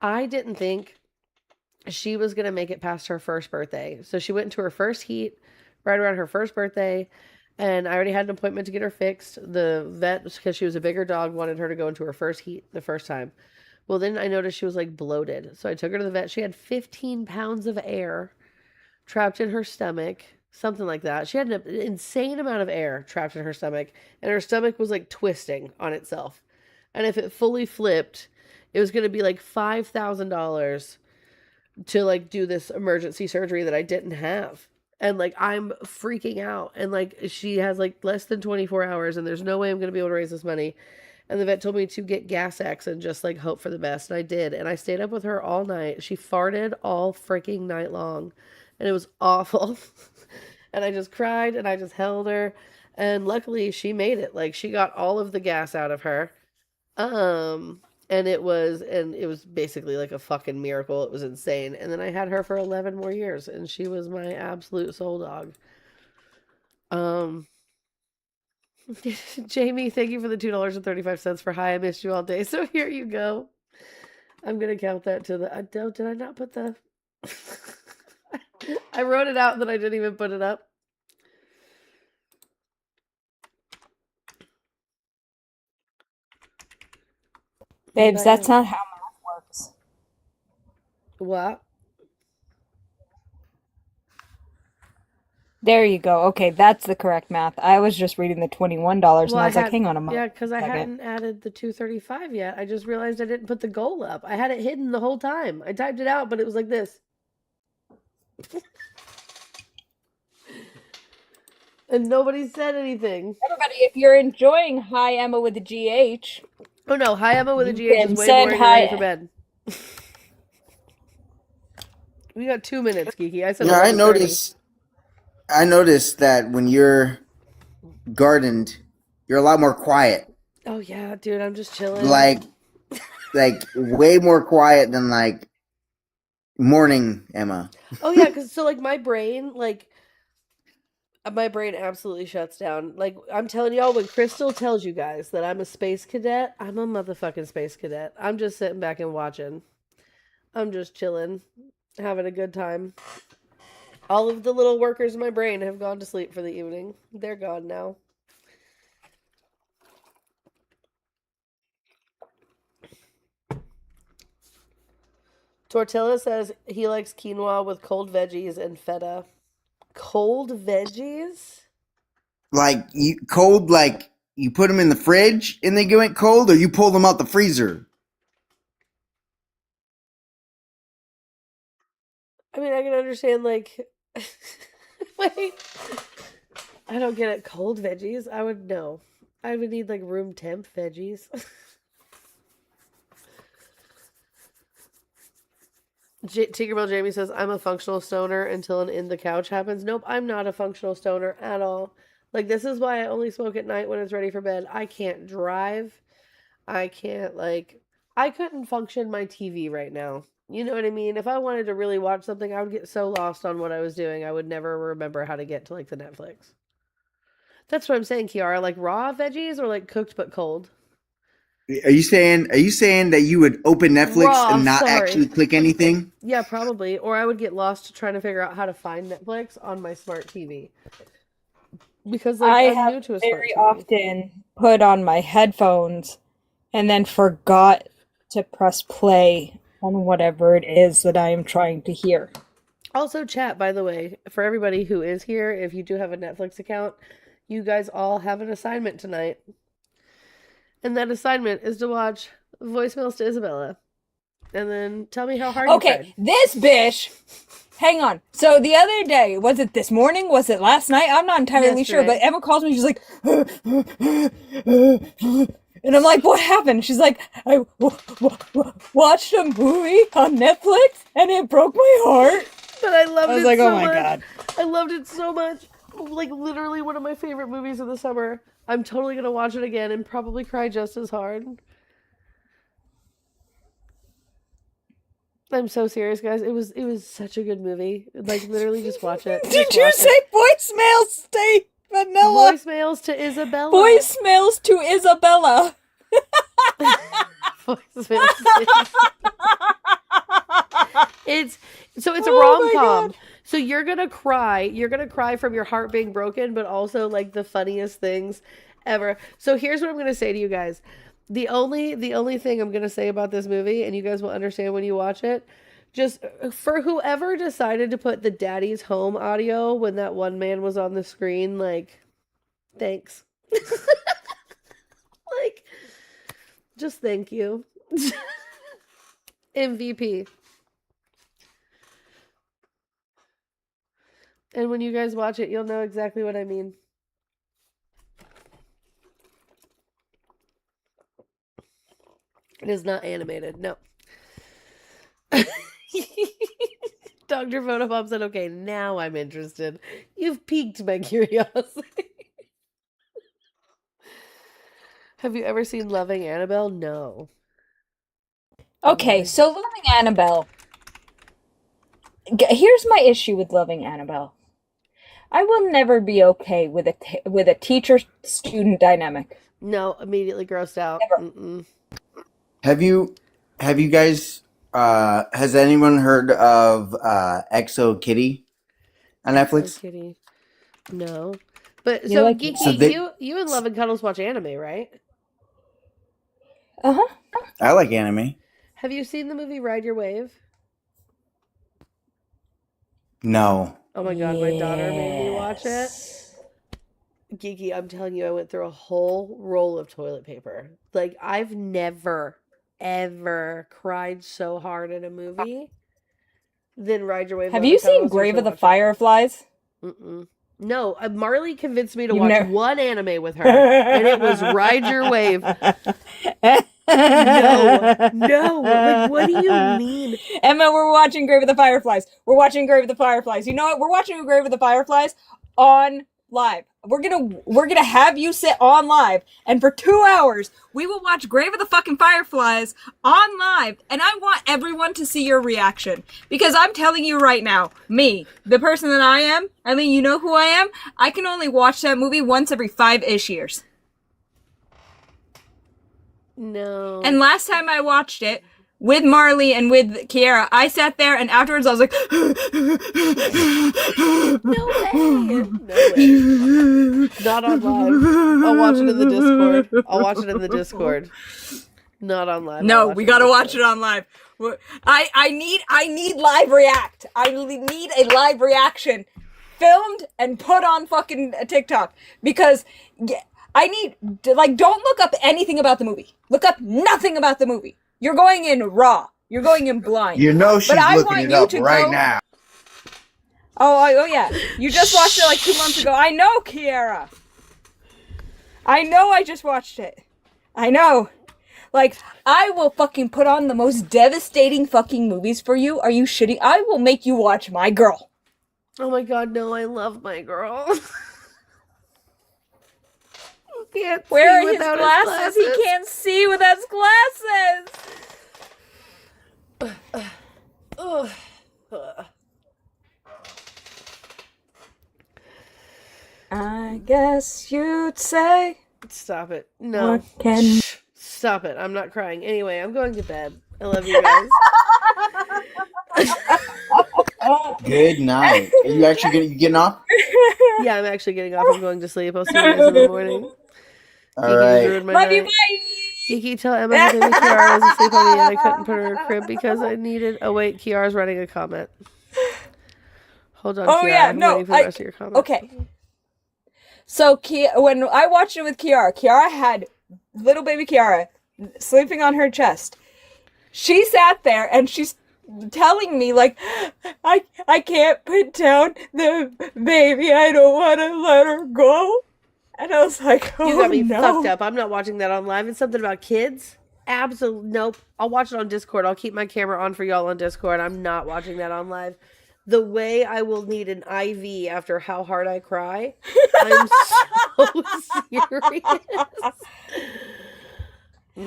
I didn't think she was going to make it past her first birthday. So she went into her first heat right around her first birthday. And I already had an appointment to get her fixed. The vet, because she was a bigger dog, wanted her to go into her first heat the first time. Well, then I noticed she was like bloated. So I took her to the vet. She had 15 pounds of air trapped in her stomach, something like that. She had an insane amount of air trapped in her stomach, and her stomach was like twisting on itself. And if it fully flipped, it was going to be like $5,000 to like do this emergency surgery that I didn't have. And like I'm freaking out, and like she has like less than 24 hours, and there's no way I'm going to be able to raise this money. And the vet told me to get Gas X and just like hope for the best. And I did. And I stayed up with her all night. She farted all freaking night long. And it was awful. And I just cried and I just held her. And luckily she made it. Like she got all of the gas out of her. And it was basically like a fucking miracle. It was insane. And then I had her for 11 more years, and she was my absolute soul dog. Jamie, thank you for the $2.35 for hi. I missed you all day. So here you go. I'm gonna count that to the. Did I not put the? I wrote it out and then I didn't even put it up.
Babes, that's not how math works.
What?
There you go. Okay, that's the correct math. I was just reading the $21 and I was like, hang on a moment.
Yeah, because I hadn't added the 235 yet. I just realized I didn't put the goal up. I had it hidden the whole time. I typed it out, but it was like this. And nobody said anything.
Everybody, if you're enjoying Hi Emma with the GH.
Oh no, Hi Emma with a GH is way more ready for bed. We got 2 minutes, Kiki. I said
yeah, I noticed that when you're gardened, you're a lot more quiet.
Oh yeah, dude, I'm just chilling.
Like way more quiet than like morning Emma.
Oh yeah, because so like my brain absolutely shuts down. Like I'm telling y'all, when Crystal tells you guys that I'm a space cadet, I'm a motherfucking space cadet. I'm just sitting back and watching. I'm just chilling, having a good time. All of the little workers in my brain have gone to sleep for the evening. They're gone now. Tortilla says he likes quinoa with cold veggies and feta. Cold veggies?
Like you put them in the fridge and they get cold, or you pull them out the freezer?
I mean, I can understand like wait. I don't get it. Cold veggies? I would know. I would need like room temp veggies. Tinkerbell Jamie says, I'm a functional stoner until an in the couch happens. Nope, I'm not a functional stoner at all. Like, this is why I only smoke at night when it's ready for bed. I can't drive. I can't, I couldn't function my TV right now. You know what I mean? If I wanted to really watch something, I would get so lost on what I was doing, I would never remember how to get to, the Netflix. That's what I'm saying, Kiara. Like raw veggies or like cooked but cold?
Are you saying that you would open Netflix
Raw,
and not
sorry.
actually click anything?
Yeah, probably. Or I would get lost trying to figure out how to find Netflix on my smart TV. Because like
I
I'm
have
new to a smart
very
TV.
often put on my headphones and then forgot to press play on whatever it is that I am trying to hear.
Also, chat, by the way, for everybody who is here, if you do have a Netflix account, you guys all have an assignment tonight. And that assignment is to watch Voicemails to Isabella. And then tell me how hard you
Okay,
tried.
this bitch. Hang on. So the other day, was it this morning? Was it last night? I'm not entirely sure.
Yesterday.
But Emma calls me. She's like, and I'm like, what happened? She's like, I watched a movie on Netflix and it broke my heart.
But I loved it so much.
I was like, oh my God.
I loved it so much. Like, literally one of my favorite movies of the summer. I'm totally going to watch it again and probably cry just as hard. I'm so serious, guys. It was such a good movie. Like, literally just watch it.
Did you say voicemails stay vanilla?
Voicemails to Isabella.
Voicemails to Isabella.
Voicemails to It's a rom-com. So you're gonna cry. You're gonna cry from your heart being broken, but also like the funniest things ever. So here's what I'm gonna say to you guys. The only thing I'm gonna say about this movie, and you guys will understand when you watch it, just for whoever decided to put the Daddy's Home audio when that one man was on the screen, like, thanks. Like, just thank you. MVP. And when you guys watch it, you'll know exactly what I mean. It is not animated, no. Dr. Photobomb said, okay, now I'm interested. You've piqued my curiosity. Have you ever seen Loving Annabelle? No.
Okay, so Loving Annabelle. Here's my issue with Loving Annabelle. I will never be okay with a teacher-student dynamic.
No, immediately grossed out. Mm-mm.
Have you guys has anyone heard of Exo Kitty on Netflix?
Exo Kitty. No. But
You
so
like
Geeky,
that.
you and Love and Cuddles watch anime, right?
Uh-huh.
I like anime.
Have you seen the movie Ride Your Wave?
No.
Oh my god, my daughter made me watch it. Geeky, I'm telling you, I went through a whole roll of toilet paper. Like, I've never, ever cried so hard in a movie than Ride Your Wave.
Have you seen Grave of the Fireflies?
Mm-mm. No, Marley convinced me to
You've
watch
never-
one anime with her, and it was Ride Your Wave. No, like, what do you mean?
Emma, we're watching Grave of the Fireflies. We're watching Grave of the Fireflies. You know what? We're watching Grave of the Fireflies on live. We're gonna have you sit on live, and for 2 hours we will watch Grave of the fucking Fireflies on live, and I want everyone to see your reaction, because I'm telling you right now, me, the person that I am, I mean, you know who I am, I can only watch that movie once every 5-ish years.
No.
And last time I watched it with Marley and with Kiara, I sat there and afterwards I was like,
No way. Not on live. I'll watch it in the Discord. Not on live.
no, we gotta watch it on live. I need live react. I need a live reaction filmed and put on fucking TikTok, because I need, like, don't look up anything about the movie. Look up nothing about the movie. You're going in raw. You're going in blind.
You know she's
But I
looking
want
it
you
up
to
right
go-
now.
Oh yeah. You just watched it like 2 months ago. I know, Kiara. I know I just watched it. I know. Like, I will fucking put on the most devastating fucking movies for you. Are you shitting? I will make you watch My Girl.
Oh my god, no, I love My Girl. Can't
Where
see
are his
without
glasses?
his
He can't see without his glasses. I guess you'd say.
Stop it. No.
What can...
Stop it. I'm not crying. Anyway, I'm going to bed. I love you guys.
Good night. Are you actually getting off?
Yeah, I'm actually getting off. I'm going to sleep. I'll see you guys in the morning.
All right.
Ruined my
Love
night.
you, bye!
Kiki, tell Emma that baby Kiara was asleep on me and I couldn't put her in her crib because I needed... Oh, wait. Kiara's writing a comment. Hold on,
Oh,
Kiara.
yeah,
I'm
no.
waiting for the rest of your comment.
Okay. So, when I watched it with Kiara had little baby Kiara sleeping on her chest. She sat there and she's telling me, like, I can't put down the baby. I don't want to let her go. And I was like, oh,
You got me
no.
fucked up. I'm not watching that on live. It's something about kids. Absolutely. Nope. I'll watch it on Discord. I'll keep my camera on for y'all on Discord. I'm not watching that on live. The way I will need an IV after how hard I cry. I'm so serious.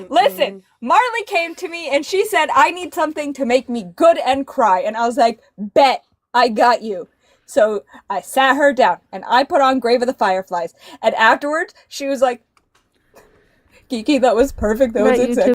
Listen, Marley came to me and she said, I need something to make me good and cry. And I was like, bet, I got you. So I sat her down and I put on Grave of the Fireflies. And afterwards, she was like, Kiki, that was perfect. That was exactly